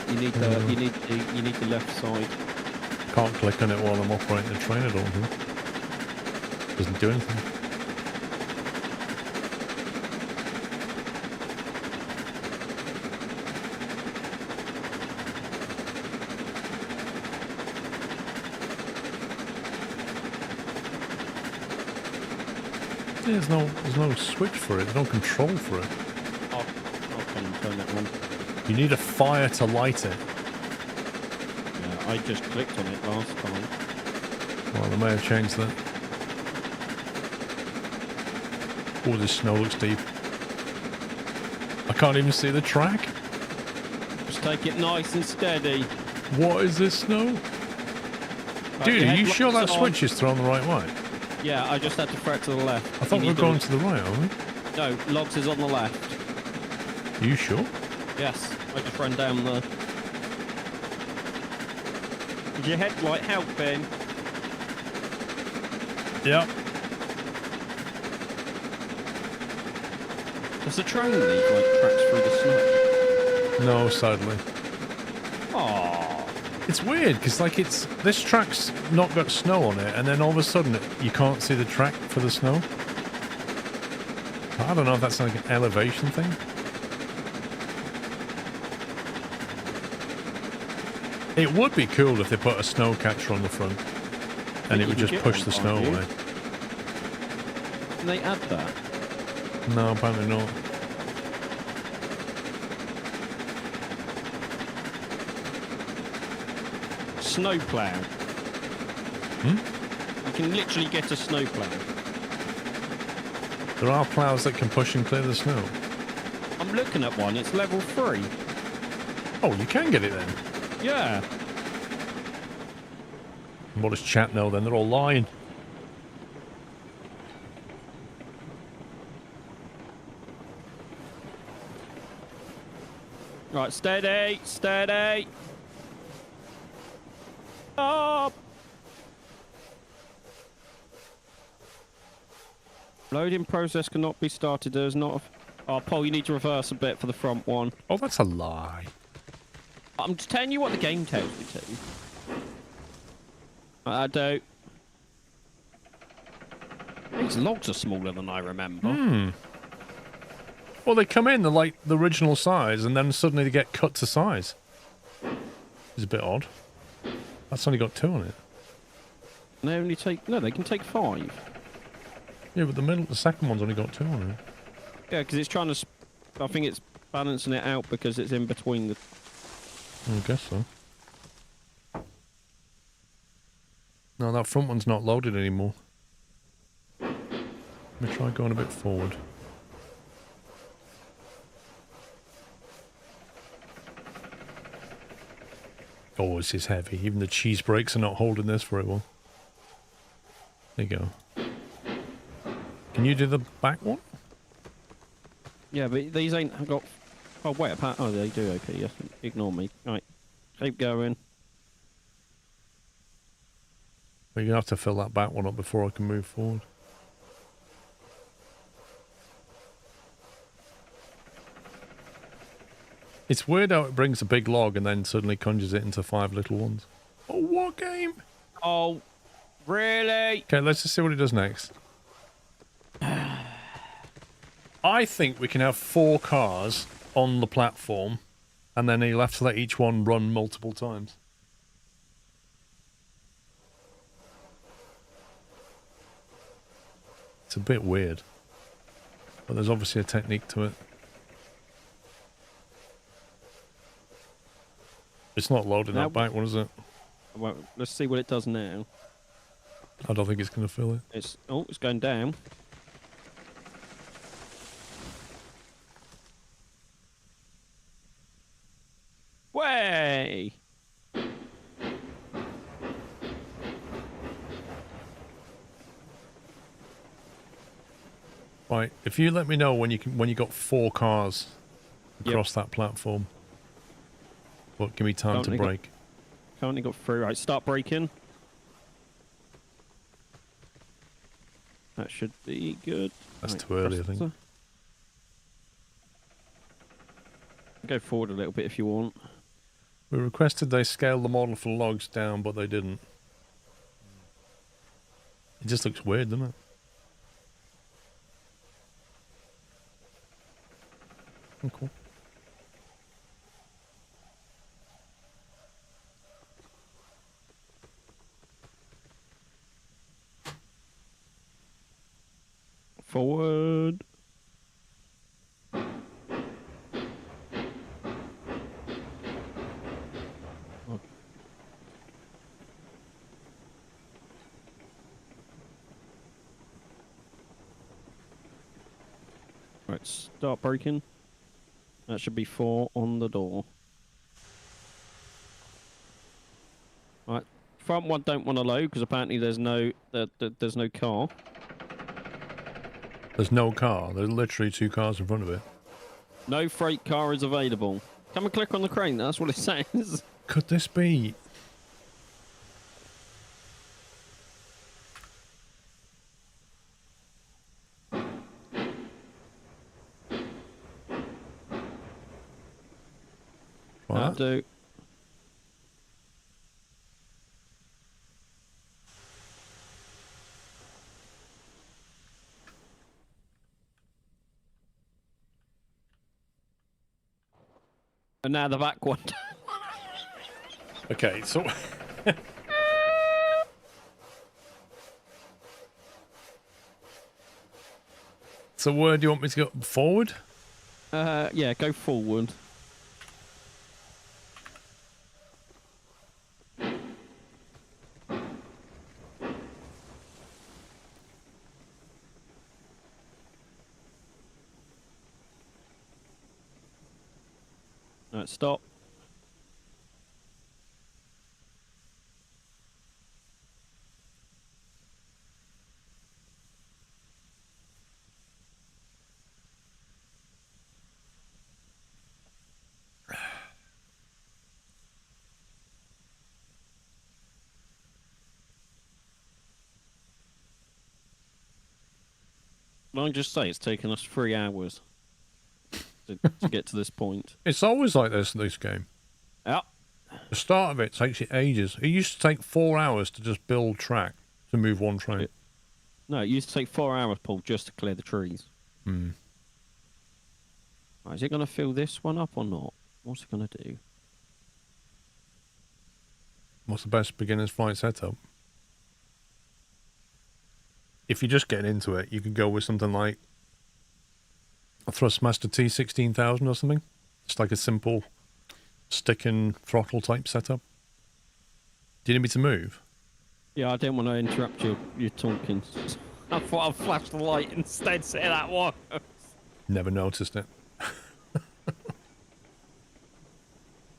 You need the you need the left side. Can't click on it while I'm operating the train, I don't think. Doesn't do anything. There's no switch for it. There's no control for it. I'll come and turn that on. You need a fire to light it. Yeah, I just clicked on it last time. Well, they may have changed that. Oh, this snow looks deep. I can't even see the track. Just take it nice and steady. What is this snow? Right, Dude, your are you headlights sure that on. switch is thrown the right way? Yeah, I just had to throw it to the left. I thought we were going to the right, aren't we? No, logs is on the left. Are you sure? Yes, I just ran down the... Is your headlight helping? Yeah. Does the train leave like tracks through the snow? No, sadly. Aww. It's weird, because like this track's not got snow on it, and then all of a sudden you can't see the track for the snow. I don't know if that's like an elevation thing. It would be cool if they put a snow catcher on the front, and it would just push the snow away. Can they add that? No, apparently not. Snowplow. Hmm? You can literally get a snowplow. There are plows that can push and clear the snow. I'm looking at one. It's level 3. Oh, you can get it then. Yeah. What does chat know then? They're all lying. Right, steady, steady. Up. Loading process cannot be started. There's not. Oh, Paul, you need to reverse a bit for the front one. Oh, that's a lie. I'm just telling you what the game tells me to. I do. These logs are smaller than I remember. Hmm. Well, they come in, they're like the original size, and then suddenly they get cut to size. It's a bit odd. That's only got 2 on it. They only take... No, they can take 5. Yeah, but the second one's only got 2 on it. Yeah, because it's trying to... I think it's balancing it out because it's in between the... I guess so. No, that front one's not loaded anymore. Let me try going a bit forward. Oh, this is heavy. Even the cheese brakes are not holding this very well. There you go. Can you do the back one? Yeah, but these ain't got... Oh, wait, apart... Oh, they do, okay, yes. Ignore me. Right, keep going. You're going to have to fill that back one up before I can move forward. It's weird how it brings a big log and then suddenly conjures it into 5 little ones. Oh, what game? Oh, really? Okay, let's just see what it does next. I think we can have 4 cars on the platform, and then you'll have to let each one run multiple times. It's a bit weird, but there's obviously a technique to it. It's not loading Now- that back one, is it? Well, let's see what it does now. I don't think it's going to fill it. It's going down. Way! Right, if you let me know when you got 4 cars Yep. across that platform, but give me time to Currently got- brake. Currently got through. Right, start braking. That should be good. That's Right, too early, I press think. Go forward a little bit if you want. We requested they scale the model for logs down, but they didn't. It just looks weird, doesn't it? Oh, cool. Forward. Right, start braking. That should be 4 on the door. Right, front one don't want to load because apparently there's no there's no car. There's no car. There's literally 2 cars in front of it. No freight car is available. Come and click on the crane. That's what it says. Could this be? That'll What? do. And now the back one. Okay, so so where do you want me to go? Forward? Yeah, go forward. Right, stop. Can I just say it's taken us 3 hours to get to this point? It's always like this in this game. Yep. The start of it takes you ages. It used to take 4 hours to just build track to move one train. No, it used to take 4 hours, Paul, just to clear the trees. Hmm. Right, is it going to fill this one up or not? What's it going to do? What's the best beginner's flight setup? If you're just getting into it, you could go with something like a Thrustmaster T16000 or something. Just like a simple stick and throttle type setup. Do you need me to move? Yeah, I didn't want to interrupt your talking. I thought I'd flash the light instead, say that one. Never noticed it.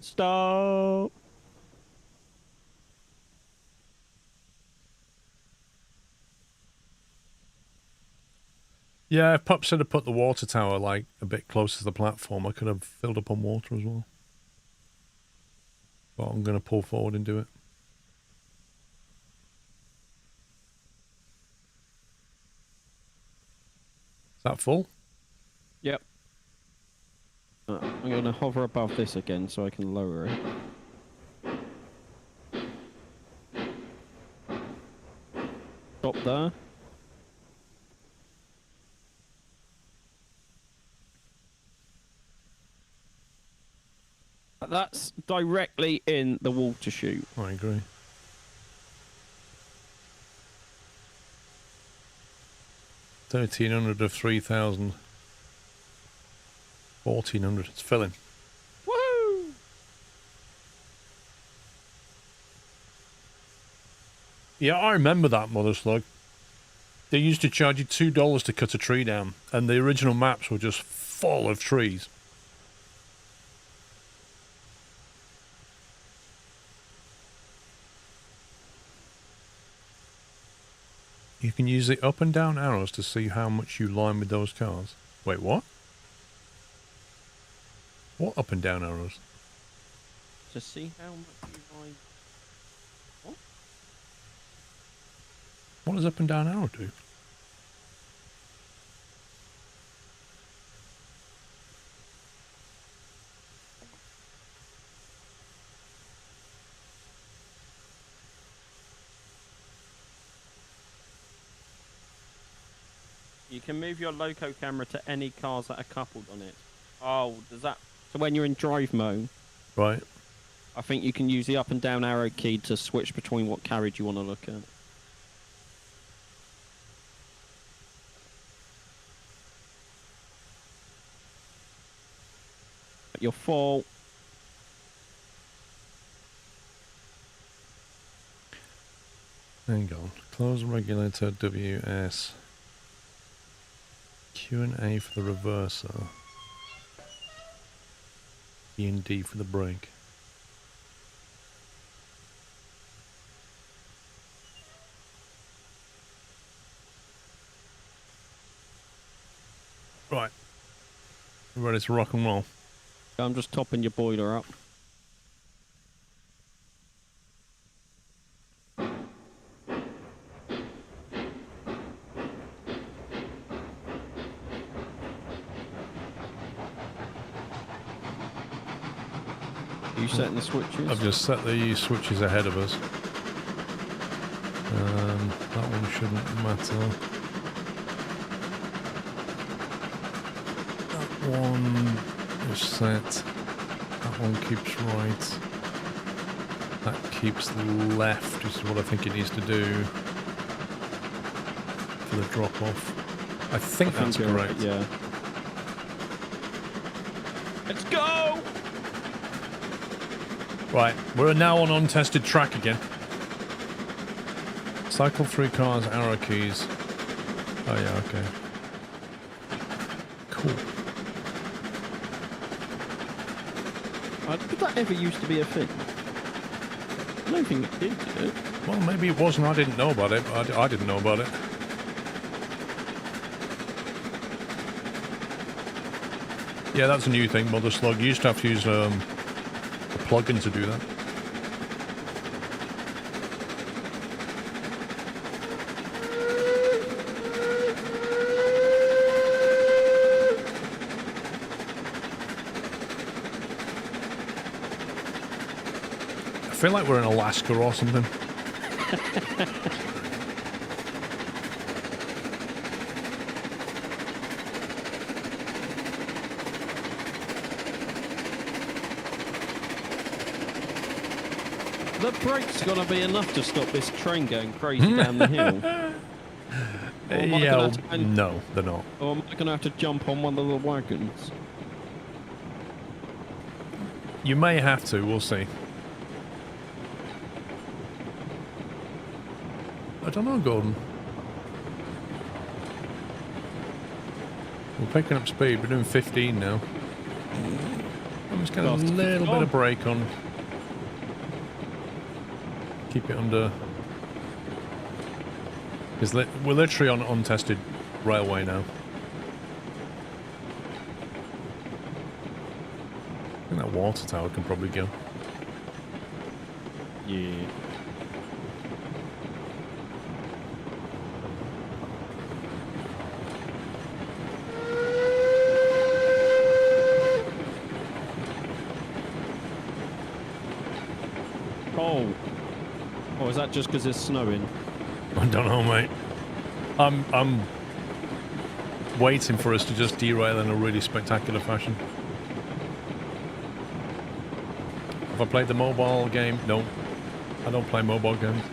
Stop. Yeah, if Pup should have put the water tower like a bit closer to the platform, I could have filled up on water as well. But I'm going to pull forward and do it. Is that full? Yep. I'm going to hover above this again so I can lower it. Stop there. That's directly in the water chute. I agree. $1,300 of 3,000. 1,400. It's filling. Woo! Yeah, I remember that, Mother Slug. They used to charge you $2 to cut a tree down, and the original maps were just full of trees. You can use the up and down arrows to see how much you line with those cars. Wait, what? What up and down arrows? To see how much you line. What? What does up and down arrow do? You can move your loco camera to any cars that are coupled on it. Oh, does that... So when you're in drive mode, Right. I think you can use the up and down arrow key to switch between what carriage you want to look at. Your fault. Hang on. Close regulator WS. Q and A for the reverser. E and D for the brake. Right. We're ready to rock and roll. I'm just topping your boiler up. You setting the switches? I've just set the switches ahead of us. That one shouldn't matter. That one is set. That one keeps right. That keeps left, which is what I think it needs to do for the drop off. I think that's you're correct. right, yeah. Let's go! Right, we're now on untested track again. Cycle through cars, arrow keys. Oh yeah, okay. Cool. Did that ever used to be a thing? I don't think it did it? Well, maybe it wasn't. I didn't know about it. I didn't know about it. Yeah, that's a new thing, Mother Slug. You used to have to use a plugin to do that. I feel like we're in Alaska or something. The brake's gonna be enough to stop this train going crazy down the hill. Or am I Yeah, gonna have to- no, they're not. Or am I gonna have to jump on one of the wagons? You may have to, we'll see. I don't know, Gordon. We're picking up speed, we're doing 15 now. I'm just getting a Fast. little bit of brake on. Keep it under. Because we're literally on untested railway now. I think that water tower can probably go. Yeah. is that just because it's snowing? I don't know, mate. I'm waiting for us to just derail in a really spectacular fashion. Have I played the mobile game? No. I don't play mobile games.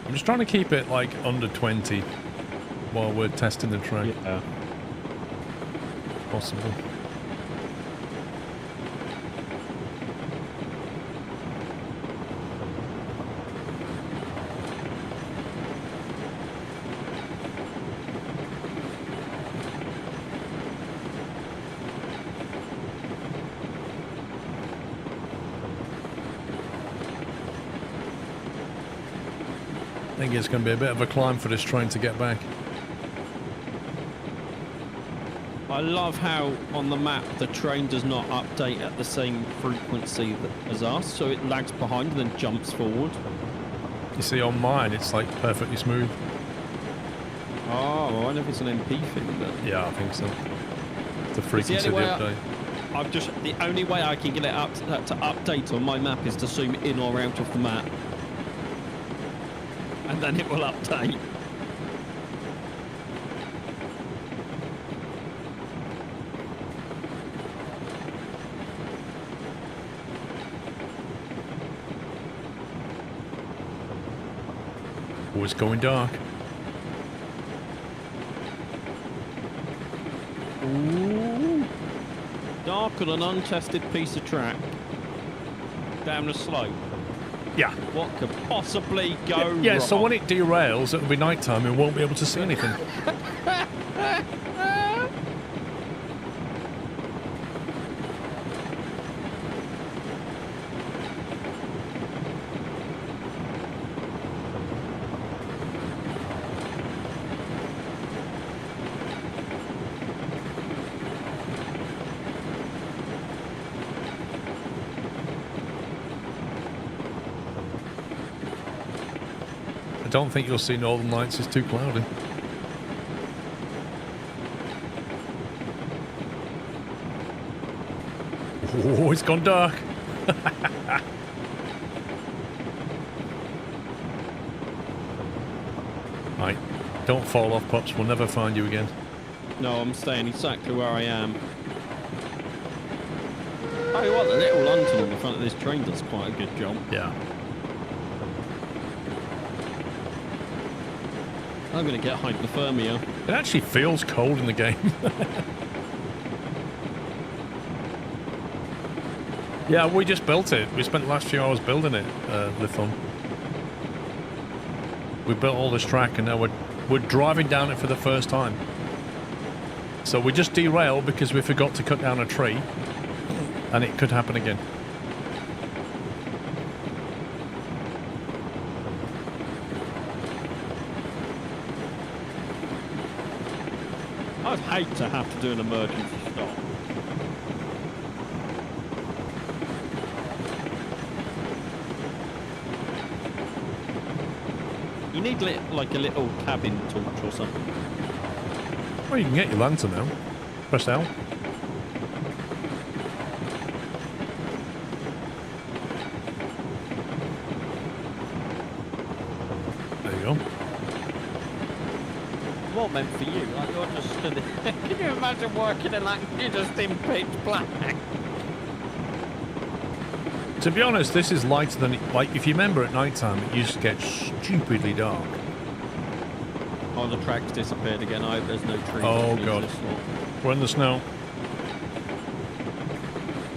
I'm just trying to keep it like under 20 while we're testing the track. Yeah. Possible. I think it's going to be a bit of a climb for this train to get back. I love how on the map the train does not update at the same frequency as us, so it lags behind and then jumps forward. You see, on mine, it's like perfectly smooth. Oh, I wonder if it's an MP thing then. Yeah, I think so. The frequency of the update. The only way I can get it up to update on my map is to zoom in or out of the map. And then it will update. Oh, it's going dark. Ooh. Dark on an untested piece of track. Down the slope. Yeah. What could possibly go Yeah, wrong? so when it derails, it'll be night time and we won't be able to see anything. I don't think you'll see Northern Lights, it's too cloudy. Oh, it's gone dark. Right, don't fall off, Pops, we'll never find you again. No, I'm staying exactly where I am. Oh, what, the little lantern on the front of this train does quite a good job. Yeah. I'm going to get hypothermia. It actually feels cold in the game. Yeah, we just built it. We spent the last few hours building it, Lithon. We built all this track and now we're driving down it for the first time. So we just derailed because we forgot to cut down a tree and it could happen again. I'd hate to have to do an emergency stop. You need like a little cabin torch or something. Well, you can get your lantern now. Press L. There you go. More meant for you, like you're just stood there. Can you imagine working in like you're just in pitch black? To be honest, this is lighter than... Like, if you remember at night time, it used to get stupidly dark. Oh, the track's disappeared again. I hope there's no trees. Oh, underneath God. this lot. We're in the snow.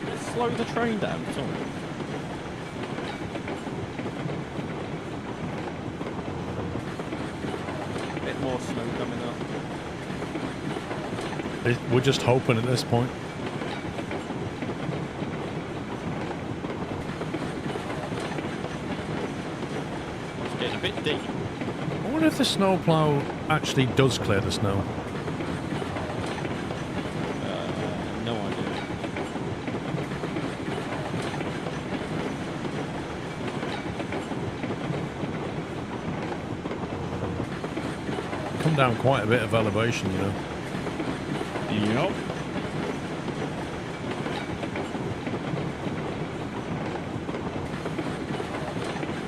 Let's slow the train down. Sorry. Bit more snow coming up. We're just hoping at this point. It's getting a bit deep. I wonder if the snowplow actually does clear the snow. No idea. come down quite a bit of elevation, you know. Yep.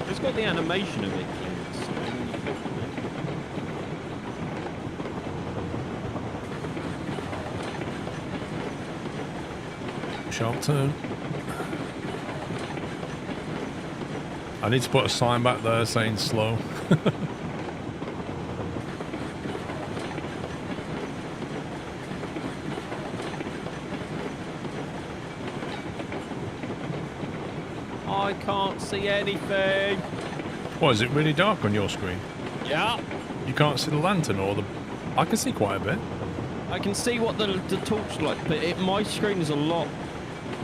It's got the animation of it, Clint, so when you click on it. Sharp turn. I need to put a sign back there saying slow. I can't see anything. What, is it really dark on your screen? Yeah. You can't see the lantern or the... I can see quite a bit. I can see what the torchlight, but my screen is a lot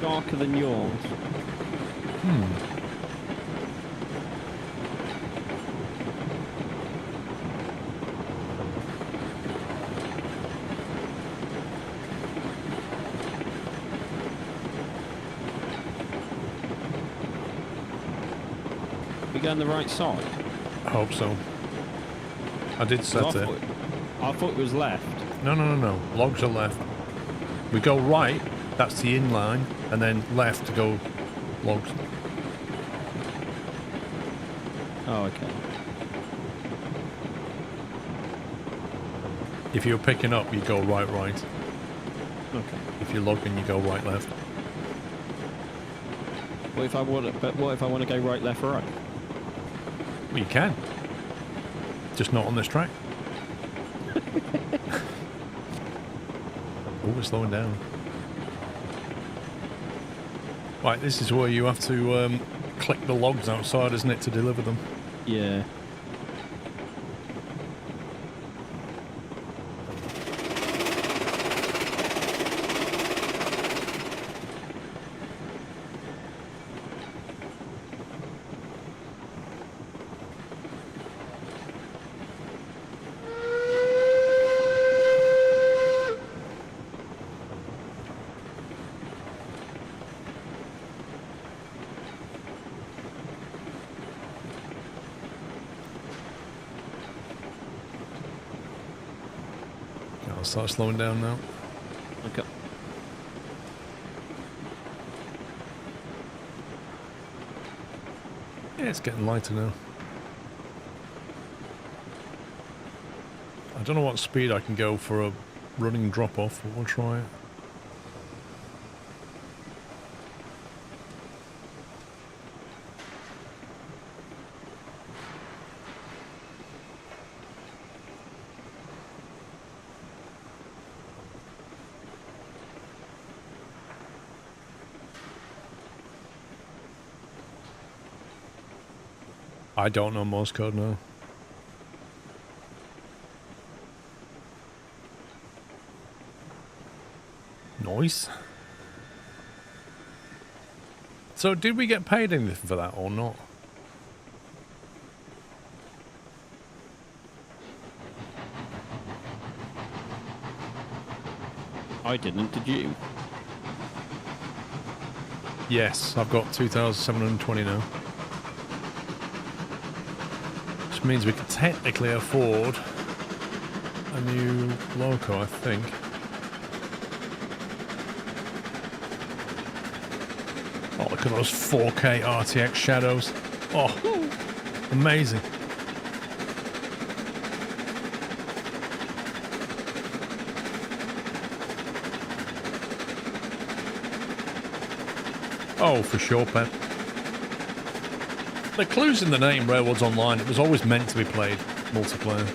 darker than yours. We go on the right side? I hope so. I did set it. I thought it was left. No, no, no, no. Logs are left. We go right, that's the in line, and then left to go logs. Oh, okay. If you're picking up, you go right. Okay. If you're logging, you go right, left. What if I want to go right, left, right? Well, you can. Just not on this track. Oh, we're slowing down. Right, this is where you have to click the logs outside, isn't it, to deliver them? Yeah. I'll start slowing down now. Okay. Yeah, it's getting lighter now. I don't know what speed I can go for a running drop-off, but we'll try it. I don't know Morse code now. Nice. So did we get paid anything for that or not? I didn't, did you? Yes, I've got 2,720 now. Which means we could technically afford a new loco, I think. Oh, look at those 4K RTX shadows. Oh, amazing. Oh, for sure, Pep. The clue's in the name, Railroads Online. It was always meant to be played multiplayer.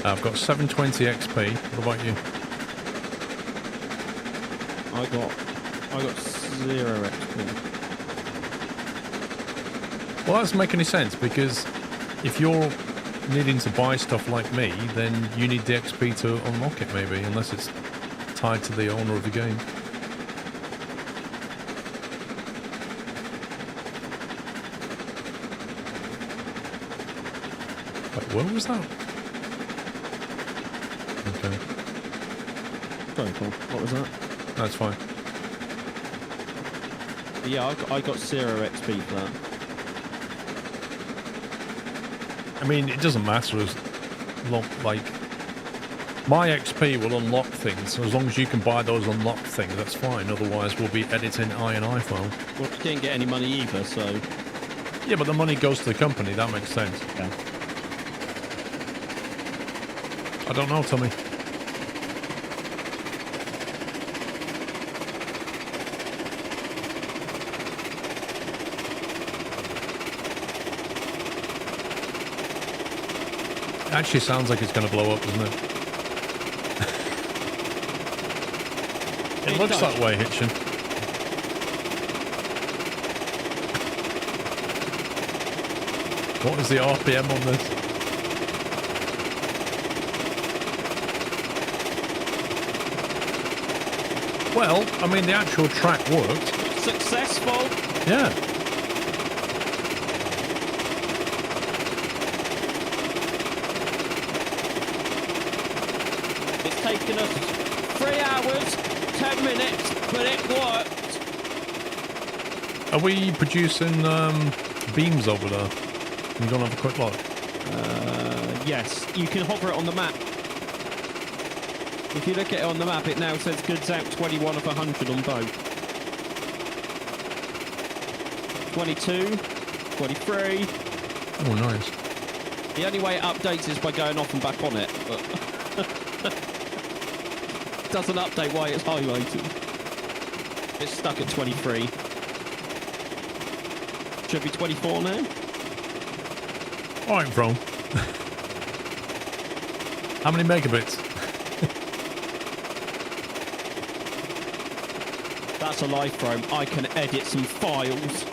I've got 720 XP. What about you? I got 0 XP. Well, that doesn't make any sense, because if you're needing to buy stuff like me, then you need the XP to unlock it, maybe, unless it's tied to the owner of the game. Wait, where was that? Okay. Sorry, Paul. What was that? That's fine. Yeah, I got 0 XP for that. I mean, it doesn't matter as long, like, my XP will unlock things, so as long as you can buy those unlocked things, that's fine. Otherwise, we'll be editing I file. Well, you didn't get any money either, so... Yeah, but the money goes to the company, that makes sense. Yeah. I don't know, Tommy. It actually sounds like it's going to blow up, doesn't it? It looks that way, Hitchin. What is the RPM on this? Well, I mean, the actual track worked. Successful! Yeah. It's taken us 3 hours, 10 minutes, but it worked. Are we producing beams over there? Can you go and have a quick look? Yes, you can hover it on the map. If you look at it on the map, it now says goods out 21 of 100 on both. 22, 23. Oh, nice. The only way it updates is by going off and back on it, but it doesn't update why it's highlighted. It's stuck at 23. Should be 24 now. All right, bro. How many megabits? That's a live frame. I can edit some files.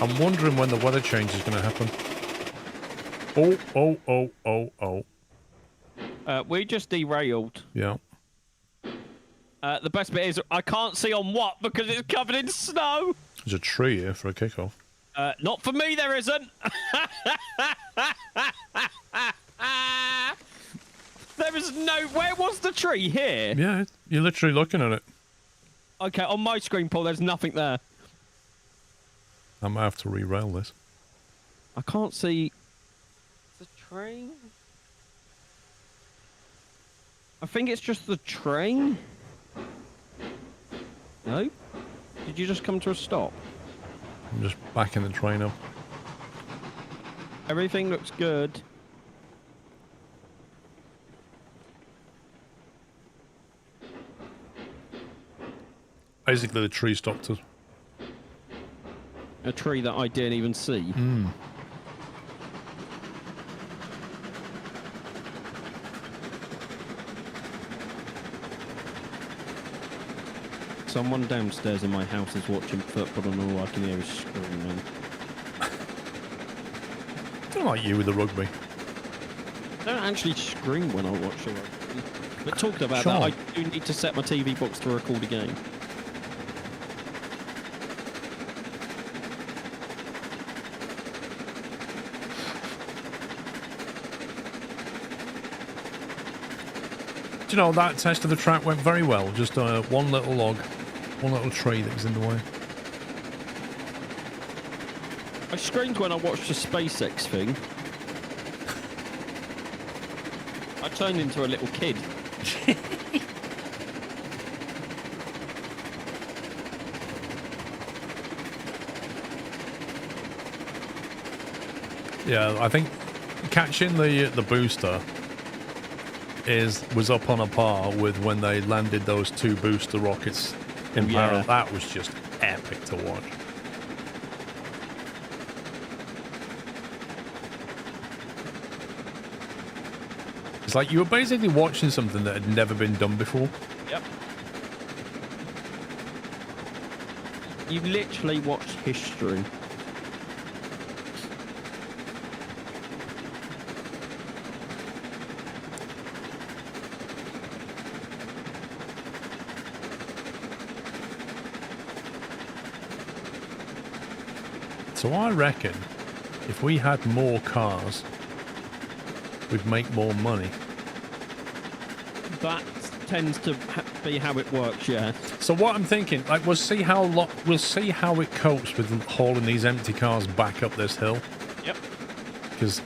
I'm wondering when the weather change is going to happen. Oh. We just derailed. Yeah. The best bit is I can't see on what because it's covered in snow. There's a tree here for a kickoff. Not for me, there isn't. There is no... Where was the tree? Here? Yeah, you're literally looking at it. Okay, on my screen, Paul, there's nothing there. I might have to re-rail this. I can't see... The train? I think it's just the train. No? Did you just come to a stop? I'm just backing the train up. Everything looks good. Basically, the tree stopped us. A tree that I didn't even see. Hmm. Someone downstairs in my house is watching football and all I can hear is screaming. I don't like you with the rugby. I don't actually scream when I watch the rugby. But talking about Sean. that, I do need to set my TV box to record a game. Do you know, that test of the track went very well. Just one little log, one little tree that was in the way. I screamed when I watched the SpaceX thing. I turned into a little kid. Yeah, I think catching the booster was up on a par with when they landed those 2 booster rockets in parallel. That was just epic to watch. It's like you were basically watching something that had never been done before. Yep. You literally watched history. So I reckon if we had more cars, we'd make more money. That tends to be how it works, yeah. So what I'm thinking, like, we'll see how it copes with hauling these empty cars back up this hill. Yep. Because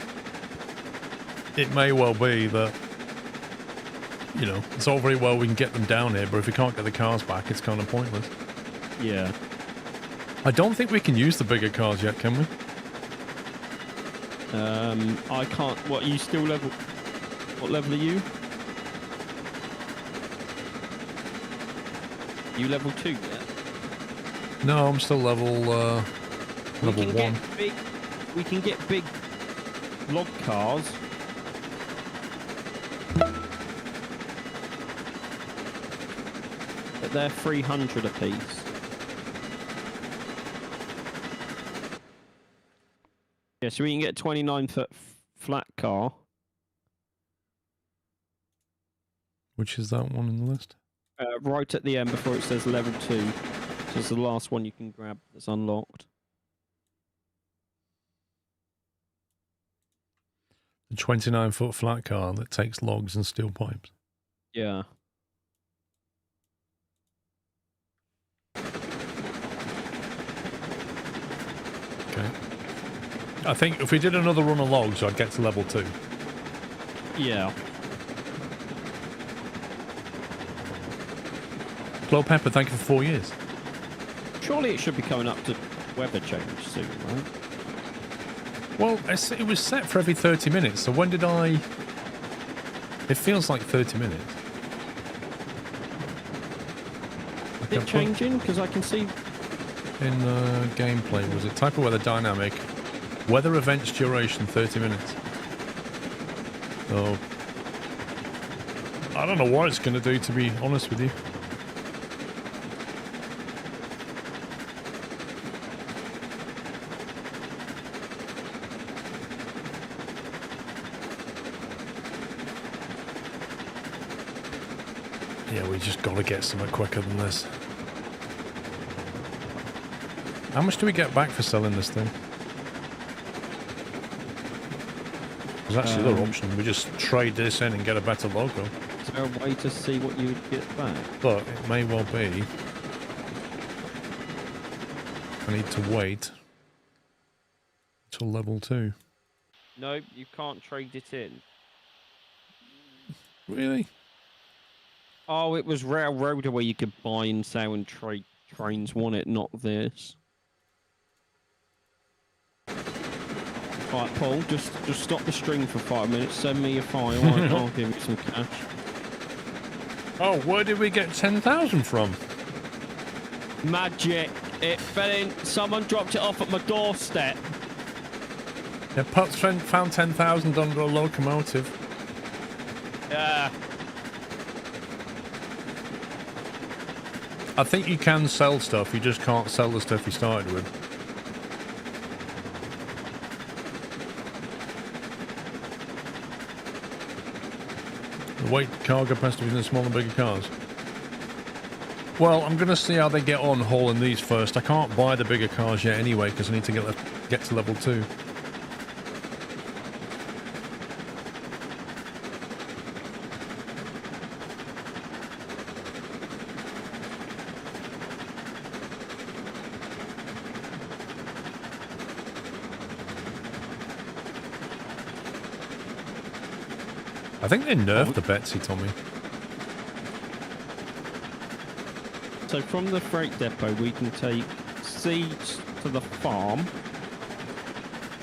it may well be that, you know, it's all very well we can get them down here, but if we can't get the cars back, it's kind of pointless. Yeah. I don't think we can use the bigger cars yet, can we? I can't. What, are you still level? What level are you? You level 2 yet? No, I'm still level 1. We can get big log cars. But they're 300 apiece. Yeah, so we can get a 29-foot flat car. Which is that one in the list? Right at the end before it says level 2. So it's the last one you can grab that's unlocked. The 29-foot flat car that takes logs and steel pipes. Yeah. Okay. I think if we did another run of logs, I'd get to level 2. Yeah. Glow Pepper, thank you for 4 years. Surely it should be coming up to weather change soon, right? Well, it was set for every 30 minutes, so when did I... It feels like 30 minutes. Is it changing? Because I can see... In gameplay, was it type of weather dynamic? Weather events duration 30 minutes. Oh. I don't know what it's going to do, to be honest with you. Yeah, we just got to get something quicker than this. How much do we get back for selling this thing? There's actually another option. We just trade this in and get a better logo. Is there a way to see what you would get back? But it may well be. I need to wait till level 2. No, you can't trade it in. Really? Oh, it was Railroader where you could buy and sell and trade trains, wasn't it? Not this. Alright, Paul, just stop the stream for 5 minutes. Send me a file. I'll give you some cash. Oh, where did we get 10,000 from? Magic. It fell in. Someone dropped it off at my doorstep. Yeah, Putz found 10,000 under a locomotive. Yeah. I think you can sell stuff, you just can't sell the stuff you started with. The weight cargo capacity in smaller and bigger cars. Well, I'm going to see how they get on hauling these first. I can't buy the bigger cars yet anyway, because I need to get to level 2. I think they nerfed the Betsy, Tommy. So from the freight depot, we can take seeds to the farm.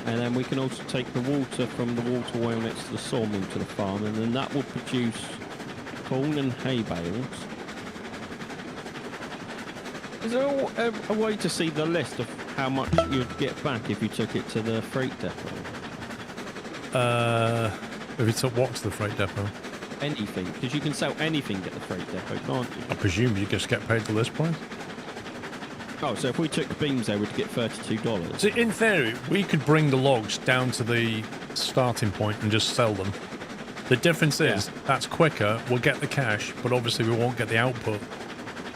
And then we can also take the water from the water well next to the sawmill to the farm. And then that will produce corn and hay bales. Is there a way to see the list of how much you'd get back if you took it to the freight depot? If you took what to the freight depot? Anything, because you can sell anything at the freight depot, can't you? I presume you just get paid the list price? Oh, so if we took beams there, we'd get $32. So in theory, we could bring the logs down to the starting point and just sell them. The difference is, that's quicker, we'll get the cash, but obviously we won't get the output.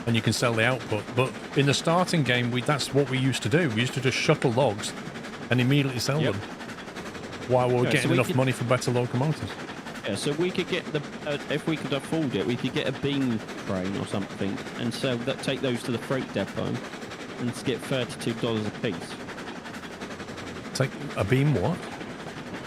and you can sell the output. But in the starting game, that's what we used to do. We used to just shuttle logs and immediately sell them while we were getting enough money for better locomotives. Yeah, so we could get if we could afford it, we could get a beam train or something and sell that. Take those to the freight depot and get $32 a piece. Take a beam, what?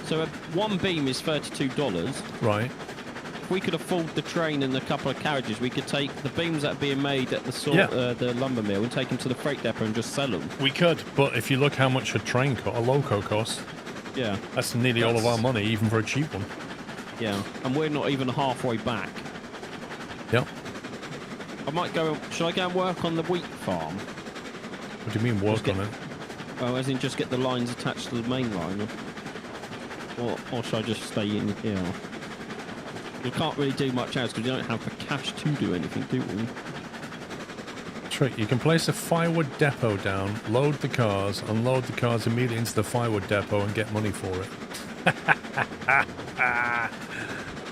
So one beam is $32. Right. If we could afford the train and a couple of carriages, we could take the beams that are being made at the lumber mill and take them to the freight depot and just sell them. We could, but if you look how much a loco costs, yeah, that's nearly all of our money, even for a cheap one. Yeah, and we're not even halfway back. Yep. I might go. Should I go and work on the wheat farm? What do you mean work on it? Well, as in just get the lines attached to the main line, or should I just stay in here? You can't really do much else because you don't have the cash to do anything, do we? Trick, you can place a firewood depot down, load the cars, unload the cars immediately into the firewood depot and get money for it.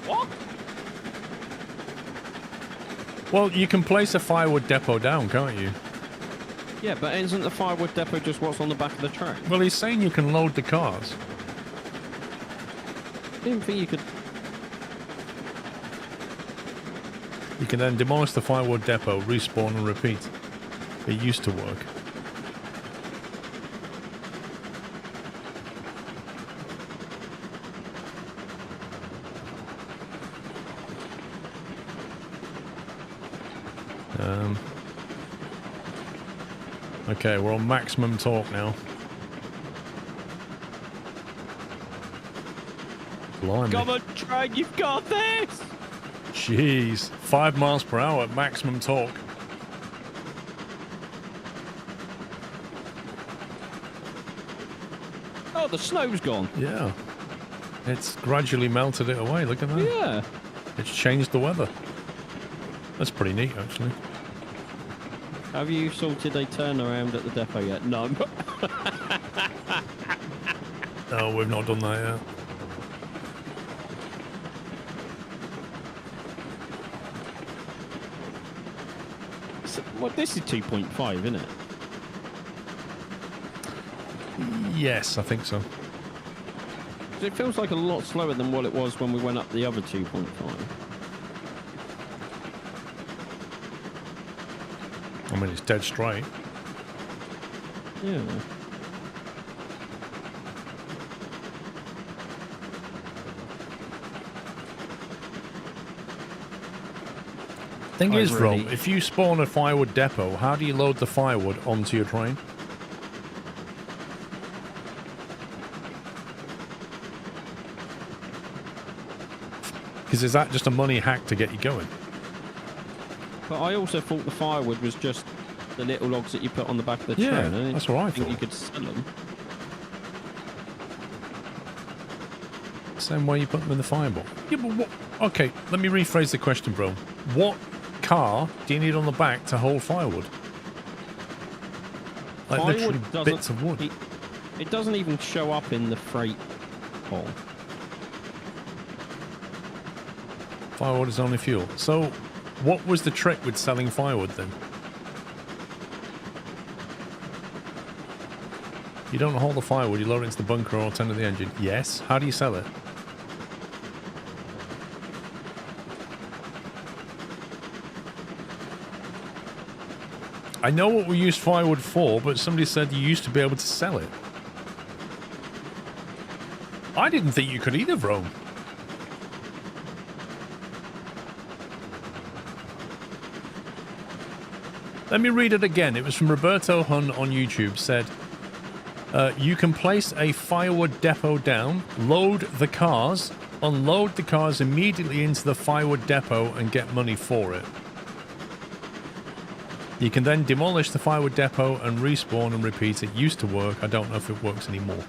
What? Well, you can place a firewood depot down, can't you? Yeah, but isn't the firewood depot just what's on the back of the train? Well, he's saying you can load the cars. I didn't think you could... You can then demolish the firewood depot, respawn and repeat. It used to work. Okay, we're on maximum torque now. Blimey. Come on, train, you've got this! Jeez, 5 miles per hour at maximum torque. Oh, the snow's gone. Yeah. It's gradually melted it away, look at that. Yeah. It's changed the weather. That's pretty neat, actually. Have you sorted a turnaround at the depot yet? No. No, we've not done that yet. Well, this is 2.5, isn't it? Yes, I think so. It feels like a lot slower than what it was when we went up the other 2.5. I mean, it's dead straight. Yeah. Thing is, Rome, if you spawn a firewood depot, how do you load the firewood onto your train? Because is that just a money hack to get you going? But I also thought the firewood was just the little logs that you put on the back of the train. Yeah, I that's what I thought. You could sell them. Same way you put them in the fireball. Yeah, but what? Okay, let me rephrase the question, bro. What car do you need on the back to hold firewood? Like literally bits of wood. It doesn't even show up in the freight hall. Firewood is only fuel. So, what was the trick with selling firewood then? You don't hold the firewood, you load it into the bunker or tender the engine. Yes. How do you sell it? I know what we use firewood for, but somebody said you used to be able to sell it. I didn't think you could either, Rome. Let me read it again. It was from Roberto Hun on YouTube. Said, you can place a firewood depot down, load the cars, unload the cars immediately into the firewood depot and get money for it. You can then demolish the firewood depot and respawn and repeat. It used to work. I don't know if it works anymore.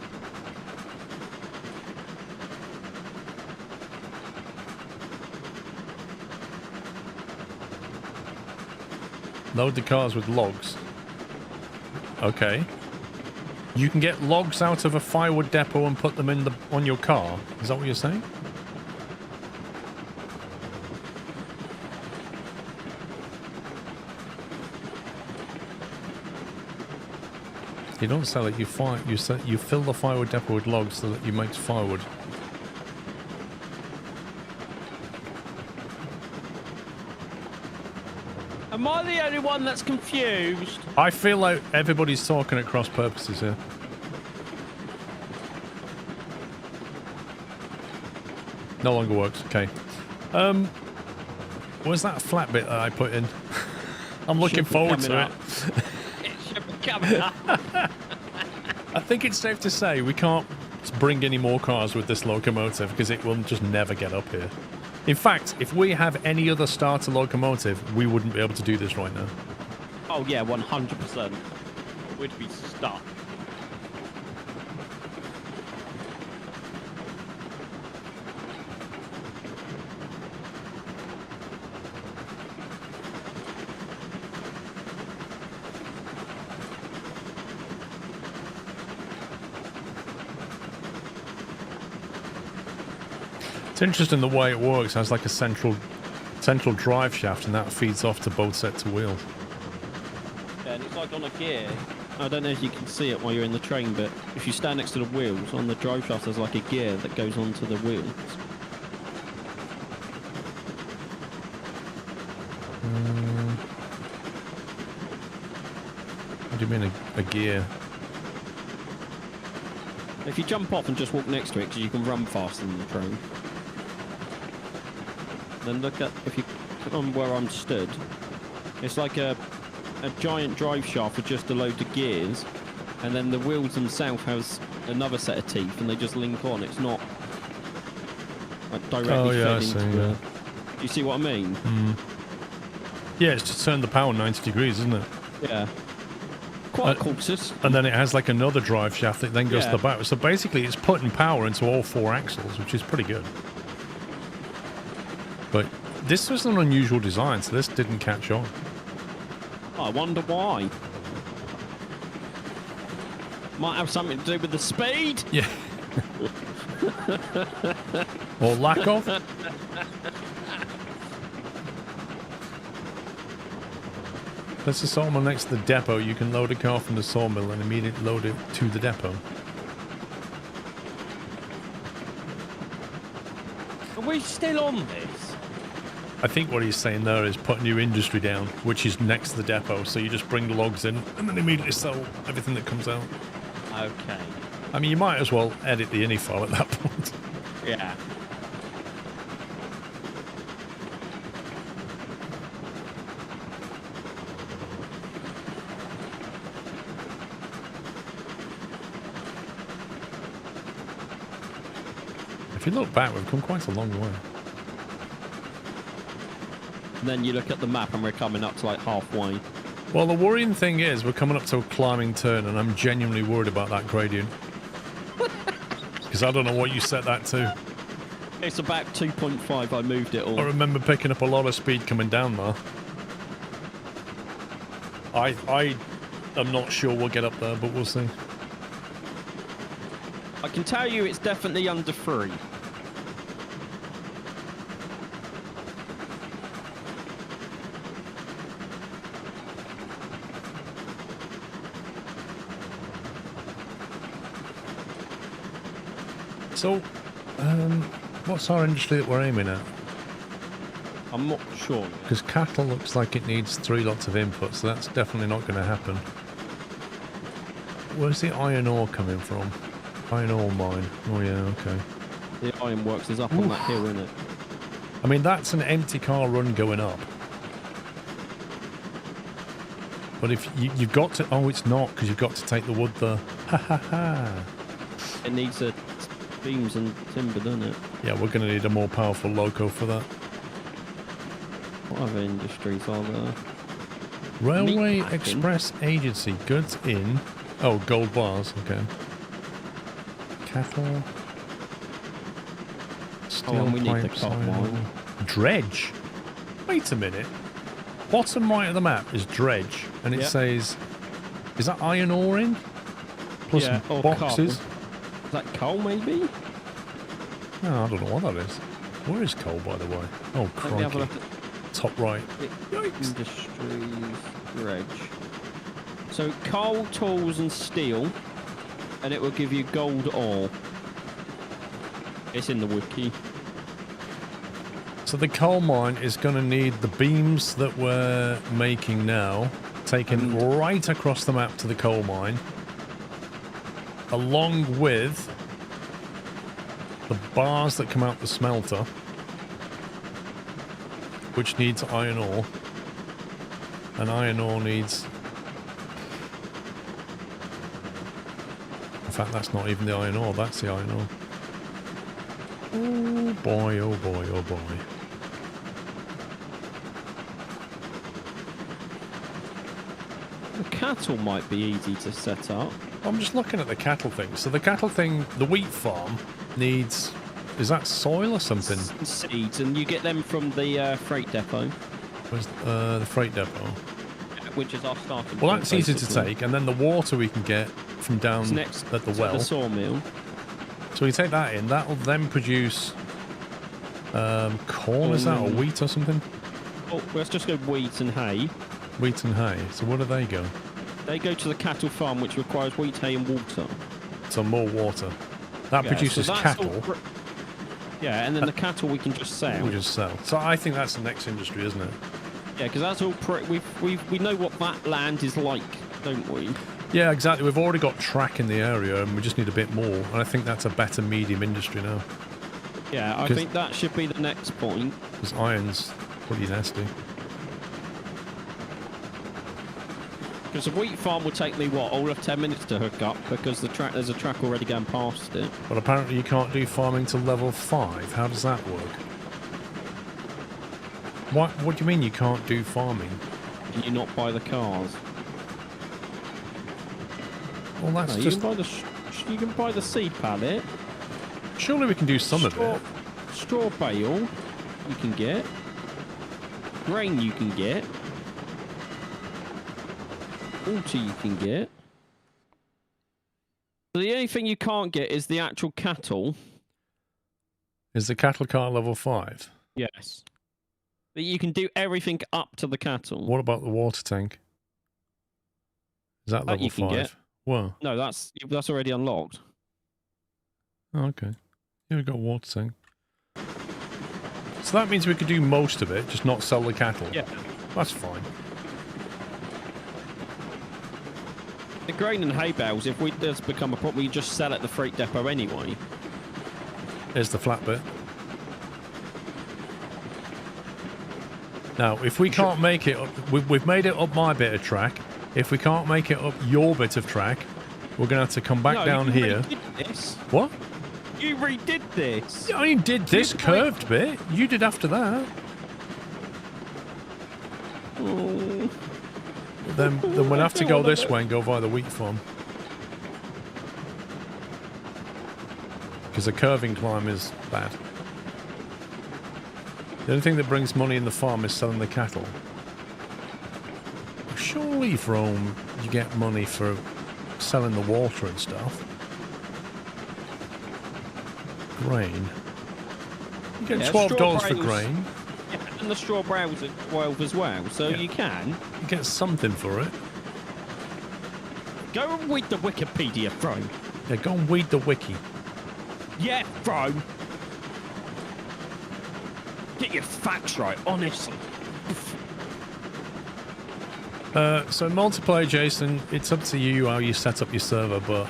Load the cars with logs. Okay. You can get logs out of a firewood depot and put them in on your car. Is that what you're saying? You don't sell it. You fill the firewood depot with logs so that you make firewood. Am I the only one that's confused? I feel like everybody's talking at cross purposes here. No longer works. Okay. Was that a flat bit that I put in? I'm looking forward to it. It should be coming up. I think it's safe to say we can't bring any more cars with this locomotive because it will just never get up here. In fact, if we have any other starter locomotive, we wouldn't be able to do this right now. Oh yeah, 100%. We'd be stuck. It's interesting the way it works. It has like a central drive shaft, and that feeds off to both sets of wheels. Yeah, and it's like on a gear. I don't know if you can see it while you're in the train, but if you stand next to the wheels, on the drive shaft there's like a gear that goes onto the wheels. What do you mean a gear? If you jump off and just walk next to it, because you can run faster than the train. Then look at, if you click on where I'm stood, it's like a giant drive shaft with just a load of gears, and then the wheels themselves has another set of teeth, and they just link on. It's not like directly fed into it. Do you see what I mean? Mm. Yeah, it's to turn the power 90 degrees, isn't it? Yeah. Quite a cool system. And then it has like another drive shaft that then goes to the back. So basically it's putting power into all four axles, which is pretty good. But this was an unusual design, so this didn't catch on. I wonder why. Might have something to do with the speed. Yeah. Or lack of. There's a sawmill next to the depot. You can load a car from the sawmill and immediately load it to the depot. Are we still on this? I think what he's saying there is putting your industry down, which is next to the depot. So you just bring the logs in and then immediately sell everything that comes out. Okay. I mean, you might as well edit the ini file at that point. Yeah. If you look back, we've come quite a long way. And then you look at the map and we're coming up to like halfway. Well, the worrying thing is we're coming up to a climbing turn, and I'm genuinely worried about that gradient. Because I don't know what you set that to. It's about 2.5. I moved it all. I remember picking up a lot of speed coming down there. I am not sure we'll get up there, but we'll see. I can tell you it's definitely under 3. So, what's our industry that we're aiming at? I'm not sure. Because cattle looks like it needs 3 lots of input, so that's definitely not going to happen. Where's the iron ore coming from? Iron ore mine. Oh yeah, okay. The ironworks is up on that hill, isn't it? I mean, that's an empty car run going up. But if you've got to... Oh, it's not, because you've got to take the wood there. Ha ha ha. It needs beams and timber, doesn't it? Yeah, we're going to need a more powerful loco for that. What other industries are there? Railway Meatpacking. Express Agency. Goods in... Oh, gold bars. Okay. Cattle. Steel and we need the pipes, cop iron mine. ore. Dredge? Wait a minute. Bottom right of the map is dredge, and it Yep. says... Is that iron ore in? Plus Yeah, or boxes? carbon. Is that coal, maybe? No, I don't know what that is. Where is coal, by the way? Oh, Let me have a crikey. look at Top right. Industries, dredge. So coal, tools, and steel, and it will give you gold ore. It's in the wiki. So the coal mine is going to need the beams that we're making now taken right across the map to the coal mine, along with the bars that come out the smelter, which needs iron ore, and iron ore needs... In fact, that's not even the iron ore, that's the iron ore. Oh boy, oh boy, oh boy. The cattle might be easy to set up. I'm just looking at the cattle thing. So the cattle thing, the wheat farm needs... Is that soil or something? Seeds, and you get them from the freight depot. Where's the freight depot? Which is our starting Well, point, that's easy to basically. take, and then the water we can get from down It's next at the to well. the sawmill. So we take that in. That'll then produce corn, is that, or wheat or something? Oh, let's just go wheat and hay. Wheat and hay. So where do they go? They go to the cattle farm, which requires wheat, hay, and water. So more water. That Yeah, produces so that's cattle. Yeah, and then the cattle we can just sell. We just sell. So I think that's the next industry, isn't it? Yeah, because that's all. We know what that land is like, don't we? Yeah, exactly. We've already got track in the area, and we just need a bit more. And I think that's a better medium industry now. Yeah, I think that should be the next point. Because iron's pretty nasty. Because the wheat farm will take me, what, all of 10 minutes to hook up, because there's a track already going past it. But apparently you can't do farming to level 5. How does that work? What do you mean you can't do farming? Can you not buy the cars? Well, that's No, just... you can buy the seed pallet. Surely we can do some of it. Straw bale you can get. Grain you can get. Water you can get. The only thing you can't get is the actual cattle. Is the cattle car level 5? Yes. But you can do everything up to the cattle. What about the water tank? Is that level you can 5? get. Well, No, that's already unlocked. oh, okay. Here we got a water tank. So that means we could do most of it, just not sell the cattle. Yeah. That's fine. The grain and hay bales, if we does become a problem, we just sell at the freight depot anyway. Here's the flat bit. Now, if we can't make it up, we've made it up my bit of track. If we can't make it up your bit of track, we're going to have to come back down here. Redid this. What? You redid this. I did this curved bit. You did after that. Oh. Then we'll have to go this way and go via the wheat farm. Because the curving climb is bad. The only thing that brings money in the farm is selling the cattle. Surely from you get money for selling the water and stuff. Grain. You get $12 for grain. Yeah, and the straw bales are 12 as well, so you can. You get something for it. Go and read the Wikipedia, bro. Yeah, go and weed the wiki. Yeah, bro. Get your facts right, honestly. So multiplayer, Jason, it's up to you how you set up your server, but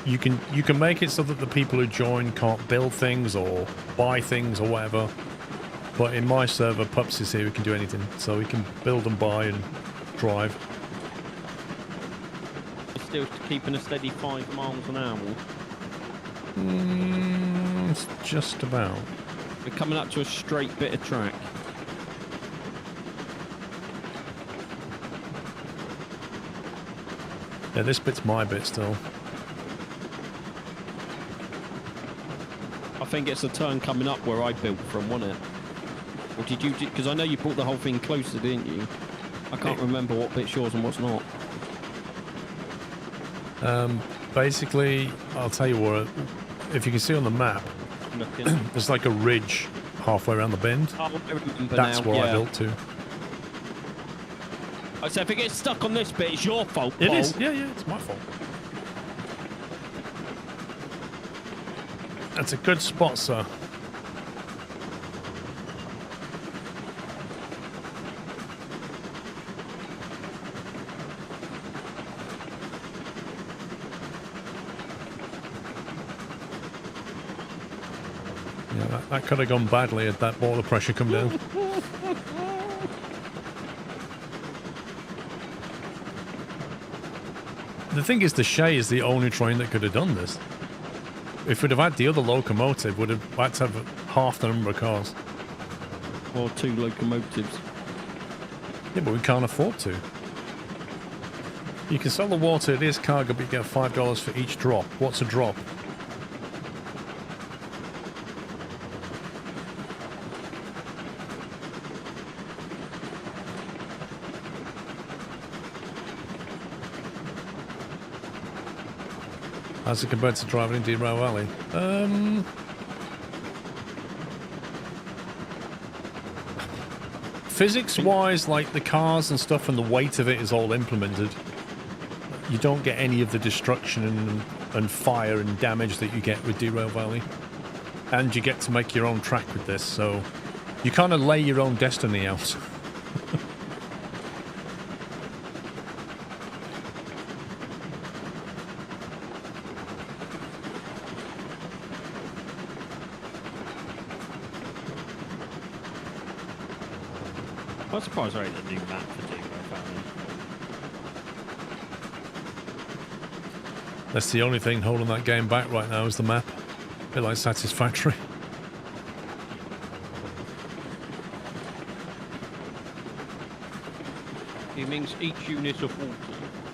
you can make it so that the people who join can't build things or buy things or whatever. But in my server, Pups is here, we can do anything. So we can build and buy and drive. Still keeping a steady 5 miles an hour. It's just about. We're coming up to a straight bit of track. Yeah, this bit's my bit still. I think it's a turn coming up where I built from, wasn't it? Or did you? Because I know you brought the whole thing closer, didn't you? I can't remember what bit's yours and what's not. Basically, I'll tell you what. If you can see on the map, there's like a ridge halfway around the bend. Oh, I remember That's now. where Yeah. I built to. So if it gets stuck on this bit, it's your fault, It Paul. is. Yeah, it's my fault. That's a good spot, sir. Yeah, that could have gone badly had that water pressure come down. The thing is, the Shay is the only train that could have done this. If we'd have had the other locomotive, we'd have had to have half the number of cars. Or 2 locomotives. Yeah, but we can't afford to. You can sell the water, it is cargo, but you get $5 for each drop. What's a drop? How's it compared to driving in Derail Valley? Physics-wise, like the cars and stuff and the weight of it is all implemented. You don't get any of the destruction and fire and damage that you get with Derail Valley. And you get to make your own track with this, so you kind of lay your own destiny out. I'm surprised there ain't a new map for Derail Valley. That's the only thing holding that game back right now is the map. A bit like Satisfactory. It means each unit of water.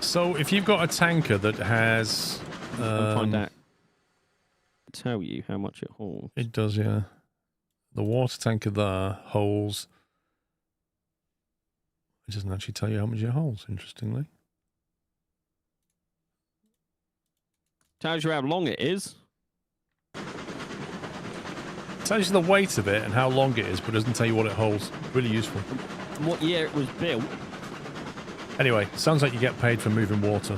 So if you've got a tanker that has... I'll find out. Tell you how much it holds. It does, yeah. The water tanker there holds... It doesn't actually tell you how much it holds, interestingly. Tells you how long it is. It tells you the weight of it and how long it is, but doesn't tell you what it holds. Really useful. And what year it was built. Anyway, sounds like you get paid for moving water.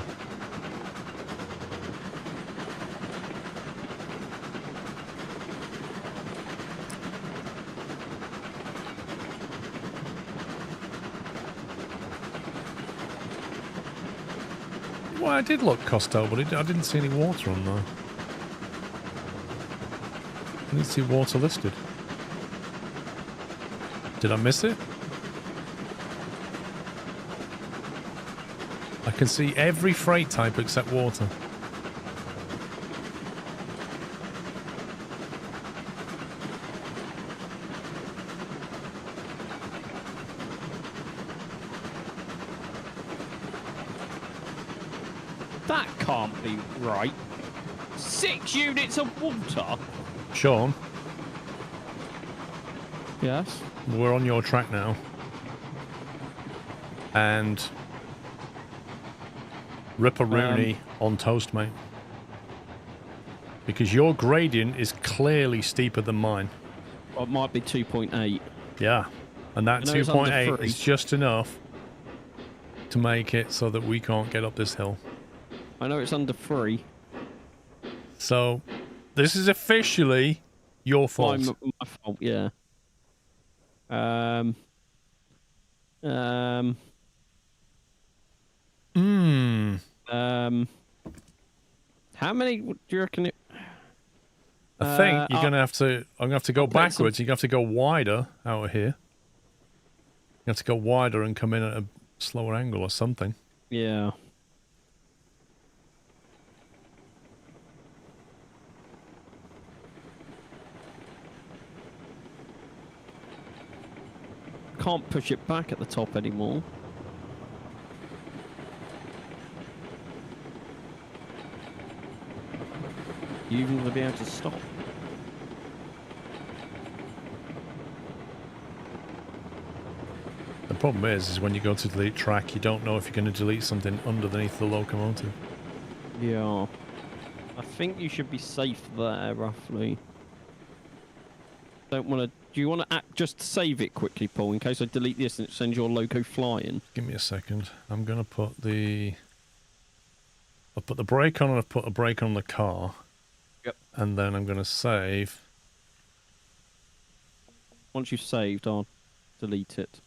Well, I did look Costello, but I didn't see any water on there. I didn't see water listed. Did I miss it? I can see every freight type except water. That can't be right. 6 units of water? Sean, Yes. we're on your track now. And Ripperoonie on toast, mate. Because your gradient is clearly steeper than mine. Well, it might be 2.8. Yeah. And that I know it's under 2.8 3. is just enough to make it so that we can't get up this hill. I know it's under 3. So, this is officially your fault. My fault, yeah. How many do you reckon it... I think you're going to have to... I'm going to have to go put some- backwards. You're going to have to go wider out of here. You have to go wider and come in at a slower angle or something. Yeah. Can't push it back at the top anymore. You even going to be able to stop? The problem is when you go to delete track, you don't know if you're going to delete something underneath the locomotive. Yeah. I think you should be safe there, roughly. Don't want to Do you want to just save it quickly, Paul, in case I delete this and it sends your loco flying? Give me a second. I'm going to put the... I'll put the brake on and I've put a brake on the car. Yep. And then I'm going to save. Once you've saved, I'll delete it.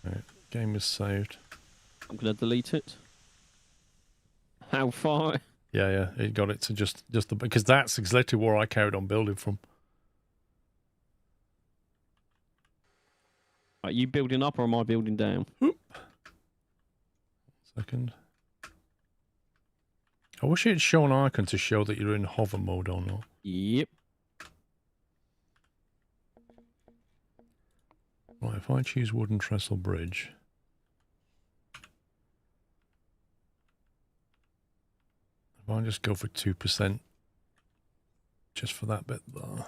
Right, game is saved. I'm going to delete it. How far? Yeah, it got it to just the... Because that's exactly where I carried on building from. Are you building up or am I building down? Second. I wish it had shown an icon to show that you're in hover mode or not. Yep. Right, if I choose wooden trestle bridge... If I just go for 2%, just for that bit there.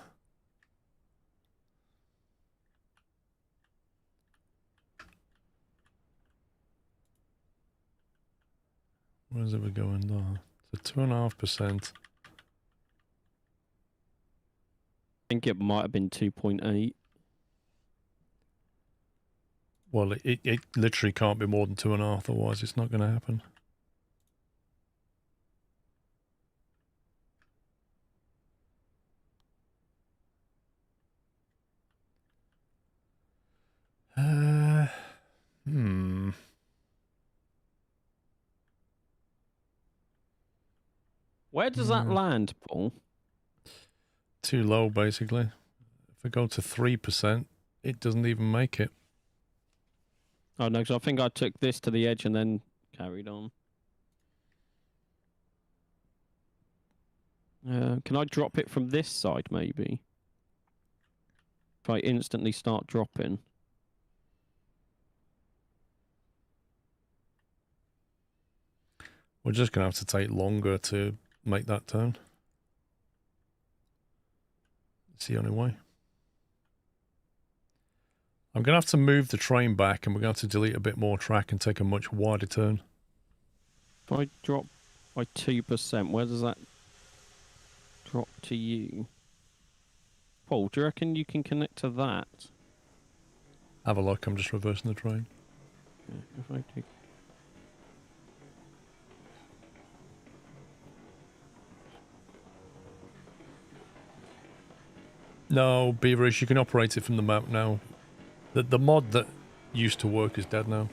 Where's it going there? So 2.5%. I think it might have been 2.8. Well, it literally can't be more than 2.5, otherwise it's not going to happen. Where does that land, Paul? Too low, basically. If I go to 3%, it doesn't even make it. Oh, no, because I think I took this to the edge and then carried on. Can I drop it from this side, maybe? If I instantly start dropping. We're just going to have to take longer to make that turn. It's the only way. I'm going to have to move the train back and we're going to have to delete a bit more track and take a much wider turn. If I drop by 2%, where does that drop to you? Paul, do you reckon you can connect to that? Have a look, I'm just reversing the train. Yeah, if I do... No, Beaverish, you can operate it from the map now. The mod that used to work is dead now.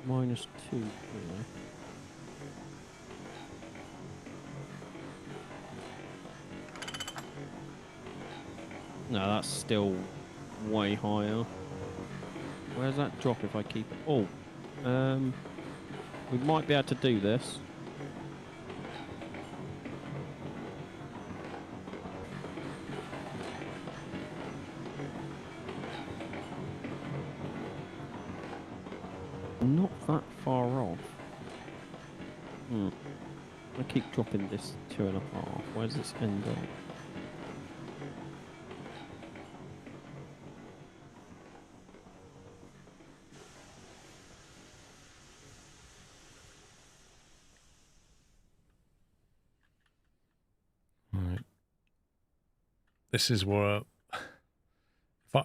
-2 here. No, that's still way higher. Where's that drop if I keep it? Oh, we might be able to do this. Not that far off. I keep dropping this 2.5. Where's this end up? Right. This is where...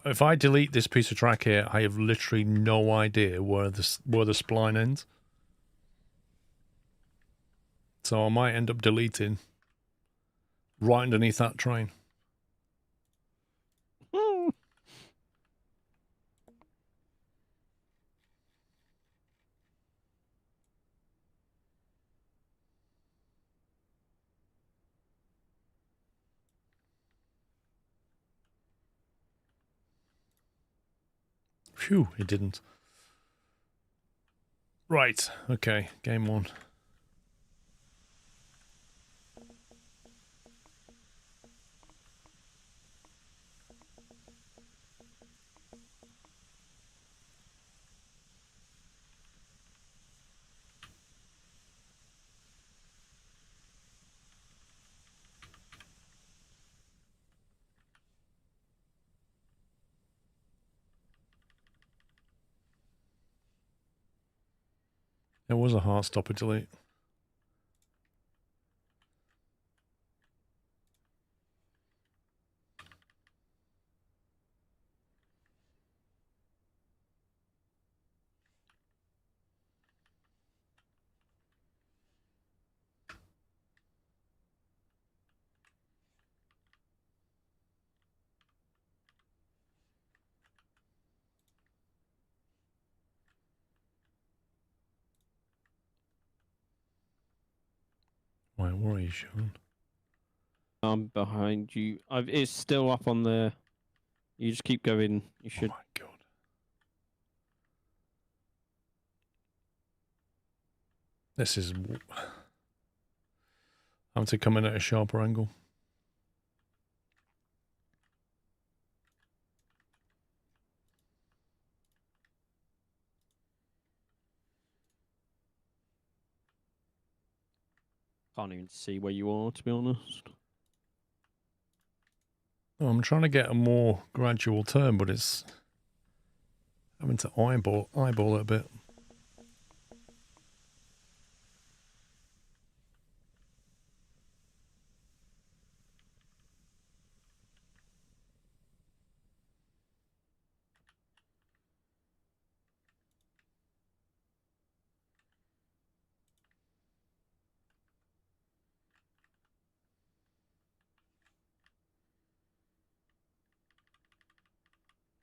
If I delete this piece of track here, I have literally no idea where the spline ends. So I might end up deleting right underneath that train. Phew, it didn't. Right, okay, game on. There was a heart stopper delete. Why, where are you, Sean? I'm behind you. It's still up on the. You just keep going. You should. Oh my god. This is... I'm to come in at a sharper angle. Can't even see where you are, to be honest. Oh, I'm trying to get a more gradual turn, but it's having to eyeball it a bit.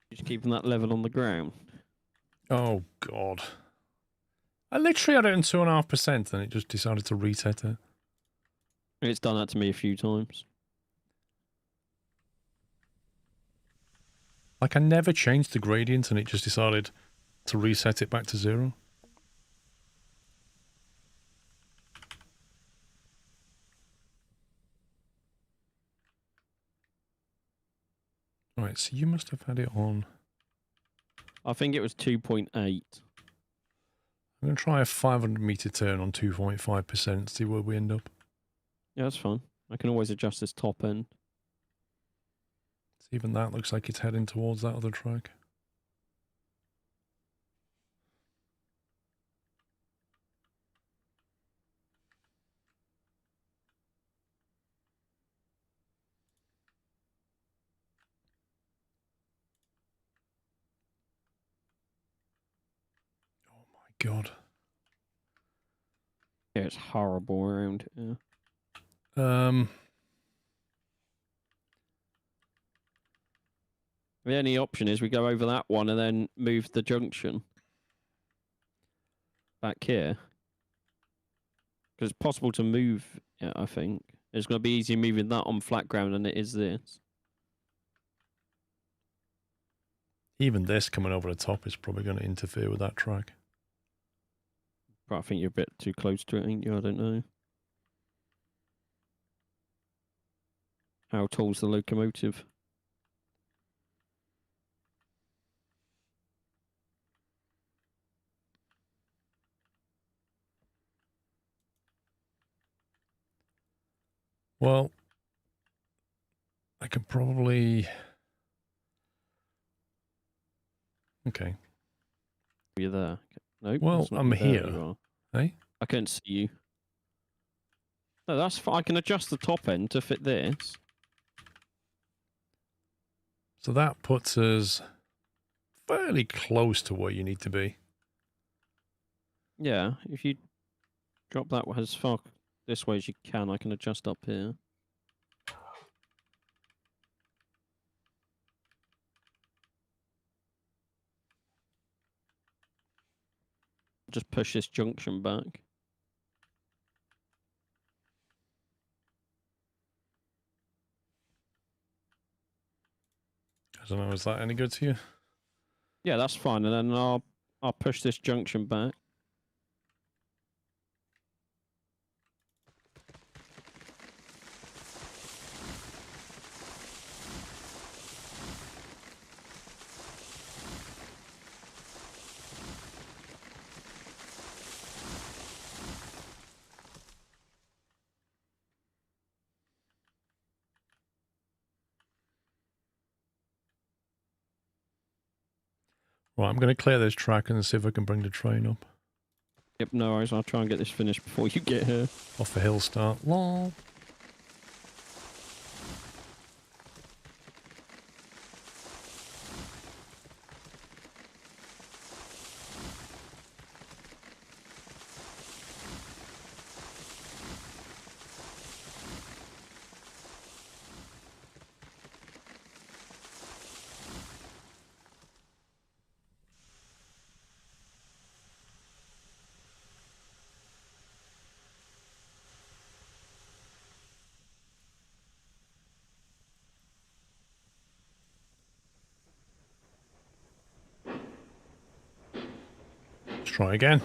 Just keeping that level on the ground. Oh god. I literally had it in 2.5% and it just decided to reset it. It's done that to me a few times. Like I never changed the gradient and it just decided to reset it back to 0. Right, so you must have had it on. I think it was 2.8. I'm going to try a 500-meter turn on 2.5%, see where we end up. Yeah, that's fine. I can always adjust this top end. So even that looks like it's heading towards that other track. Oh my god. Yeah, it's horrible around here. The only option is we go over that one and then move the junction back here. Because it's possible to move it, I think. It's going to be easier moving that on flat ground than it is this. Even this coming over the top is probably going to interfere with that track. But I think you're a bit too close to it, ain't you? I don't know. How tall's the locomotive? Well, I could probably... Okay. You're there. Nope. Well, that's not I'm you. There here. you are. Hey? I can't see you. No, that's fine. I can adjust the top end to fit this. So that puts us fairly close to where you need to be. Yeah, if you drop that as far this way as you can, I can adjust up here. Just push this junction back. I don't know, is that any good to you? Yeah, that's fine. And then I'll push this junction back. Right, I'm going to clear this track and see if I can bring the train up. Yep, no worries. I'll try and get this finished before you get here. Off the hill start. Lol. Let's try again.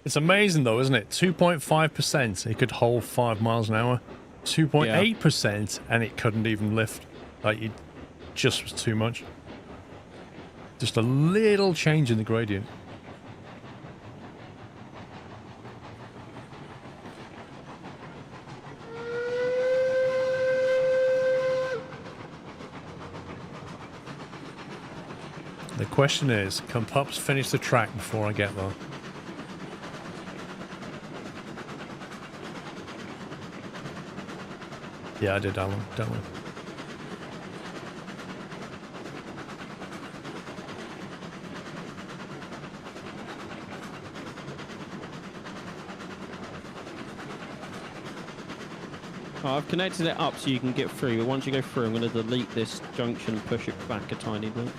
It's amazing though, isn't it? 2.5% it could hold 5 miles an hour. 2.8% and it couldn't even lift. Like, it just was too much. Just a little change in the gradient. The question is, can Pups finish the track before I get there? Yeah, I did, Alan. Don't worry. Oh, I've connected it up so you can get through, but once you go through, I'm going to delete this junction and push it back a tiny bit.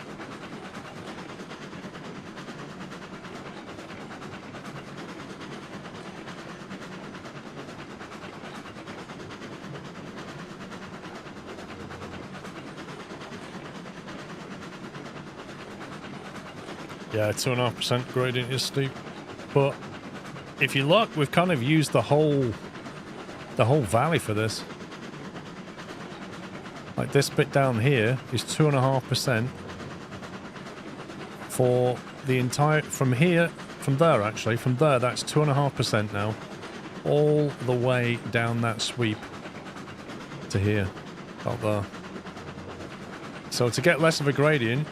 Yeah, 2.5% gradient is steep, but if you look, we've kind of used the whole valley for this. Like, this bit down here is 2.5% for the entire, from there that's 2.5% now, all the way down that sweep to here, out there. So to get less of a gradient,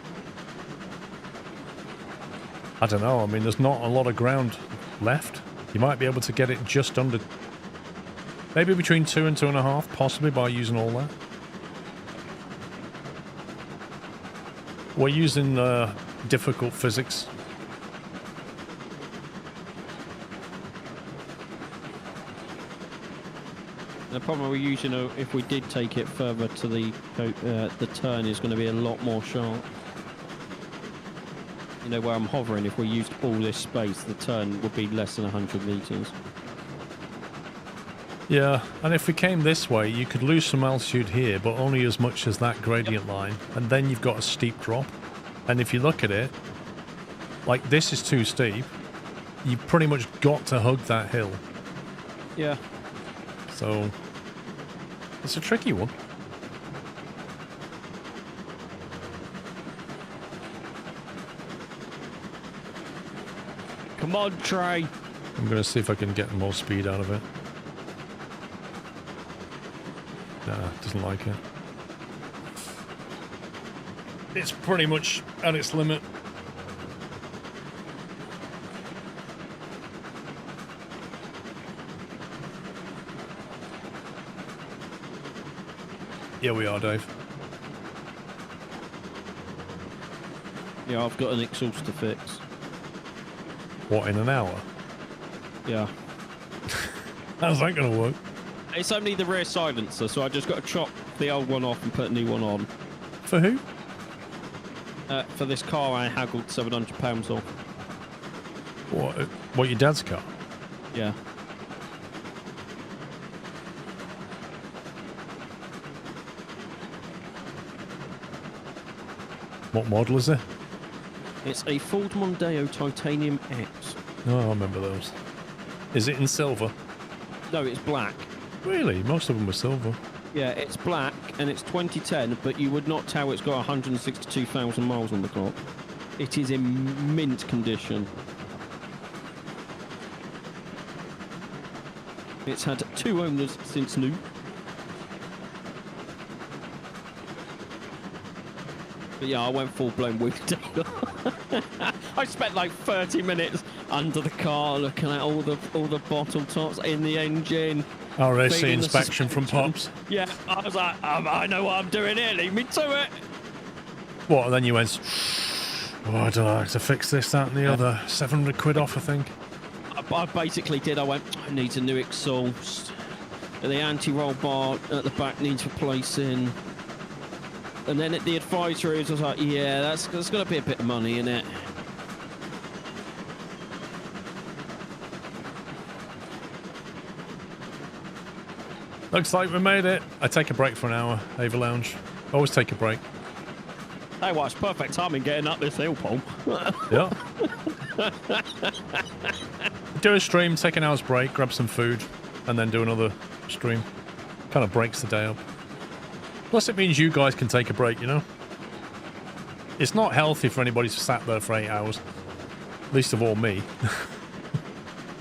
I don't know, I mean, there's not a lot of ground left. You might be able to get it just under, maybe between 2 and 2.5, possibly, by using all that. We're using difficult physics. The problem we're using, if we did take it further to the turn, is going to be a lot more sharp. You know, where I'm hovering, if we used all this space, the turn would be less than 100 meters. Yeah, and if we came this way, you could lose some altitude here, but only as much as that gradient line, and then you've got a steep drop. And if you look at it, like, this is too steep. You've pretty much got to hug that hill. Yeah. So, it's a tricky one. Come on, Trey. I'm going to see if I can get more speed out of it. Nah, doesn't like it. It's pretty much at its limit. Yeah, we are, Dave. Yeah, I've got an exhaust to fix. What, in an hour? Yeah. How's that going to work? It's only the rear silencer, so I just got to chop the old one off and put a new one on. For who? For this car I haggled £700 off. What, your dad's car? Yeah. What model is it? It's a Ford Mondeo Titanium X. Oh, I remember those. Is it in silver? No, it's black. Really? Most of them were silver. Yeah, it's black and it's 2010, but you would not tell it's got 162,000 miles on the clock. It is in mint condition. It's had 2 owners since new. But yeah, I went full-blown weekday. I spent like 30 minutes under the car looking at all the bottle tops in the engine. RAC feeding the inspection from Pops. Yeah, I was like, I know what I'm doing here. Leave me to it. What, and then you went, oh, I don't know, I have to fix this, that and the other. 700 quid off, I think. I basically did. I went, I need a new exhaust. The anti-roll bar at the back needs replacing. And then at the advisories, I was like, yeah, that's got to be a bit of money in it. Looks like we made it. I take a break for an hour, Ava Lounge. Always take a break. Hey, well, it's perfect timing getting up this hill, Paul. Yeah. Do a stream, take an hour's break, grab some food, and then do another stream. Kind of breaks the day up. Plus it means you guys can take a break, you know? It's not healthy for anybody to sat there for 8 hours. Least of all me.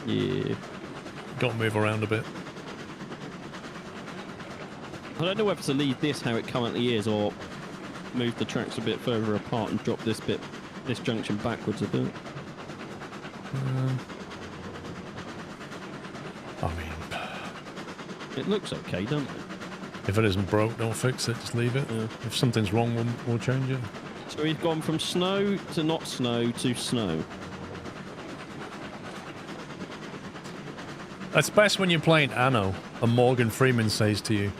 Yeah. Got to move around a bit. I don't know whether to leave this how it currently is or move the tracks a bit further apart and drop this junction backwards a bit. I mean, It looks okay, doesn't it? if it isn't broke, don't fix it. Just leave it. Yeah. If something's wrong, we'll change it. So we've gone from snow to not snow to snow. That's best when you're playing Anno and Morgan Freeman says to you,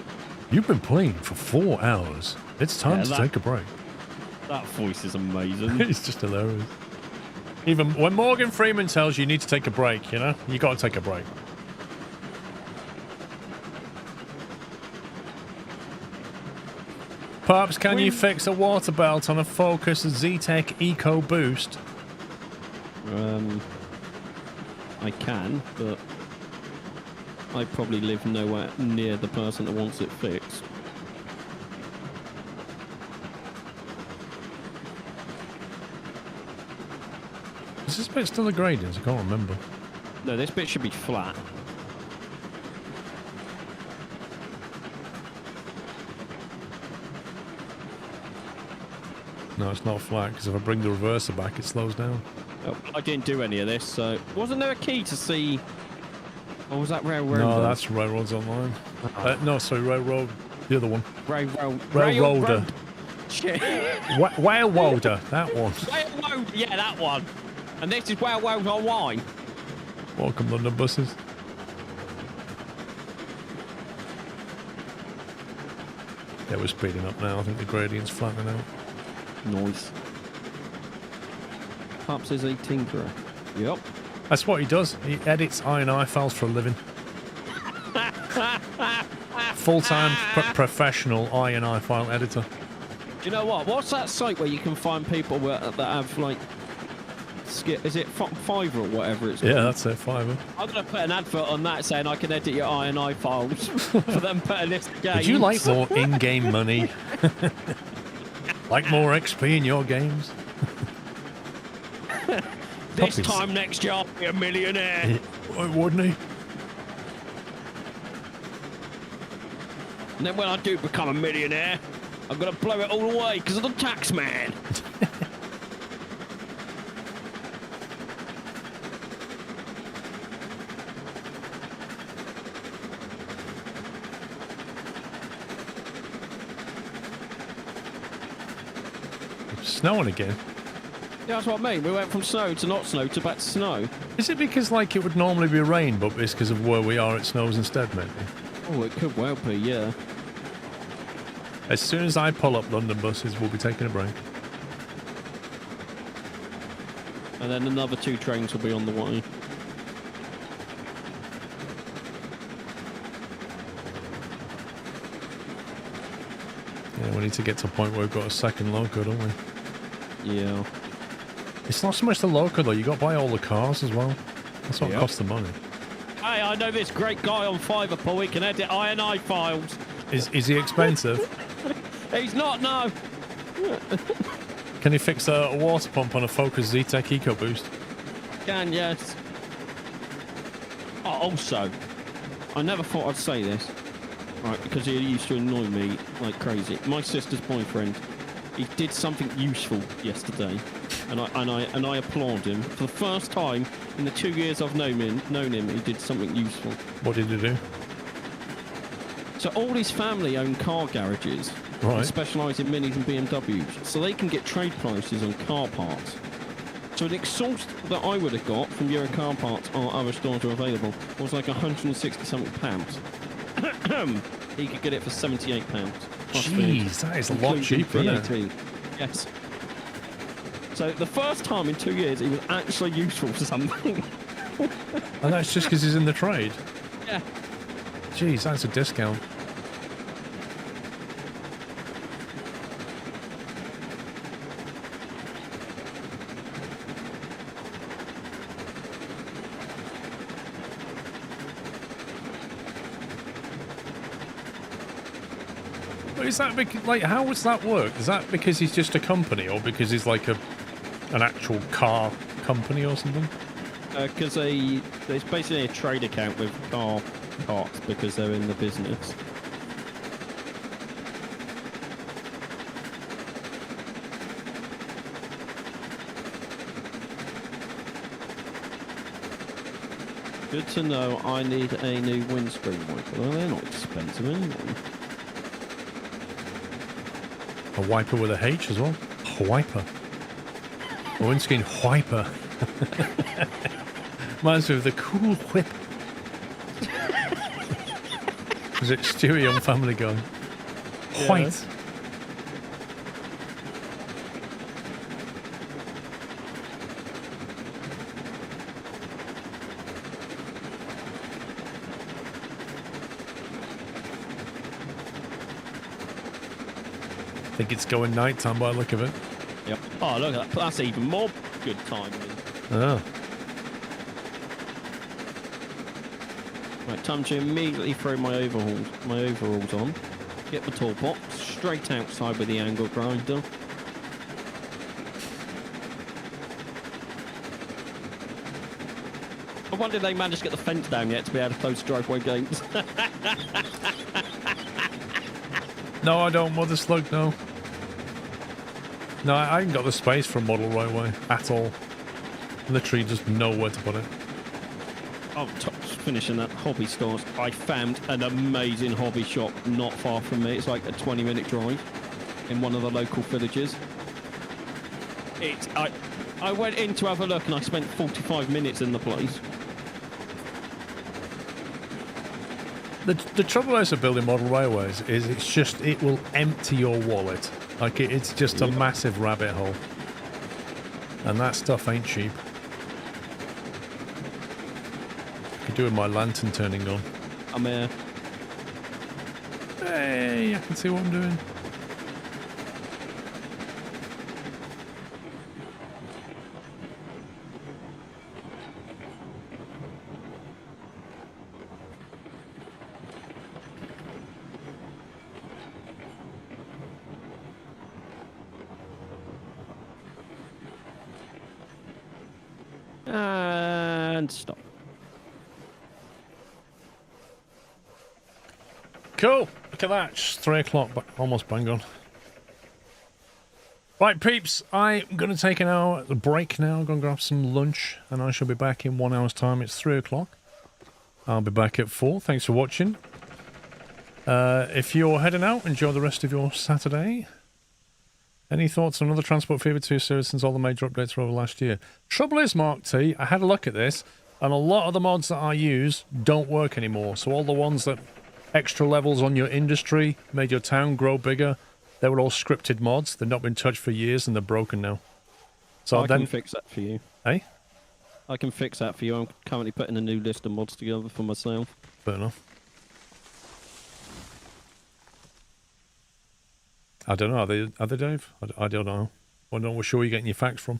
"You've been playing for 4 hours. It's time to take a break." That voice is amazing. It's just hilarious. Even when Morgan Freeman tells you you need to take a break, you know, you got to take a break. Perhaps can you fix a water belt on a Focus Z-Tech Eco Boost? I can, but I probably live nowhere near the person that wants it fixed. Is this bit still a gradient? I can't remember. No, this bit should be flat. No, it's not flat, because if I bring the reverser back, it slows down. Oh, I didn't do any of this, so... Wasn't there a key to see... Or was that Railroad? No, that's Railroads Online. No, sorry, Railroad. The other one. Railroader. Shit. Railroader, that one. Railroad, yeah, that one. And this is Railroad Online. Welcome, London buses. Yeah, we're speeding up now. I think the gradient's flattening out. Nice. Pops is a tinkerer. Yep. That's what he does. He edits INI files for a living. Full-time professional INI file editor. Do you know what? What's that site where you can find people that have, like... Is it Fiverr or whatever it's called? Yeah, that's it, Fiverr. I'm going to put an advert on that saying I can edit your INI files for them putting this game. Would you like more in-game money? Like more XP in your games? This time next year I'll be a millionaire. Why wouldn't he? And then when I do become a millionaire, I'm going to blow it all away because of the tax man. Snowing again. Yeah, that's what I mean. We went from snow to not snow to back to snow. Is it because, like, it would normally be rain, but it's because of where we are, it snows instead, maybe? Oh, it could well be, yeah. As soon as I pull up London buses, we'll be taking a break. And then another 2 trains will be on the way. Yeah, we need to get to a point where we've got a second loco, don't we? Yeah. It's not so much the loco, though. You got to buy all the cars as well. That's what costs the money. Hey, I know this great guy on Fiverr, Paul. He can edit INI files. Is he expensive? He's not, no. Can he fix a water pump on a Focus Z-Tech EcoBoost? Can, yes. Oh, also, I never thought I'd say this. Right, because he used to annoy me like crazy. My sister's boyfriend, he did something useful yesterday, and I applaud him. For the first time in the 2 years I've known him, he did something useful. What did he do? So all his family own car garages, Right. specialise in minis and BMWs, so they can get trade prices on car parts. So an exhaust that I would have got from Euro Car Parts or other stores are available was like 160 something pounds. He could get it for £78. Jeez, that is a lot cheaper, isn't it? Yes. So the first time in 2 years he was actually useful for something. And that's just because he's in the trade. Yeah. Jeez, that's a discount. But is that like how does that work? Is that because he's just a company, or because he's like an actual car company or something? Because there's basically a trade account with car parts because they're in the business. Good to know. I need a new windscreen wiper. Well, they're not expensive anyway. A wiper with a H as well? Wiper. A windscreen wiper. Reminds me of the cool whip. Is it Stewie on Family Guy? Yeah. White. I think it's going nighttime by the look of it. Yep. Oh, look at that. That's even more good timing. Oh. Right, time to immediately throw my overalls on. Get the toolbox straight outside with the angle grinder. I wonder if they managed to get the fence down yet to be able to close the driveway gates. No, I don't, Mother Slug, no. No, I haven't got the space for a model railway at all. Literally just nowhere to put it. Oh, finishing that hobby stores. I found an amazing hobby shop not far from me. It's like a 20-minute drive in one of the local villages. I went in to have a look and I spent 45 minutes in the place. The trouble is with building model railways is it will empty your wallet. Like it's just a massive rabbit hole. And that stuff ain't cheap. I could do with my lantern turning on. I'm here. Hey, I can see what I'm doing. And stop. Cool. Look at that. Just 3 o'clock, but almost bang on. Right, peeps. I'm going to take an hour break now. I'm going to grab some lunch, and I shall be back in 1 hour's time. It's 3 o'clock. I'll be back at 4. Thanks for watching. If you're heading out, enjoy the rest of your Saturday. Any thoughts on other Transport Fever 2 series since all the major updates were over last year? Trouble is, Mark T, I had a look at this, and a lot of the mods that I use don't work anymore. So all the ones that extra levels on your industry, made your town grow bigger, they were all scripted mods. They've not been touched for years, and they're broken now. So I can fix that for you. Hey? I can fix that for you. I'm currently putting a new list of mods together for myself. Fair enough. I don't know. Are they Dave? I don't know. I don't know where sure you're getting your facts from.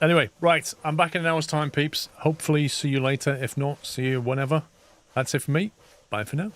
Anyway, right. I'm back in an hour's time, peeps. Hopefully see you later. If not, see you whenever. That's it for me. Bye for now.